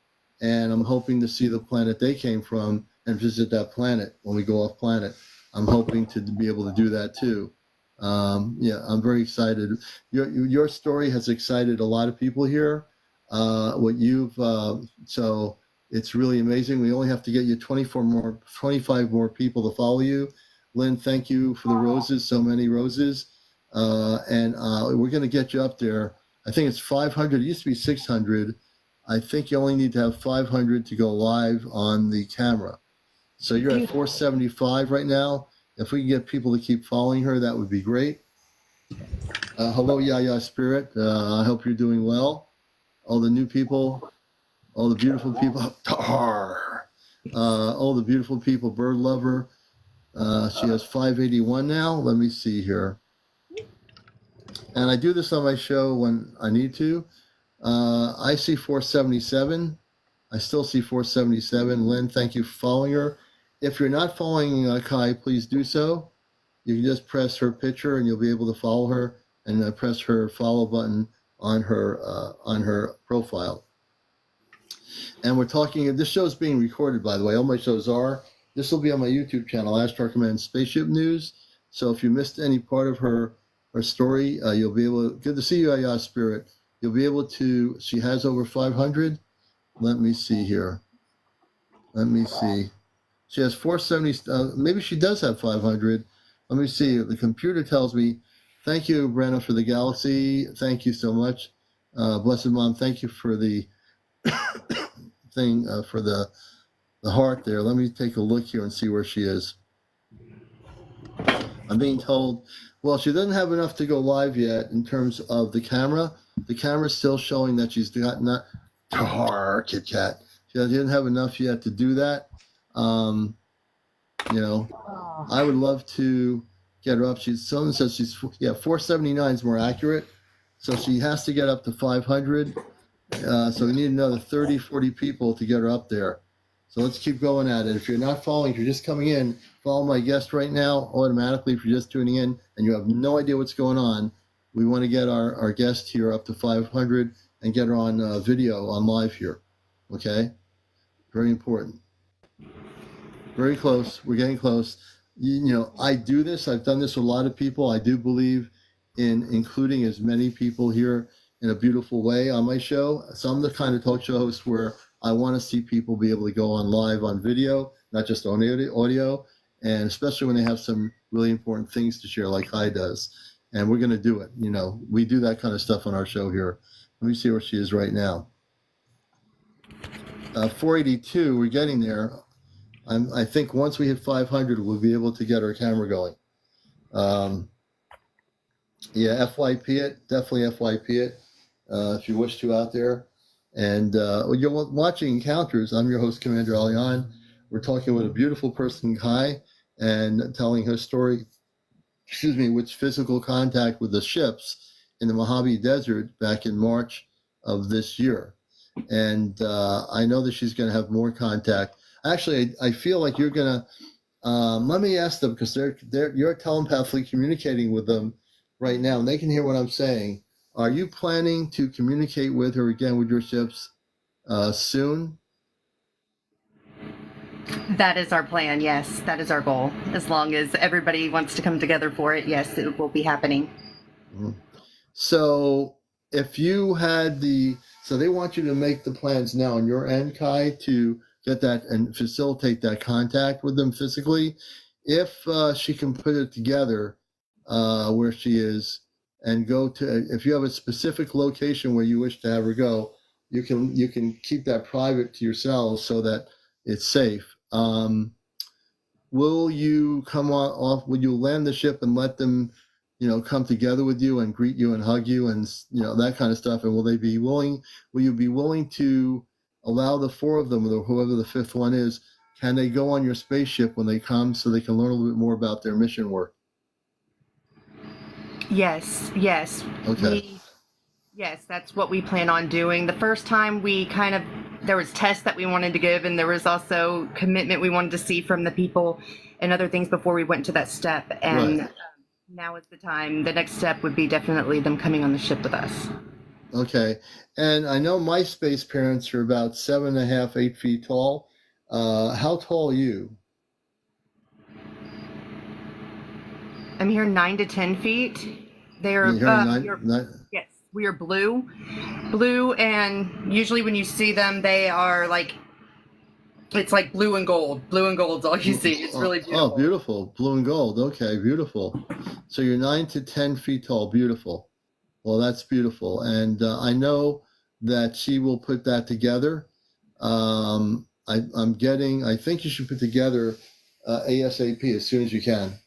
and I'm hoping to see the planet they came from and visit that planet when we go off planet. I'm hoping to be able to do that too. I'm very excited. Your story has excited a lot of people here. So it's really amazing. We only have to get you 25 more people to follow you. Lynn, thank you for the roses, so many roses. And we're going to get you up there. I think it's 500. It used to be 600. I think you only need to have 500 to go live on the camera. So you're at 475 right now. If we can get people to keep following her, that would be great. Hello, Yaya Spirit. I hope you're doing well. All the new people, all the beautiful people. All the beautiful people. Bird Lover. She has 581 now. Let me see here. And I do this on my show when I need to. I see 477. I still see 477. Lynn, thank you for following her. If you're not following Kai, please do so. You can just press her picture and you'll be able to follow her, and press her follow button on her profile. And we're talking, this show is being recorded, by the way. All my shows are. This will be on my YouTube channel, Ashtar Command Spaceship News. So if you missed any part of her story, you'll be able to, good to see you, Ayah Spirit. You'll be able to, she has over 500. Let me see here. Let me see. She has 470, maybe she does have 500. Let me see. The computer tells me, thank you, Brenna, for the galaxy. Thank you so much. Blessed Mom, thank you for the thing, for the heart there. Let me take a look here and see where she is. I'm being told, well, she doesn't have enough to go live yet in terms of the camera. The camera's still showing that she's got not, Kit Kat. She doesn't have enough yet to do that. You know, Oh. I would love to get her up. Someone says she's 479 is more accurate. So she has to get up to 500. So we need another 30, 40 people to get her up there. So let's keep going at it. If you're not following, if you're just coming in, follow my guest right now automatically. If you're just tuning in and you have no idea what's going on, we want to get our guest here up to 500 and get her on video, on live here. Okay? Very important. Very close. We're getting close. You know, I do this. I've done this with a lot of people. I do believe in including as many people here in a beautiful way on my show. So I'm the kind of talk show host where I want to see people be able to go on live on video, not just on audio, and especially when they have some really important things to share like Kai does. And we're going to do it. You know, we do that kind of stuff on our show here. Let me see where she is right now. 482, we're getting there. I think once we hit 500, we'll be able to get our camera going. Yeah, FYP it, definitely FYP it, if you wish to out there. And you're watching Encounters. I'm your host, CmdrAleon. We're talking with a beautiful person, Kai, and telling her story, with physical contact with the ships in the Mojave Desert back in March of this year. And I know that she's going to have more contact. Actually, I feel like you're going to, let me ask them, because you're telepathically communicating with them right now, and they can hear what I'm saying. Are you planning to communicate with her again with your ships soon? That is our plan, yes. That is our goal. As long as everybody wants to come together for it, yes, it will be happening. Mm-hmm. So if you had so they want you to make the plans now on your end, Kai, to get that and facilitate that contact with them physically. If she can put it together where she is and go to, if you have a specific location where you wish to have her go, you can keep that private to yourselves so that it's safe. Will you come off? Will you land the ship and let them, come together with you and greet you and hug you and that kind of stuff? And will they be willing? Will you be willing to allow the four of them, or whoever the fifth one is, can they go on your spaceship when they come so they can learn a little bit more about their mission work? Yes. Okay. Yes, that's what we plan on doing. The first time there was tests that we wanted to give, and there was also commitment we wanted to see from the people and other things before we went to that step. And Right. Now is the time. The next step would be definitely them coming on the ship with us. Okay. And I know my space parents are about 7.5, 8 feet tall. How tall are you? I'm here 9 to 10 feet. They're yes, we are blue, and usually when you see them, they are it's like blue and gold. Blue and gold's all you see. It's really beautiful. Oh, beautiful. Blue and gold. Okay, beautiful. So you're 9 to 10 feet tall. Beautiful. Well, that's beautiful. And I know that she will put that together. I think you should put together ASAP as soon as you can.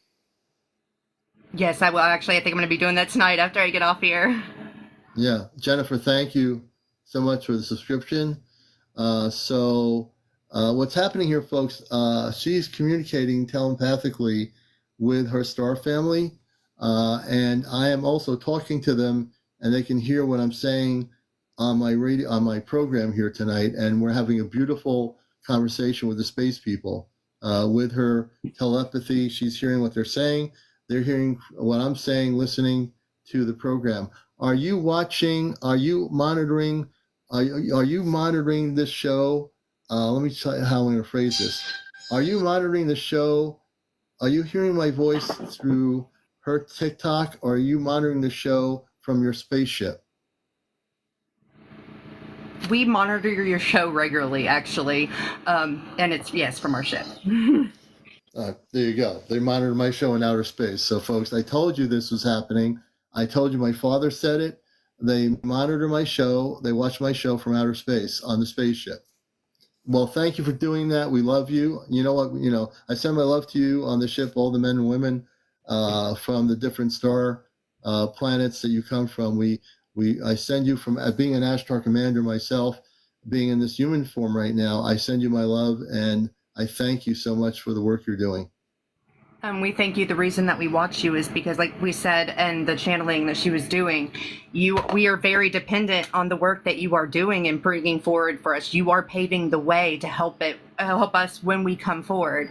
Yes, I will. Actually, I think I'm going to be doing that tonight after I get off here. Yeah. Jennifer, thank you so much for the subscription. What's happening here, folks, she's communicating telepathically with her star family, and I am also talking to them, and they can hear what I'm saying on my program here tonight, and we're having a beautiful conversation with the space people. With her telepathy, she's hearing what they're saying. They're hearing what I'm saying, listening to the program. Are you watching? Are you monitoring? Are you monitoring this show? Let me tell you how I'm going to phrase this. Are you monitoring the show? Are you hearing my voice through her TikTok, or are you monitoring the show from your spaceship? We monitor your show regularly, actually, and it's, yes, from our ship. There you go. They monitor my show in outer space. So, folks, I told you this was happening. I told you my father said it. They monitor my show. They watch my show from outer space on the spaceship. Well, thank you for doing that. We love you. You know what? I send my love to you on the ship, all the men and women from the different star planets that you come from. I send you from being an Ashtar commander myself, being in this human form right now. I send you my love, and I thank you so much for the work you're doing. We thank you. The reason that we watch you is because, like we said, and the channeling that she was doing, we are very dependent on the work that you are doing and bringing forward for us. You are paving the way to help us when we come forward.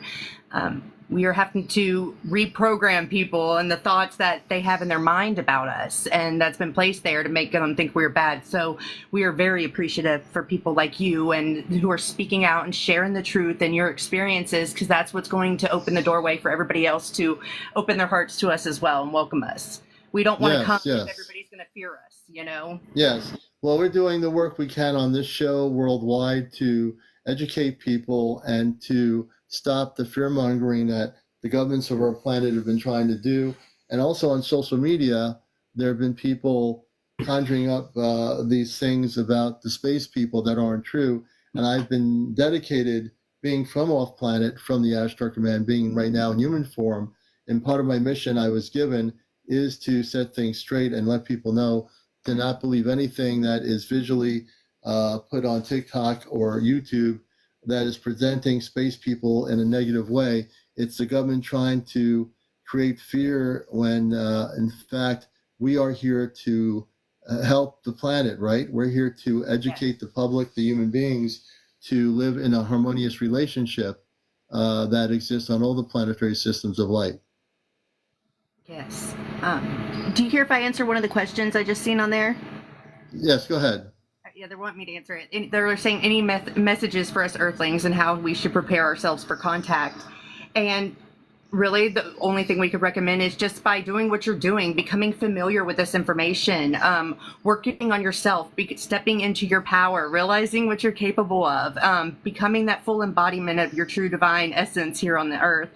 We are having to reprogram people and the thoughts that they have in their mind about us, and that's been placed there to make them think we're bad. So we are very appreciative for people like you and who are speaking out and sharing the truth and your experiences, because that's what's going to open the doorway for everybody else to open their hearts to us as well and welcome us. We don't want to come because everybody's going to fear us, you know? Yes. Well, we're doing the work we can on this show worldwide to educate people and to stop the fear mongering that the governments of our planet have been trying to do. And also on social media, there have been people conjuring up these things about the space people that aren't true. And I've been dedicated, being from off planet, from the Ashtar Command, being right now in human form. And part of my mission I was given is to set things straight and let people know to not believe anything that is visually put on TikTok or YouTube that is presenting space people in a negative way. It's the government trying to create fear when, in fact, we are here to help the planet, right? We're here to educate the public, the human beings, to live in a harmonious relationship that exists on all the planetary systems of light. Yes. Do you care if I answer one of the questions I just seen on there? Yes, go ahead. Yeah, they want me to answer it. They're saying any messages for us Earthlings and how we should prepare ourselves for contact. And really, the only thing we could recommend is just by doing what you're doing, becoming familiar with this information, working on yourself, stepping into your power, realizing what you're capable of, becoming that full embodiment of your true divine essence here on the earth.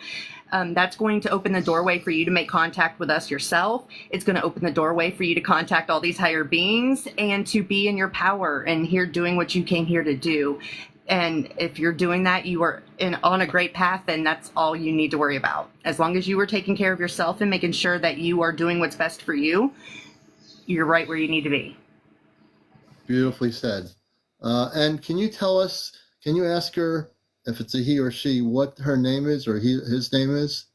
That's going to open the doorway for you to make contact with us yourself. It's going to open the doorway for you to contact all these higher beings and to be in your power and here doing what you came here to do. And if you're doing that, you are on a great path, and that's all you need to worry about. As long as you are taking care of yourself and making sure that you are doing what's best for you, you're right where you need to be. Beautifully said. And can you tell us, can you ask her, if it's a he or she, what her name is or his name is?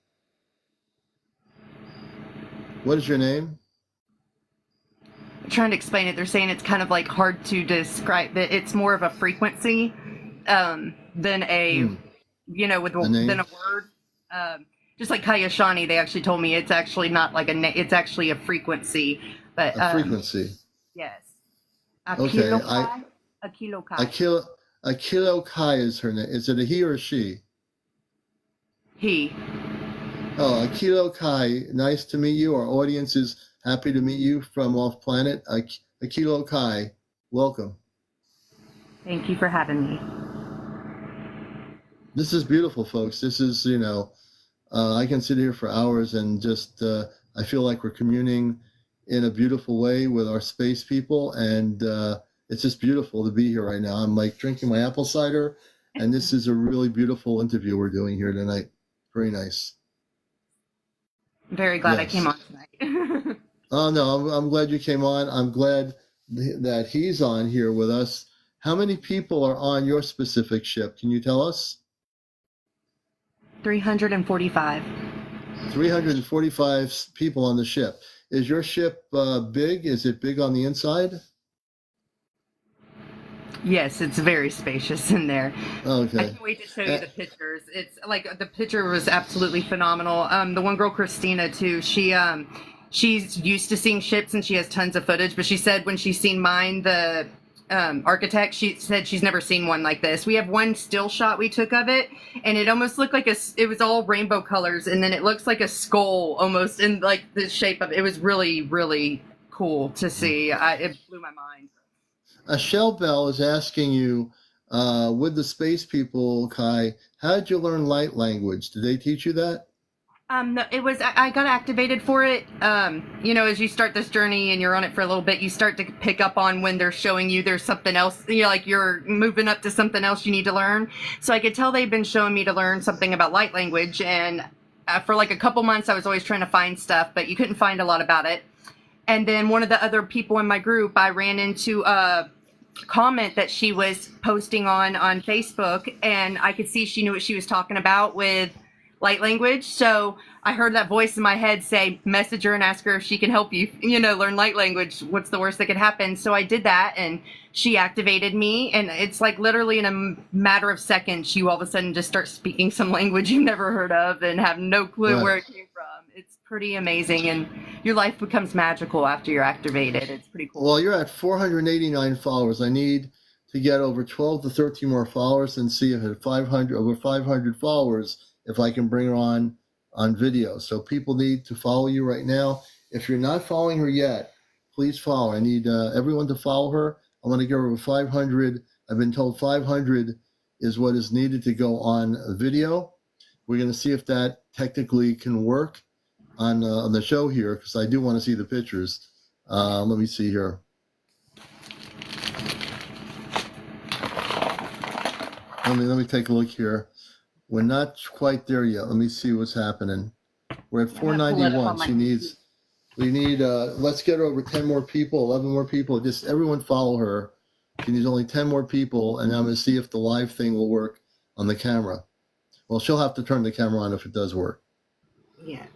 What is your name? I'm trying to explain it. They're saying it's kind of like hard to describe. It's more of a frequency than a, you know, than a word. Just like Kayashani, they actually told me it's actually not like it's actually a frequency. But a frequency. Yes. Okay. Akilokai. Akilokai is her name. Is it a he or a she? He. Oh, Akilokai, nice to meet you. Our audience is happy to meet you from off planet. Akilokai, welcome. Thank you for having me. This is beautiful, folks. This is, you know, I can sit here for hours and just, I feel like we're communing in a beautiful way with our space people, and it's just beautiful to be here right now. I'm like drinking my apple cider, and this is a really beautiful interview we're doing here tonight. Very nice. I'm very glad I came on tonight. Oh, no, I'm glad you came on. I'm glad that he's on here with us. How many people are on your specific ship? Can you tell us? 345. 345 people on the ship. Is your ship big? Is it big on the inside? Yes, it's very spacious in there. Okay. I can't wait to show you the pictures. It's like the picture was absolutely phenomenal. The one girl, Christina, too, she's used to seeing ships and she has tons of footage, but she said when she's seen mine, the architect, she said she's never seen one like this. We have one still shot we took of it, and it almost looked like it was all rainbow colors, and then it looks like a skull almost in like the shape of it. It was really, really cool to see. It blew my mind. Shell Bell is asking you, with the space people, Kai, how did you learn light language? Did they teach you that? No, it was, I got activated for it. You know, as you start this journey and you're on it for a little bit, you start to pick up on when they're showing you there's something else, you know, like you're moving up to something else you need to learn. So I could tell they've been showing me to learn something about light language. And for like a couple months, I was always trying to find stuff, but you couldn't find a lot about it. And then one of the other people in my group, I ran into comment that she was posting on Facebook, and I could see she knew what she was talking about with light language. So I heard that voice in my head say, message her and ask her if she can help you, learn light language. What's the worst that could happen? So I did that, and she activated me, and it's like literally in a matter of seconds, you all of a sudden just start speaking some language you've never heard of and have no clue where it came from. It's pretty amazing, and your life becomes magical after you're activated. It's pretty cool. Well, you're at 489 followers. I need to get over 12 to 13 more followers and see if at over 500 followers, if I can bring her on video. So people need to follow you right now. If you're not following her yet, please follow. I need everyone to follow her. I want to get over 500. I've been told 500 is what is needed to go on a video. We're going to see if that technically can work on the show here, because I do want to see the pictures. Let me see here. Let me take a look here. We're not quite there yet. Let me see what's happening. We're at 491. We need, let's get her over 10 more people, 11 more people. Just everyone follow her. She needs only 10 more people, and I'm going to see if the live thing will work on the camera. Well, she'll have to turn the camera on if it does work. Yes.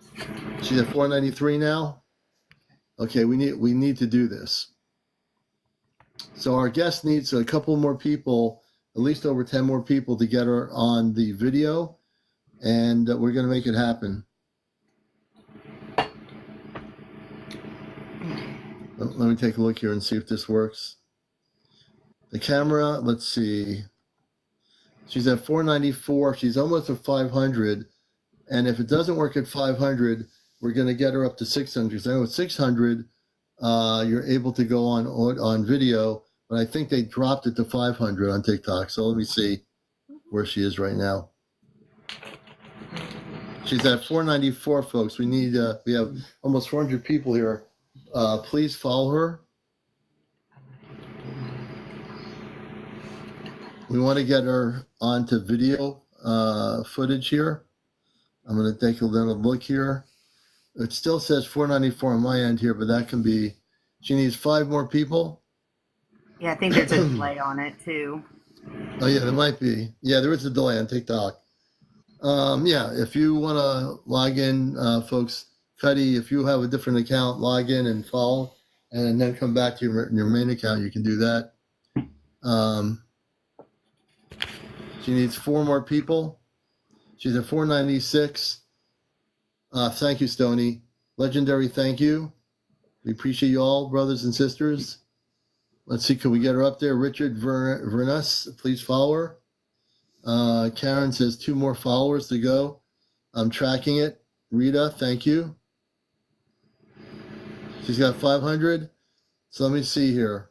She's at 493 now. Okay, we need to do this. So our guest needs a couple more people, at least over 10 more people, to get her on the video, and we're going to make it happen. Let me take a look here and see if this works. The camera, let's see. She's at 494. She's almost at 500. And if it doesn't work at 500, we're going to get her up to 600. So at 600, you're able to go on video, but I think they dropped it to 500 on TikTok. So let me see where she is right now. She's at 494, folks. We have almost 400 people here. Please follow her. We want to get her onto video footage here. I'm going to take a little look here. It still says 494 on my end here, but that can be, she needs 5 more people. Yeah, I think there's a delay on it too. Oh yeah, there might be. Yeah, there is a delay on TikTok. Yeah, if you want to log in, folks, Cuddy, if you have a different account, log in and follow, and then come back to your main account, you can do that. She needs 4 more people. She's at 496. Thank you, Stony. Legendary, thank you. We appreciate you all, brothers and sisters. Let's see, can we get her up there? Richard Vernus, please follow her. Karen says 2 more followers to go. I'm tracking it. Rita, thank you. She's got 500. So let me see here.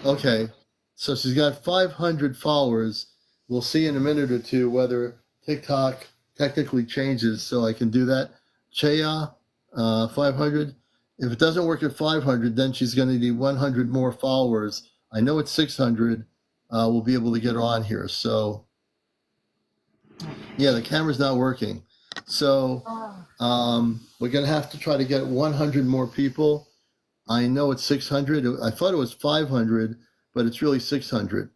Okay, so she's got 500 followers. We'll see in a minute or two whether TikTok technically changes, so I can do that. Chaya, 500. If it doesn't work at 500, then she's going to need 100 more followers. I know it's 600. We'll be able to get her on here. So, yeah, the camera's not working. So we're going to have to try to get 100 more people. I know it's 600. I thought it was 500, but it's really 600.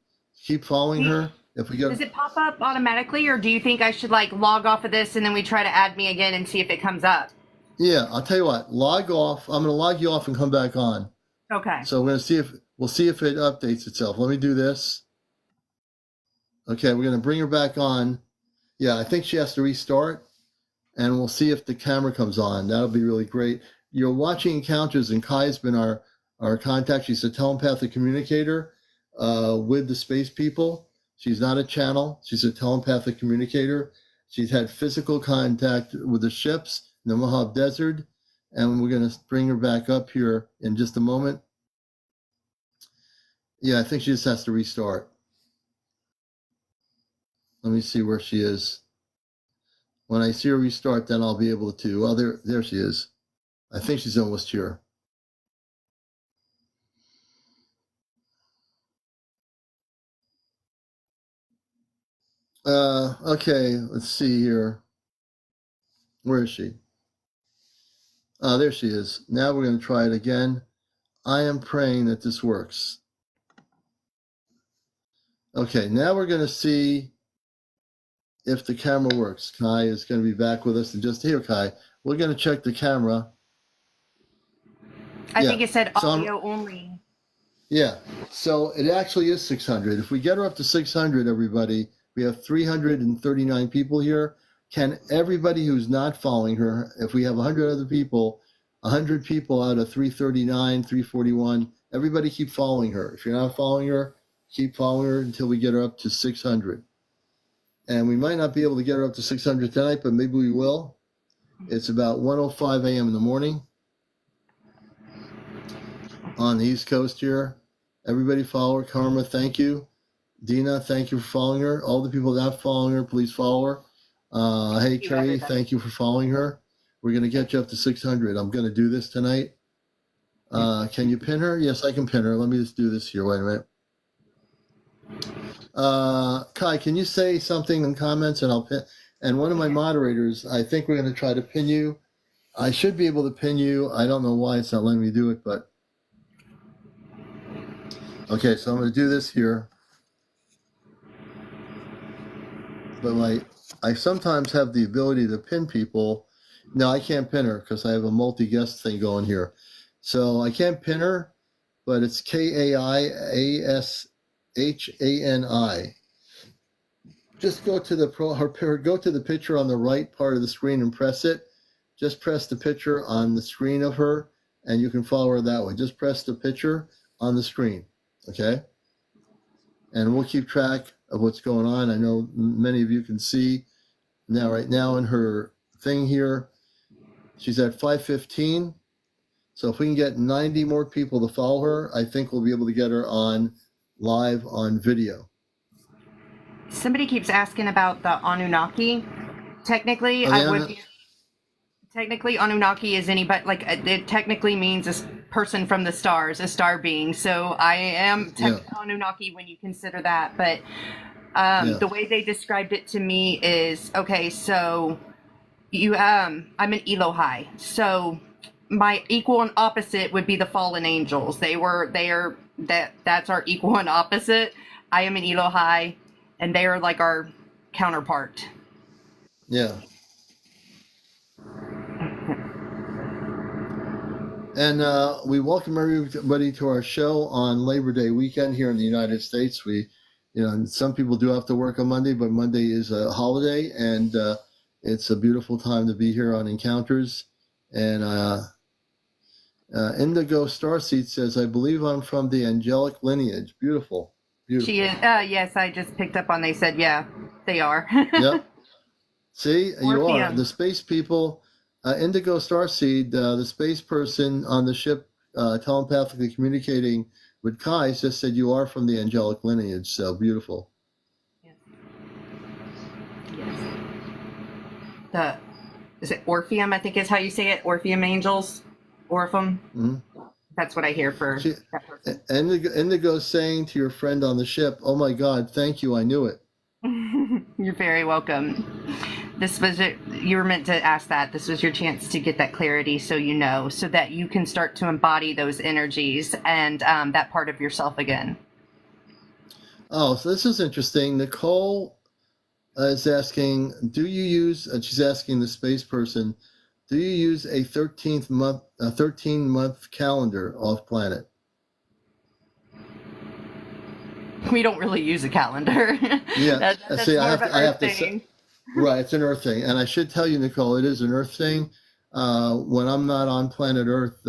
Keep following her. If we get, does it pop up automatically, or do you think I should log off of this and then we try to add me again and see if it comes up? Yeah, I'll tell you what. Log off. I'm going to log you off and come back on. Okay. So we're going to see if it updates itself. Let me do this. Okay, we're going to bring her back on. Yeah, I think she has to restart, and we'll see if the camera comes on. That'll be really great. You're watching Encounters, and Kai's been our contact. She's a telepathic communicator with the space people. She's not a channel. She's a telepathic communicator. She's had physical contact with the ships in the Mojave Desert, and we're going to bring her back up here in just a moment. Yeah, I think she just has to restart. Let me see where she is. When I see her restart, then I'll be able to. Well, there she is. I think she's almost here. Okay, let's see here. Where is she? There she is. Now we're going to try it again. I am praying that this works. Okay, now we're going to see if the camera works. Kai is going to be back with us in just here, Kai. We're going to check the camera. I think it said audio only. Yeah, so it actually is 600. If we get her up to 600, everybody, we have 339 people here. Can everybody who's not following her, if we have 100 other people, 100 people out of 339, 341, everybody keep following her. If you're not following her, keep following her until we get her up to 600. And we might not be able to get her up to 600 tonight, but maybe we will. It's about 1:05 a.m. in the morning on the East Coast here. Everybody follow her. Karma, thank you. Dina, thank you for following her. All the people not following her, please follow her. Hey, Carrie, thank you for following her. We're going to get you up to 600. I'm going to do this tonight. Can you pin her? Yes, I can pin her. Let me just do this here. Wait a minute. Kai, can you say something in comments and I'll pin? And one of my moderators, I think we're going to try to pin you. I should be able to pin you. I don't know why it's not letting me do it, but okay, so I'm going to do this here. But I sometimes have the ability to pin people. No, I can't pin her because I have a multi-guest thing going here. So I can't pin her, but it's KAIASHANI. Just go to the picture on the right part of the screen and press it. Just press the picture on the screen of her, and you can follow her that way. Just press the picture on the screen, okay? And we'll keep track of what's going on. I know many of you can see now, right now in her thing here, she's at 515. So if we can get 90 more people to follow her, I think we'll be able to get her on live on video. Somebody keeps asking about the Anunnaki. Technically, Technically, Anunnaki is anybody, like, it technically means a person from the stars, a star being. So I am Anunnaki when you consider that. But the way they described it to me is, okay, so I'm an Elohai. So my equal and opposite would be the fallen angels. That's our equal and opposite. I am an Elohai, and they are like our counterpart. Yeah. And we welcome everybody to our show on Labor Day weekend here in the United States. Some people do have to work on Monday, but Monday is a holiday, and it's a beautiful time to be here on Encounters. And Indigo Starseed says, I believe I'm from the angelic lineage. Beautiful. Beautiful. She is. Yes, I just picked up on. They said, yeah, they are. Yep. See, you are. PM. The space people, Indigo Starseed, the space person on the ship telepathically communicating with Kai, just said you are from the angelic lineage. So beautiful. Yes. Is it Orpheum, I think is how you say it? Orpheum angels? Orpheum? Mm-hmm. That's what I hear for that person. Indigo's saying to your friend on the ship, oh my God, thank you, I knew it. You're very welcome. You were meant to ask that. This was your chance to get that clarity so that you can start to embody those energies and that part of yourself again. Oh, so this is interesting. Nicole is asking, she's asking the space person, do you use a 13-month calendar off planet? We don't really use a calendar. Yeah, that's see, more I of an have Earth to thing. Right, it's an Earth thing. And I should tell you, Nicole, it is an Earth thing. When I'm not on planet Earth,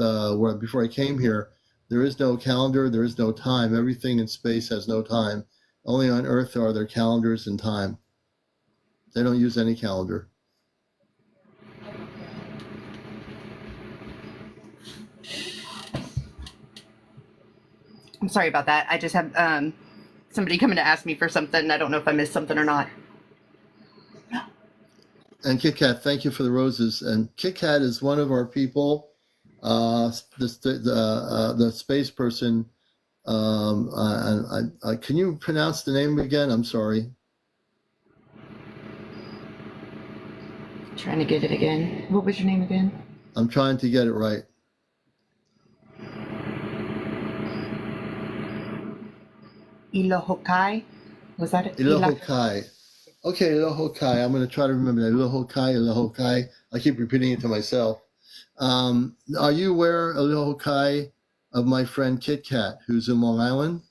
before I came here, there is no calendar, there is no time. Everything in space has no time. Only on Earth are there calendars and time. They don't use any calendar. I'm sorry about that. I just have somebody coming to ask me for something. I don't know if I missed something or not. And Kit Kat, thank you for the roses. And Kit Kat is one of our people, the space person. Can you pronounce the name again? I'm sorry. Trying to get it again. What was your name again? I'm trying to get it right. Ilohokai. Was that it? Ilohokai. Okay, Ilohokai. I'm going to try to remember that. Ilohokai. I keep repeating it to myself. Are you aware, Ilohokai, of my friend Kit Kat, who's in Long Island?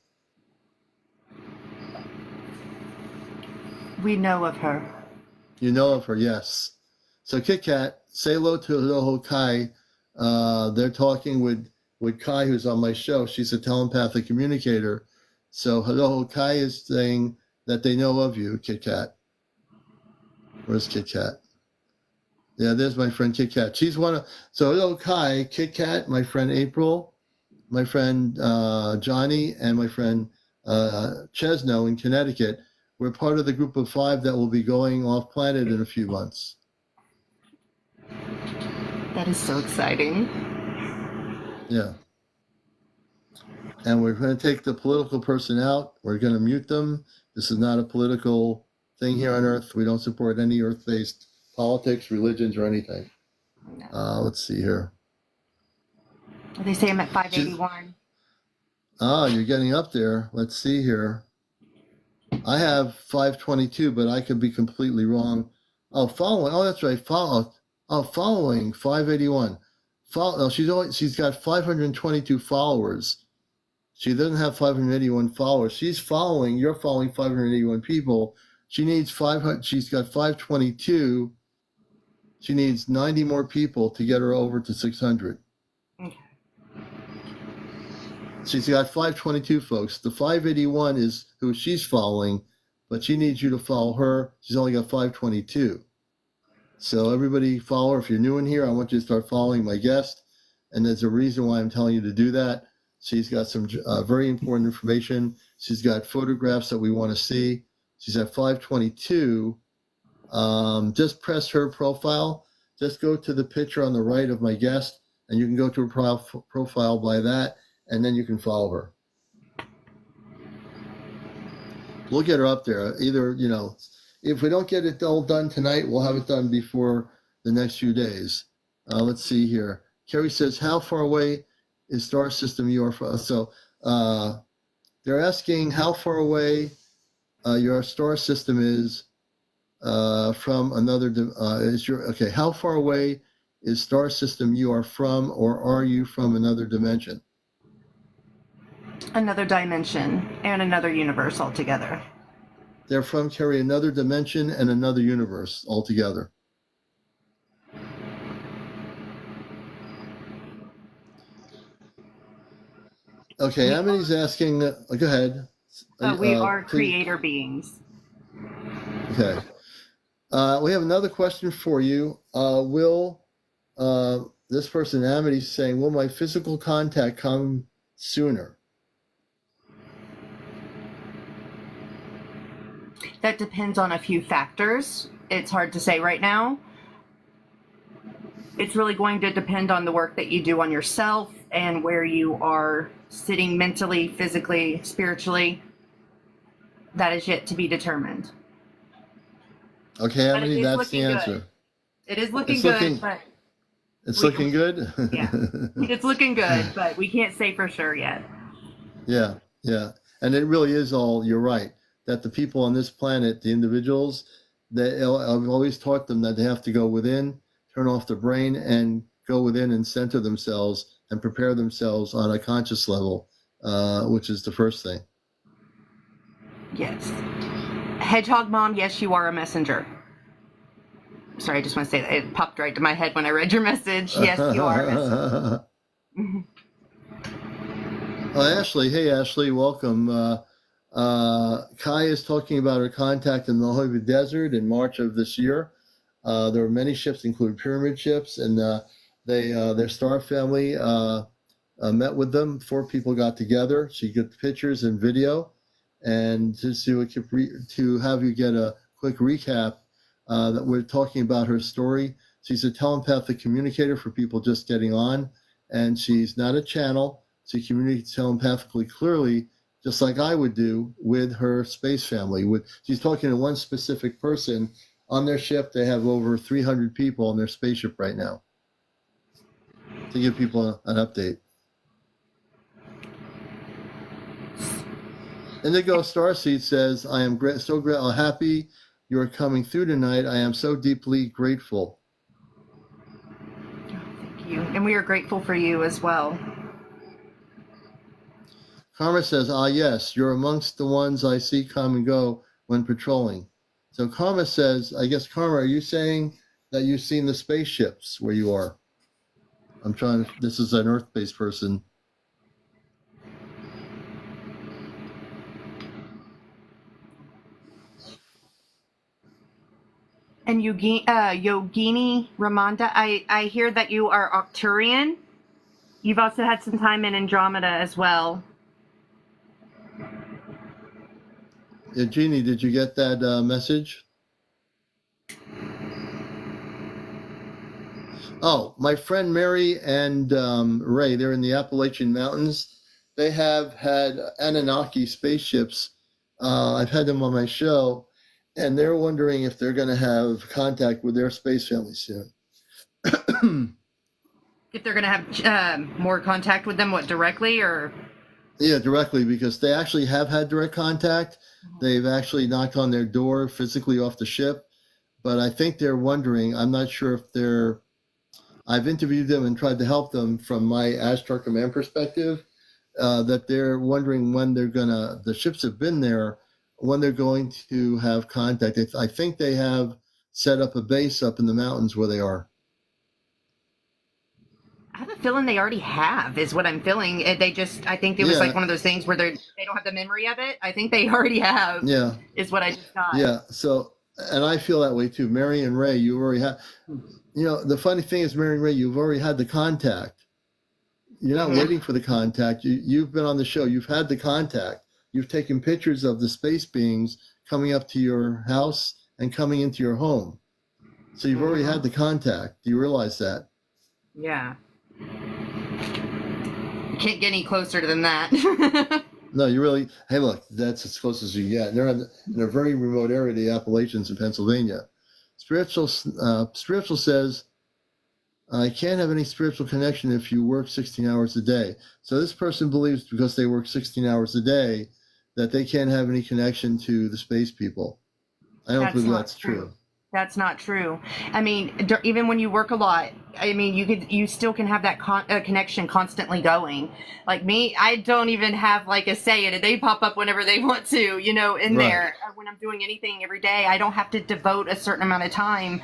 We know of her. You know of her, yes. So Kit Kat, say hello to Ilohokai. They're talking with Kai, who's on my show. She's a telepathic communicator. So Ilohokai is saying that they know of you, Kit Kat. Where's Kit Kat? Yeah, there's my friend Kit Kat. She's one of, so Ilohokai, Kit Kat, my friend April, my friend Johnny, and my friend Chesno in Connecticut. We're part of the group of 5 that will be going off planet in a few months. That is so exciting. Yeah. And we're going to take the political person out. We're going to mute them. This is not a political thing here on Earth. We don't support any Earth-based politics, religions, or anything. No. Let's see here. They say I'm at 581. You're getting up there. Let's see here. I have 522, but I could be completely wrong. Following. Oh, that's right. Following 581. She's got 522 followers. She doesn't have 581 followers. You're following 581 people. She needs 500. She's got 522. She needs 90 more people to get her over to 600. Okay. She's got 522 folks. The 581 is who she's following, but she needs you to follow her. She's only got 522. So everybody follow her. If you're new in here, I want you to start following my guest. And there's a reason why I'm telling you to do that. She's got some very important information. She's got photographs that we want to see. She's at 522. Just press her profile. Just go to the picture on the right of my guest, and you can go to her profile by that, and then you can follow her. We'll get her up there. Either, if we don't get it all done tonight, we'll have it done before the next few days. Let's see here. Carrie says, how far away is star system you are from? So they're asking how far away your star system is from another. How far away is star system you are from, or are you from another dimension? Another dimension and another universe altogether. They're from, Carrie, another dimension and another universe altogether. Okay, Amity's asking, go ahead. We are please. creator beings. Okay. We have another question for you. Will this person, Amity's saying, will my physical contact come sooner? That depends on a few factors. It's hard to say right now. It's really going to depend on the work that you do on yourself and where you are sitting mentally, physically, spiritually. That is yet to be determined. Okay, Amity, that's the answer. Good. It is looking good, but... It's looking good? Yeah, it's looking good, but we can't say for sure yet. Yeah. And it really is all, you're right, that the people on this planet, the individuals, I've always taught them that they have to go within, turn off the brain, and go within and center themselves and prepare themselves on a conscious level, which is the first thing. Yes. Hedgehog Mom, yes, you are a messenger. Sorry, I just want to say that. It popped right to my head when I read your message. Yes, you are a messenger. Ashley, hey Ashley, welcome. Kai is talking about her contact in the Mojave Desert in March of this year. There were many ships, including pyramid ships, and their star family met with them. 4 people got together. She got pictures and video, and to have you get a quick recap that we're talking about her story. She's a telepathic communicator for people just getting on, and she's not a channel. She communicates telepathically clearly, just like I would do with her space family. She's talking to one specific person on their ship. They have over 300 people on their spaceship right now, to give people an update. Indigo Starseed says, I am happy you are coming through tonight. I am so deeply grateful. Thank you. And we are grateful for you as well. Karma says, yes, you're amongst the ones I see come and go when patrolling. So Karma says, I guess, Karma, are you saying that you've seen the spaceships where you are? This is an Earth-based person. And Yogini Ramanda, I hear that you are Octurian. You've also had some time in Andromeda as well. Yeah, Jeannie, did you get that message? Oh, my friend Mary and Ray, they're in the Appalachian Mountains. They have had Anunnaki spaceships. I've had them on my show, and they're wondering if they're going to have contact with their space family soon. If they're going to have more contact with them, what, directly or? Yeah, directly, because they actually have had direct contact. They've actually knocked on their door physically off the ship, but I think they're wondering, I'm not sure if I've interviewed them and tried to help them from my Ashtar Command perspective, that they're wondering when the ships have been there, when they're going to have contact. I think they have set up a base up in the mountains where they are. I have a feeling they already have, is what I'm feeling. I think it was like one of those things where they don't have the memory of it. I think they already have, is what I just got. Yeah, so, and I feel that way too. Mary and Ray, you already have, the funny thing is, Mary and Ray, you've already had the contact. You're not waiting for the contact. You've been on the show. You've had the contact. You've taken pictures of the space beings coming up to your house and coming into your home. So you've already had the contact. Do you realize that? Yeah. You can't get any closer than that. No, hey, look, that's as close as you get. And they're in a very remote area, the Appalachians in Pennsylvania. Spiritual says, I can't have any spiritual connection if you work 16 hours a day. So this person believes because they work 16 hours a day that they can't have any connection to the space people. I don't believe that's true. That's not true. I mean, even when you work a lot, I mean, you still can have that connection constantly going. Like me, I don't even have like a say in it. They pop up whenever they want to, there. When I'm doing anything every day, I don't have to devote a certain amount of time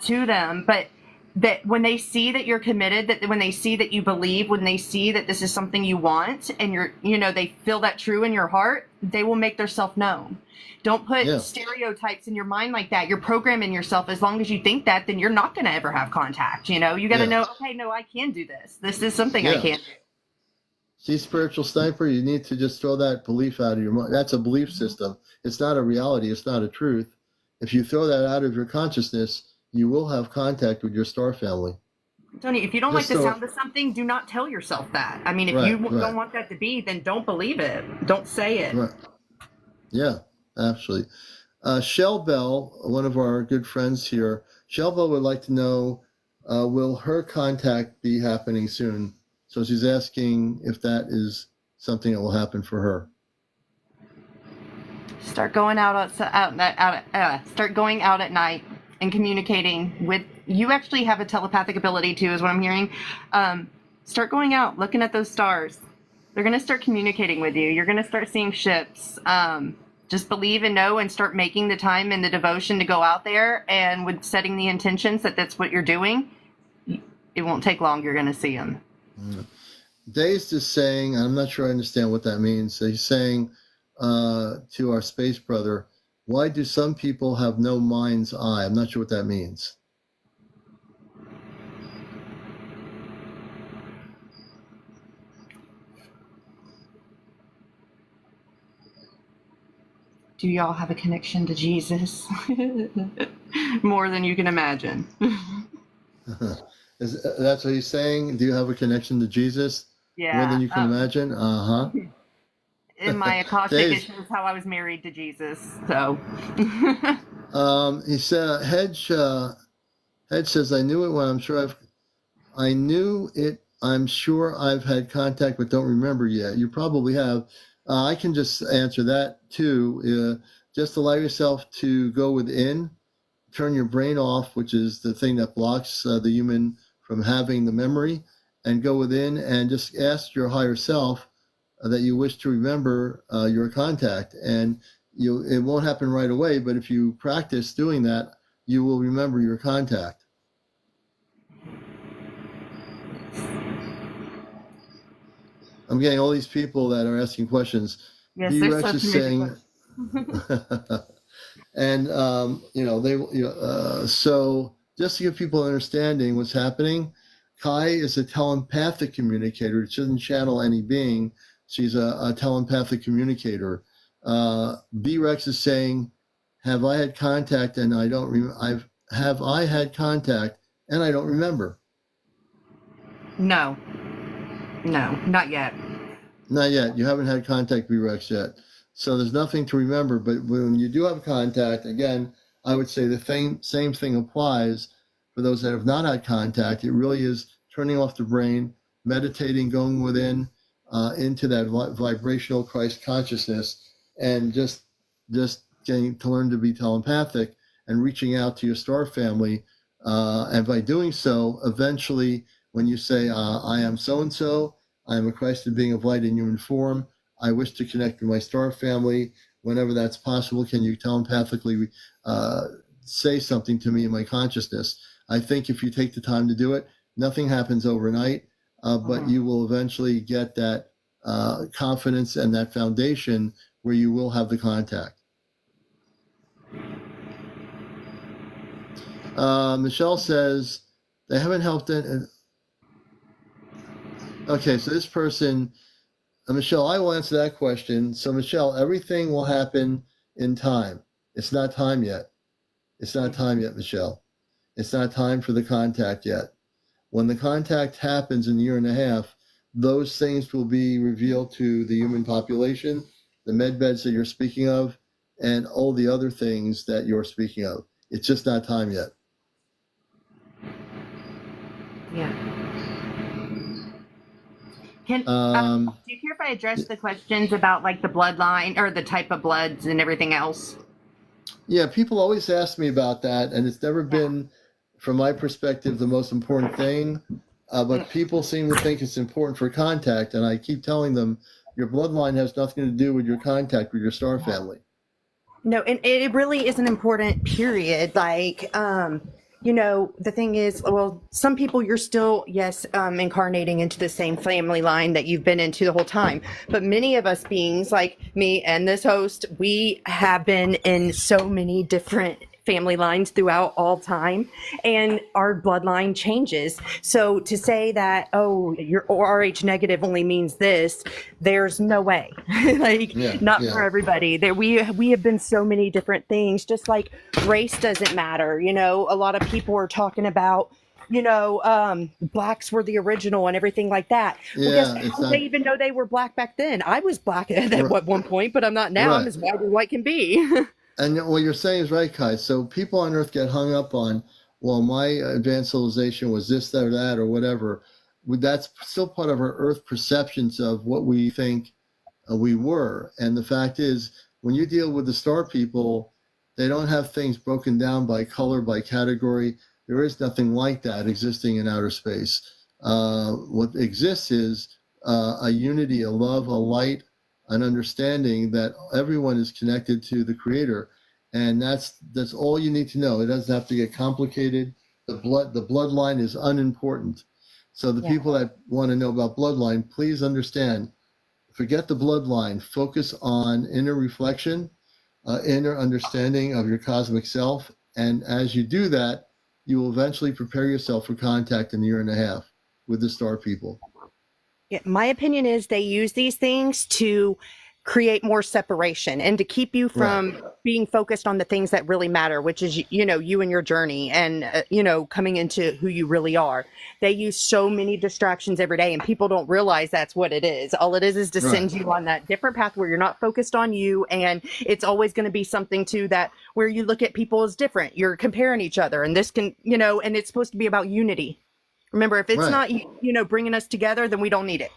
to them. But that when they see that you're committed, that when they see that you believe, when they see that this is something you want, and they feel that true in your heart, they will make themselves known. Don't put stereotypes in your mind like that. You're programming yourself. As long as you think that, then you're not going to ever have contact. You got to know, okay, no, I can do this. This is something I can do. See, spiritual sniper, you need to just throw that belief out of your mind. That's a belief system. It's not a reality. It's not a truth. If you throw that out of your consciousness, you will have contact with your star family. Tony, if you don't like the sound of something, do not tell yourself that. I mean, if you don't want that to be, then don't believe it. Don't say it. Right. Yeah. Absolutely. Shell Bell, one of our good friends here, Shell Bell would like to know, will her contact be happening soon? So she's asking if that is something that will happen for her. Start going out at night and communicating with. You actually have a telepathic ability too, is what I'm hearing. Start going out, looking at those stars. They're going to start communicating with you. You're going to start seeing ships. Just believe and know and start making the time and the devotion to go out there, and with setting the intentions that that's what you're doing, it won't take long. You're going to see them. Dazed is saying, I'm not sure I understand what that means. He's saying to our space brother, why do some people have no mind's eye? I'm not sure what that means. Do y'all have a connection to Jesus? More than you can imagine. That's what he's saying? Do you have a connection to Jesus? Yeah. More than you can imagine? Uh-huh. In my Akashic, it shows how I was married to Jesus. So. He said, Hedge says, I knew it when I'm sure I've had contact, but don't remember yet. You probably have. I can just answer that too. Just allow yourself to go within, turn your brain off, which is the thing that blocks the human from having the memory, and go within and just ask your higher self that you wish to remember your contact. And it won't happen right away, but if you practice doing that, you will remember your contact. I'm getting all these people that are asking questions. Yes, B. there's Rex such is many saying, and so just to give people an understanding what's happening, Kai is a telepathic communicator. She doesn't channel any being. She's a telepathic communicator. B. Rex is saying, have I had contact and I don't have I had contact and I don't remember? No, not yet. Not yet. You haven't had contact, B. Rex, yet. So there's nothing to remember. But when you do have contact, again, I would say the same thing applies for those that have not had contact. It really is turning off the brain, meditating, going within into that vibrational Christ consciousness, and just getting to learn to be telepathic and reaching out to your star family. And by doing so, eventually, when you say, I am so-and-so, I am a Christed being of light in human form, I wish to connect with my star family. Whenever that's possible, can you telepathically say something to me in my consciousness? I think if you take the time to do it, nothing happens overnight, but you will eventually get that confidence and that foundation where you will have the contact. Michelle says, they haven't helped it. Okay, so this person, Michelle, I will answer that question. So Michelle, everything will happen in time. It's not time yet. It's not time yet, Michelle. It's not time for the contact yet. When the contact happens in a year and a half, those things will be revealed to the human population, the med beds that you're speaking of, and all the other things that you're speaking of. It's just not time yet. Yeah. Do you care if I address the questions about like the bloodline or the type of bloods and everything else? Yeah, people always ask me about that, and it's never been, from my perspective, the most important thing. But people seem to think it's important for contact, and I keep telling them, your bloodline has nothing to do with your contact with your star family. No, and it really is an important period. Like, the thing is, well, some people you're still, yes, incarnating into the same family line that you've been into the whole time. But many of us beings, like me and this host, we have been in so many different family lines throughout all time, and our bloodline changes. So to say that, oh, your RH negative only means this, there's no way. For everybody. We have been so many different things. Just like race doesn't matter. A lot of people are talking about, blacks were the original and everything like that. Well, how did they even know they were black back then? I was black at one point, but I'm not now. Right. I'm as white as white can be. And what you're saying is right, Kai. So people on Earth get hung up on, well, my advanced civilization was this, that, or that, or whatever. That's still part of our Earth perceptions of what we think we were. And the fact is, when you deal with the star people, they don't have things broken down by color, by category. There is nothing like that existing in outer space. What exists is a unity, a love, a light, an understanding that everyone is connected to the Creator, and that's all you need to know. It doesn't have to get complicated. The bloodline is unimportant. So the people that want to know about bloodline, please understand. Forget the bloodline. Focus on inner reflection, inner understanding of your cosmic self, and as you do that, you will eventually prepare yourself for contact in a year and a half with the star people. Yeah, my opinion is they use these things to create more separation and to keep you from being focused on the things that really matter, which is, you and your journey and, coming into who you really are. They use so many distractions every day, and people don't realize that's what it is. All it is to send you on that different path where you're not focused on you. And it's always going to be something too that where you look at people as different. You're comparing each other, and this can, and it's supposed to be about unity. Remember, if it's Right. not, bringing us together, then we don't need it.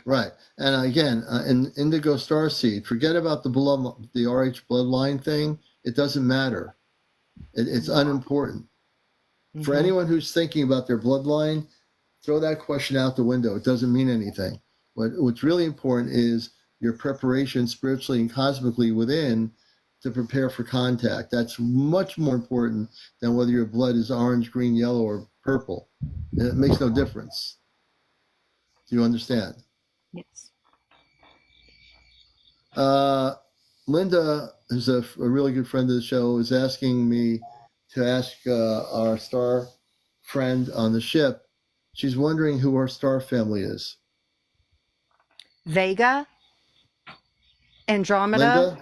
Right. And again, in Indigo Starseed, forget about the RH bloodline thing. It doesn't matter. It's unimportant. For anyone who's thinking about their bloodline, throw that question out the window. It doesn't mean anything. What's really important is your preparation spiritually and cosmically within to prepare for contact. That's much more important than whether your blood is orange, green, yellow, or purple. It makes no difference. Do you understand? Yes. Linda, who's a really good friend of the show, is asking me to ask our star friend on the ship. She's wondering who our star family is. Vega, Andromeda.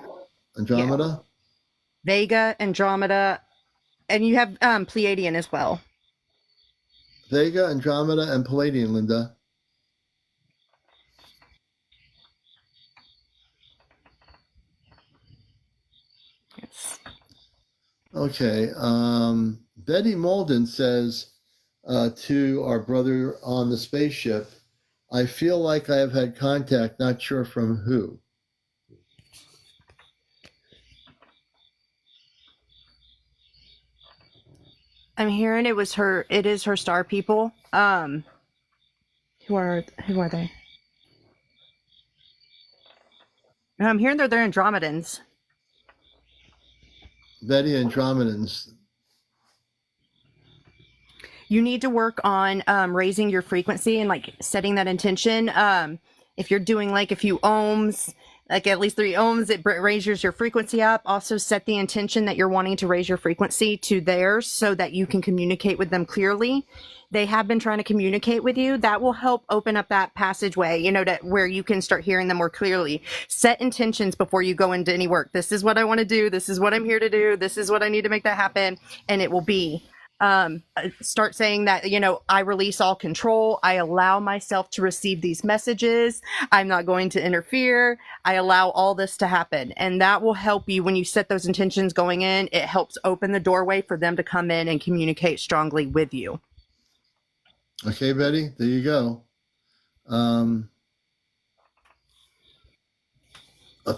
Andromeda? Yeah. Vega, Andromeda, and you have Pleiadian as well. Vega, Andromeda, and Palladian, Linda. Yes. Okay. Betty Malden says to our brother on the spaceship, I feel like I have had contact, not sure from who. I'm hearing it is her star people. Who are they? I'm hearing they're Andromedans. Betty Andromedans. You need to work on raising your frequency and like setting that intention. If you're doing like a few ohms, like at least 3 ohms, it raises your frequency up. Also set the intention that you're wanting to raise your frequency to theirs so that you can communicate with them clearly. They have been trying to communicate with you. That will help open up that passageway, where you can start hearing them more clearly. Set intentions before you go into any work. This is what I want to do. This is what I'm here to do. This is what I need to make that happen. And it will be. Start saying that, I release all control. I allow myself to receive these messages. I'm not going to interfere. I allow all this to happen. And that will help you when you set those intentions going in. It helps open the doorway for them to come in and communicate strongly with you. Okay, Betty, there you go.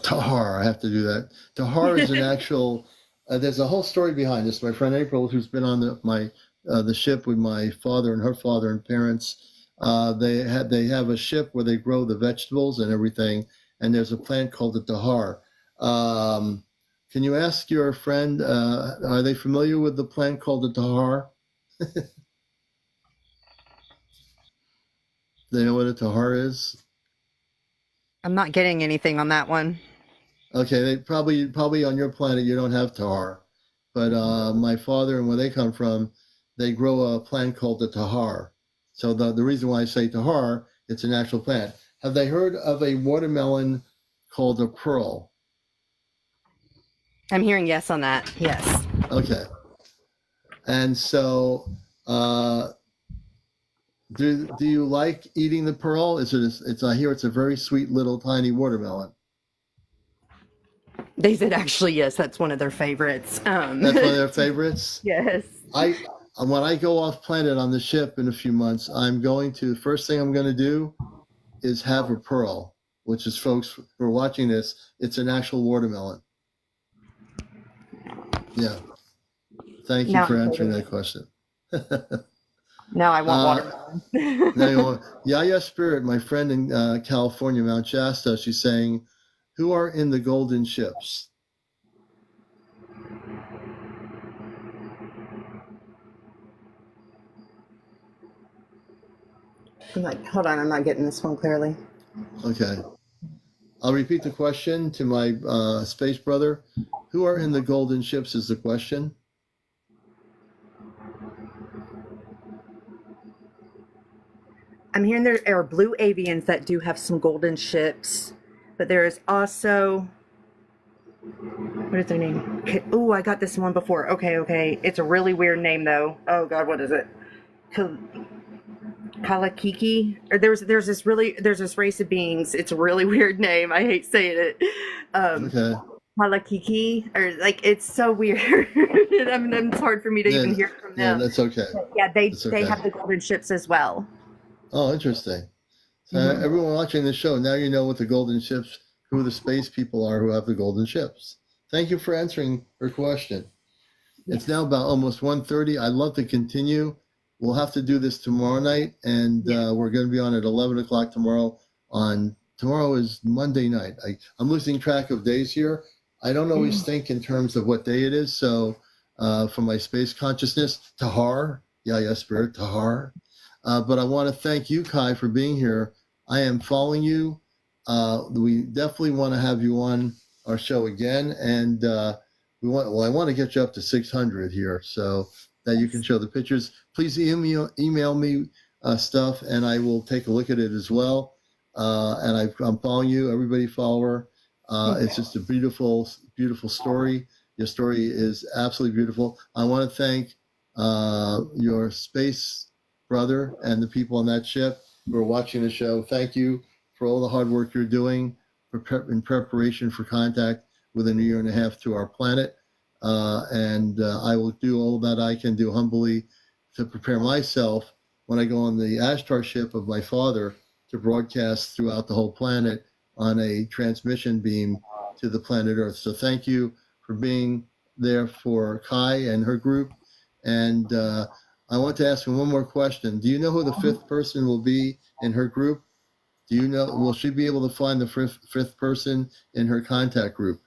Tahar, I have to do that. Tahar is an actual. There's a whole story behind this. My friend April, who's been on the ship with my father and her father and parents, they have a ship where they grow the vegetables and everything, and there's a plant called the tahar. Can you ask your friend? Are they familiar with the plant called the tahar? They know what a tahar is? I'm not getting anything on that one. Okay, they probably on your planet you don't have tahar, but my father and where they come from, they grow a plant called the tahar. So the reason why I say tahar, it's an actual plant. Have they heard of a watermelon called a pearl? I'm hearing yes on that. Yes. Okay, and so do you like eating the pearl? I hear it's a very sweet little tiny watermelon. They said actually yes, that's one of their favorites. That's one of their favorites? Yes. When I go off planet on the ship in a few months, first thing I'm going to do is have a pearl, which is, folks who are watching this, it's an actual watermelon. Yeah. Thank you for answering that question. Now I want watermelon. Yaya Spirit, my friend in California, Mount Shasta, she's saying, who are in the golden ships? Hold on, I'm not getting this one clearly. Okay. I'll repeat the question to my space brother. Who are in the golden ships is the question. I'm hearing there are blue avians that do have some golden ships, but there is also, what is their name? Oh, I got this one before. Okay. It's a really weird name though. Oh God, what is it? Kalakiki? Or there's this race of beings. It's a really weird name. I hate saying it. Okay. Halakiki, or like it's so weird. I mean, it's hard for me to Yeah, even hear from yeah, them. that's okay. But yeah, they That's they okay. have the golden ships as well. Oh, interesting. So Hmm. everyone watching the show, now you know what the golden ships, who the space people are who have the golden ships. Thank you for answering her question. It's now Yes. about almost 1:30. I'd love to continue. We'll have to do this tomorrow night, and Yeah. we're going to be on at 11 o'clock tomorrow. Tomorrow is Monday night. I'm losing track of days here. I don't always Mm. think in terms of what day it is. So for my space consciousness, Tahar, yeah, spirit, Tahar. But I want to thank you, Kai, for being here. I am following you. We definitely want to have you on our show again, and I want to get you up to 600 here so that you can Yes. show the pictures. Please email me stuff, and I will take a look at it as well. I'm following you. Everybody follow her. Thank It's you. just a beautiful, beautiful story. Your story is absolutely beautiful. I want to thank your space brother and the people on that ship who are watching the show. Thank you for all the hard work you're doing in preparation for contact within a year and a half to our planet. I will do all that I can do humbly to prepare myself when I go on the Ashtar ship of my father to broadcast throughout the whole planet on a transmission beam to the planet Earth. So thank you for being there for Kai and her group. And I want to ask him one more question. Do you know who the fifth person will be in her group? Do you know, will she be able to find the fifth person in her contact group?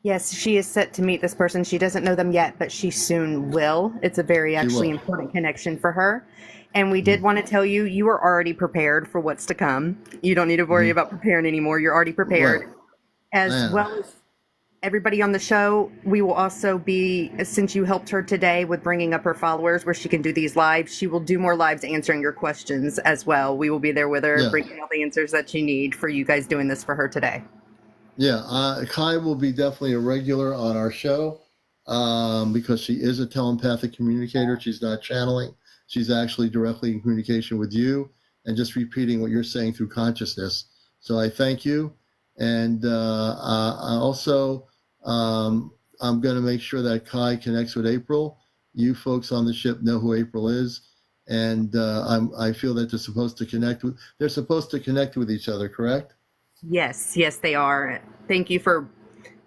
Yes, she is set to meet this person. She doesn't know them yet, but she soon will. It's a very She actually will. important connection for her. And we did Mm-hmm. want to tell you, you are already prepared for what's to come. You don't need to worry Mm-hmm. about preparing anymore. You're already Right. prepared. I As am. well as everybody on the show, we will also be, since you helped her today with bringing up her followers where she can do these lives, she will do more lives answering your questions as well. We will be there with her, Yeah. bringing all the answers that you need for you guys doing this for her today. Yeah. Kai will be definitely a regular on our show because she is a telepathic communicator. She's not channeling, she's actually directly in communication with you and just repeating what you're saying through consciousness. So I thank you. And I also, I'm going to make sure that Kai connects with April. You folks on the ship know who April is. And I feel that they're supposed to connect with each other, correct? Yes, yes, they are. Thank you for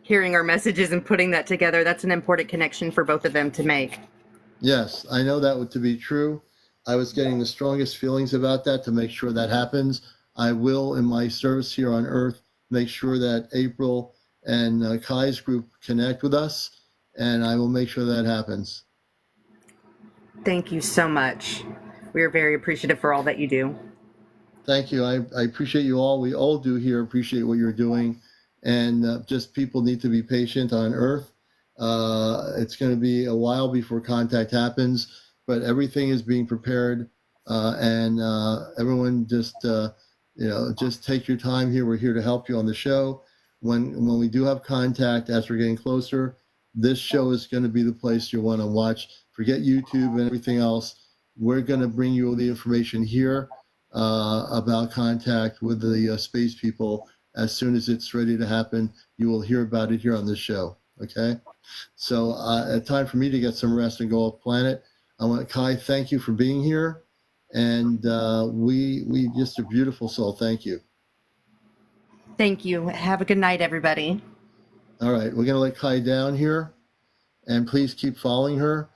hearing our messages and putting that together. That's an important connection for both of them to make. Yes, I know that to be true. I was getting the strongest feelings about that to make sure that happens. I will, in my service here on Earth, make sure that April and Kai's group connect with us, and I will make sure that happens. Thank you so much. We are very appreciative for all that you do. Thank you. I appreciate you all. We all do here appreciate what you're doing. And just people need to be patient on Earth. It's going to be a while before contact happens, but everything is being prepared. Everyone just take your time here. We're here to help you on the show. When we do have contact, as we're getting closer, this show is going to be the place you want to watch. Forget YouTube and everything else. We're going to bring you all the information here about contact with the space people. As soon as it's ready to happen, you will hear about it here on this show. Okay. So time for me to get some rest and go off planet. I want Kai, thank you for being here. And we just a beautiful soul. Thank you. Thank you. Have a good night, everybody. All right. We're going to let Kai down here. And please keep following her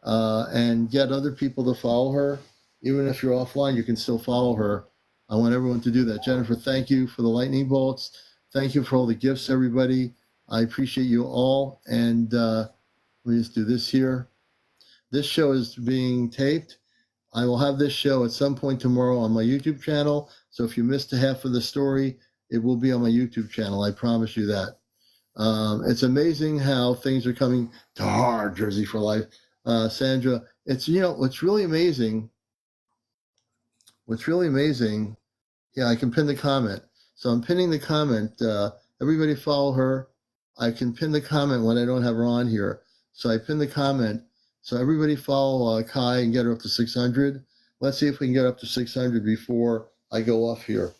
and get other people to follow her. Even if you're offline, you can still follow her. I want everyone to do that. Jennifer, thank you for the lightning bolts. Thank you for all the gifts, everybody. I appreciate you all. And let me just do this here. This show is being taped. I will have this show at some point tomorrow on my YouTube channel. So if you missed a half of the story, it will be on my YouTube channel. I promise you that. It's amazing how things are coming to hard Jersey for life. Sandra, what's really amazing. What's really amazing. Yeah, I can pin the comment. So I'm pinning the comment. Everybody follow her. I can pin the comment when I don't have her on here. So I pin the comment. So everybody follow Kai and get her up to 600. Let's see if we can get up to 600 before I go off here.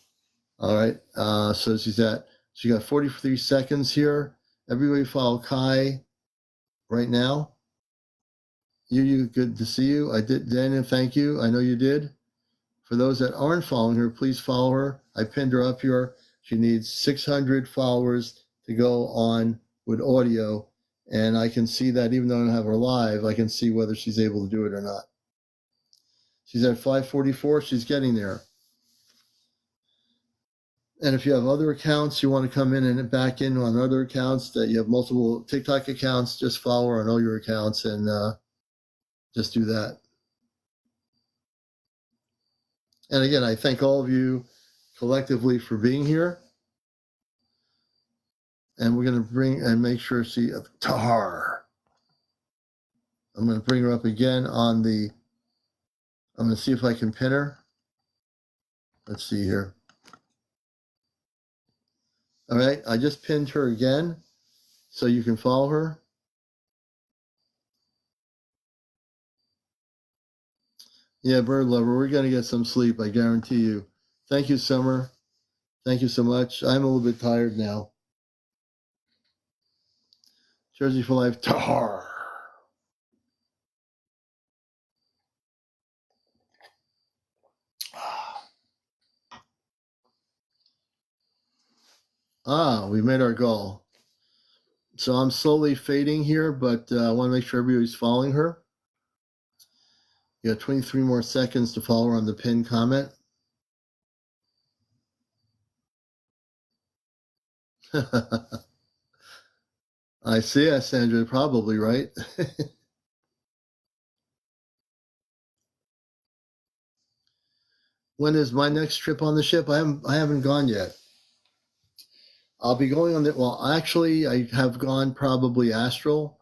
All right. So she got 43 seconds here. Everybody follow Kai right now. You, good to see you. I did, Daniel, thank you. I know you did. For those that aren't following her, please follow her. I pinned her up here. She needs 600 followers to go on with audio. And I can see that even though I don't have her live, I can see whether she's able to do it or not. She's at 544. She's getting there. And if you have other accounts, you want to come in and back in on other accounts, that you have multiple TikTok accounts, just follow her on all your accounts and just do that. And again, I thank all of you collectively for being here. And we're going to bring and make sure she, Tar. I'm going to bring her up again on the, I'm going to see if I can pin her. Let's see here. All right, I just pinned her again so you can follow her. Yeah, Bird Lover, we're going to get some sleep, I guarantee you. Thank you, Summer. Thank you so much. I'm a little bit tired now. Jersey for Life, Tar. Ah, we made our goal. So I'm slowly fading here, but I want to make sure everybody's following her. You got 23 more seconds to follow her on the pinned comment. I see, Sandra, probably, right? When is my next trip on the ship? I haven't gone yet. I'll be going on the, well, actually, I have gone probably astral,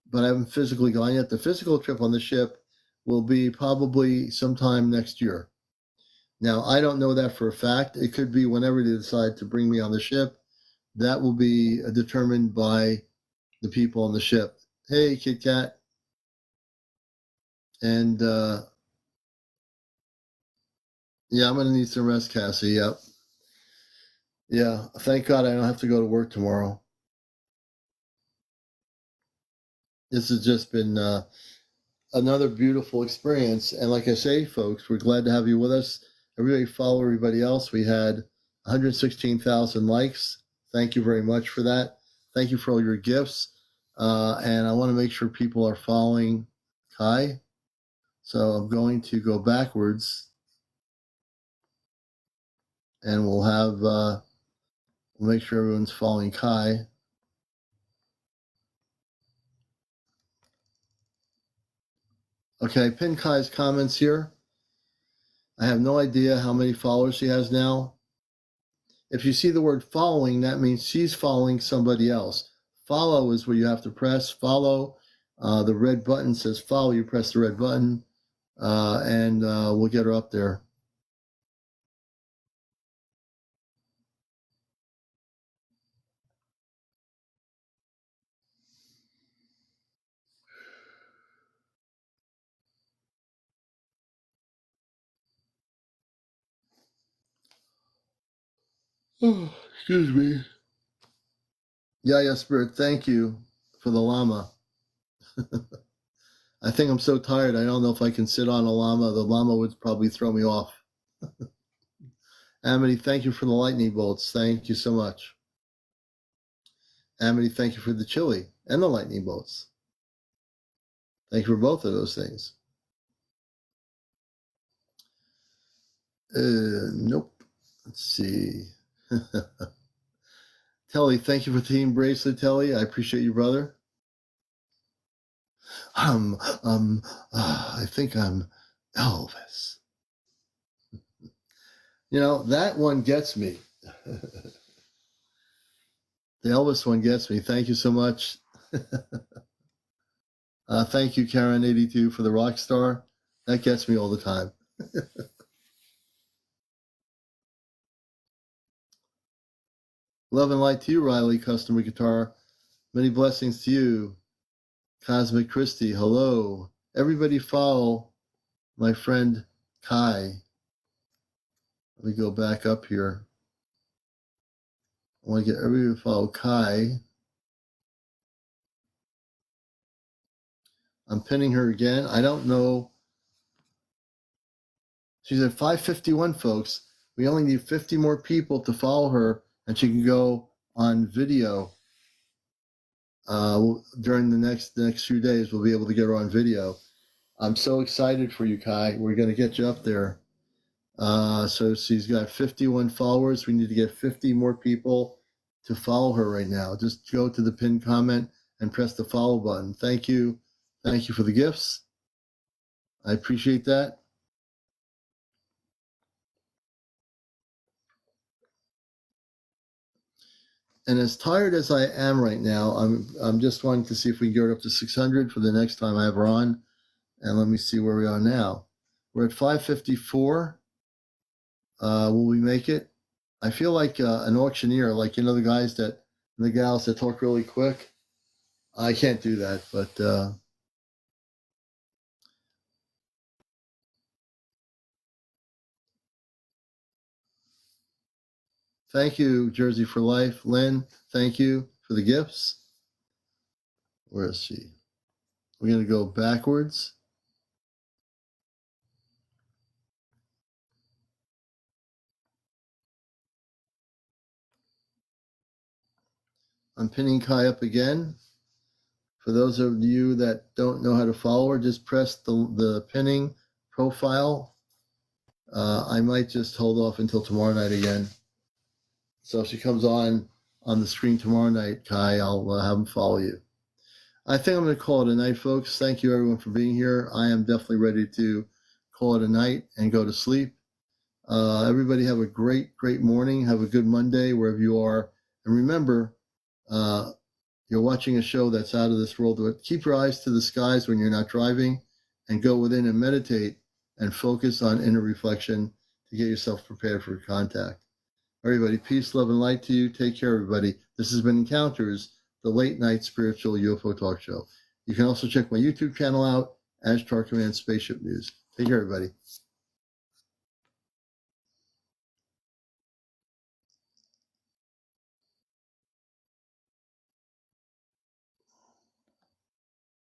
but I haven't physically gone yet. The physical trip on the ship will be probably sometime next year. Now, I don't know that for a fact. It could be whenever they decide to bring me on the ship. That will be determined by the people on the ship. Hey, Kit Kat. And yeah, I'm going to need some rest, Cassie. Yep. Yeah, thank God I don't have to go to work tomorrow. This has just been another beautiful experience. And like I say, folks, we're glad to have you with us. Everybody follow everybody else. We had 116,000 likes. Thank you very much for that. Thank you for all your gifts. And I want to make sure people are following Kai. So I'm going to go backwards. And we'll have, we'll make sure everyone's following Kai. Okay, I pinned Kai's comments here. I have no idea how many followers she has now. If you see the word following, that means she's following somebody else. Follow is where you have to press. Follow. The red button says follow. You press the red button, and we'll get her up there. Oh, excuse me. Yeah, Spirit, thank you for the llama. I think I'm so tired, I don't know if I can sit on a llama. The llama would probably throw me off. Amity, thank you for the lightning bolts. Thank you so much. Amity, thank you for the chili and the lightning bolts. Thank you for both of those things. Nope. Let's see. Telly, thank you for Team Bracelet, Telly. I appreciate you, brother. I think I'm Elvis. You know, that one gets me. The Elvis one gets me. Thank you so much. Thank you, Karen82, for the rock star. That gets me all the time. Love and light to you, Riley, customer guitar. Many blessings to you. Cosmic Christie, hello. Everybody follow my friend Kai. Let me go back up here. I want to get everybody to follow Kai. I'm pinning her again. I don't know. She's at 551, folks. We only need 50 more people to follow her, and she can go on video. During the next few days, we'll be able to get her on video. I'm so excited for you, Kai. We're going to get you up there. So she's got 51 followers. We need to get 50 more people to follow her right now. Just go to the pinned comment and press the follow button. Thank you. Thank you for the gifts. I appreciate that. And as tired as I am right now, I'm just wanting to see if we can get her up to 600 for the next time I have her on. And let me see where we are now. We're at 554. Will we make it? I feel like an auctioneer, like, the guys the gals that talk really quick. I can't do that, but thank you, Jersey for Life. Lynn, thank you for the gifts. Where is she? We're going to go backwards. I'm pinning Kai up again. For those of you that don't know how to follow her, just press the pinning profile. I might just hold off until tomorrow night again. So if she comes on the screen tomorrow night, Kai, I'll have him follow you. I think I'm going to call it a night, folks. Thank you, everyone, for being here. I am definitely ready to call it a night and go to sleep. Everybody have a great, great morning. Have a good Monday wherever you are. And remember, you're watching a show that's out of this world. But keep your eyes to the skies when you're not driving, and go within and meditate and focus on inner reflection to get yourself prepared for contact. Everybody, peace, love, and light to you. Take care, everybody. This has been Encounters, the late night spiritual UFO talk show. You can also check my YouTube channel out, Ashtar Command Spaceship News. Take care, everybody.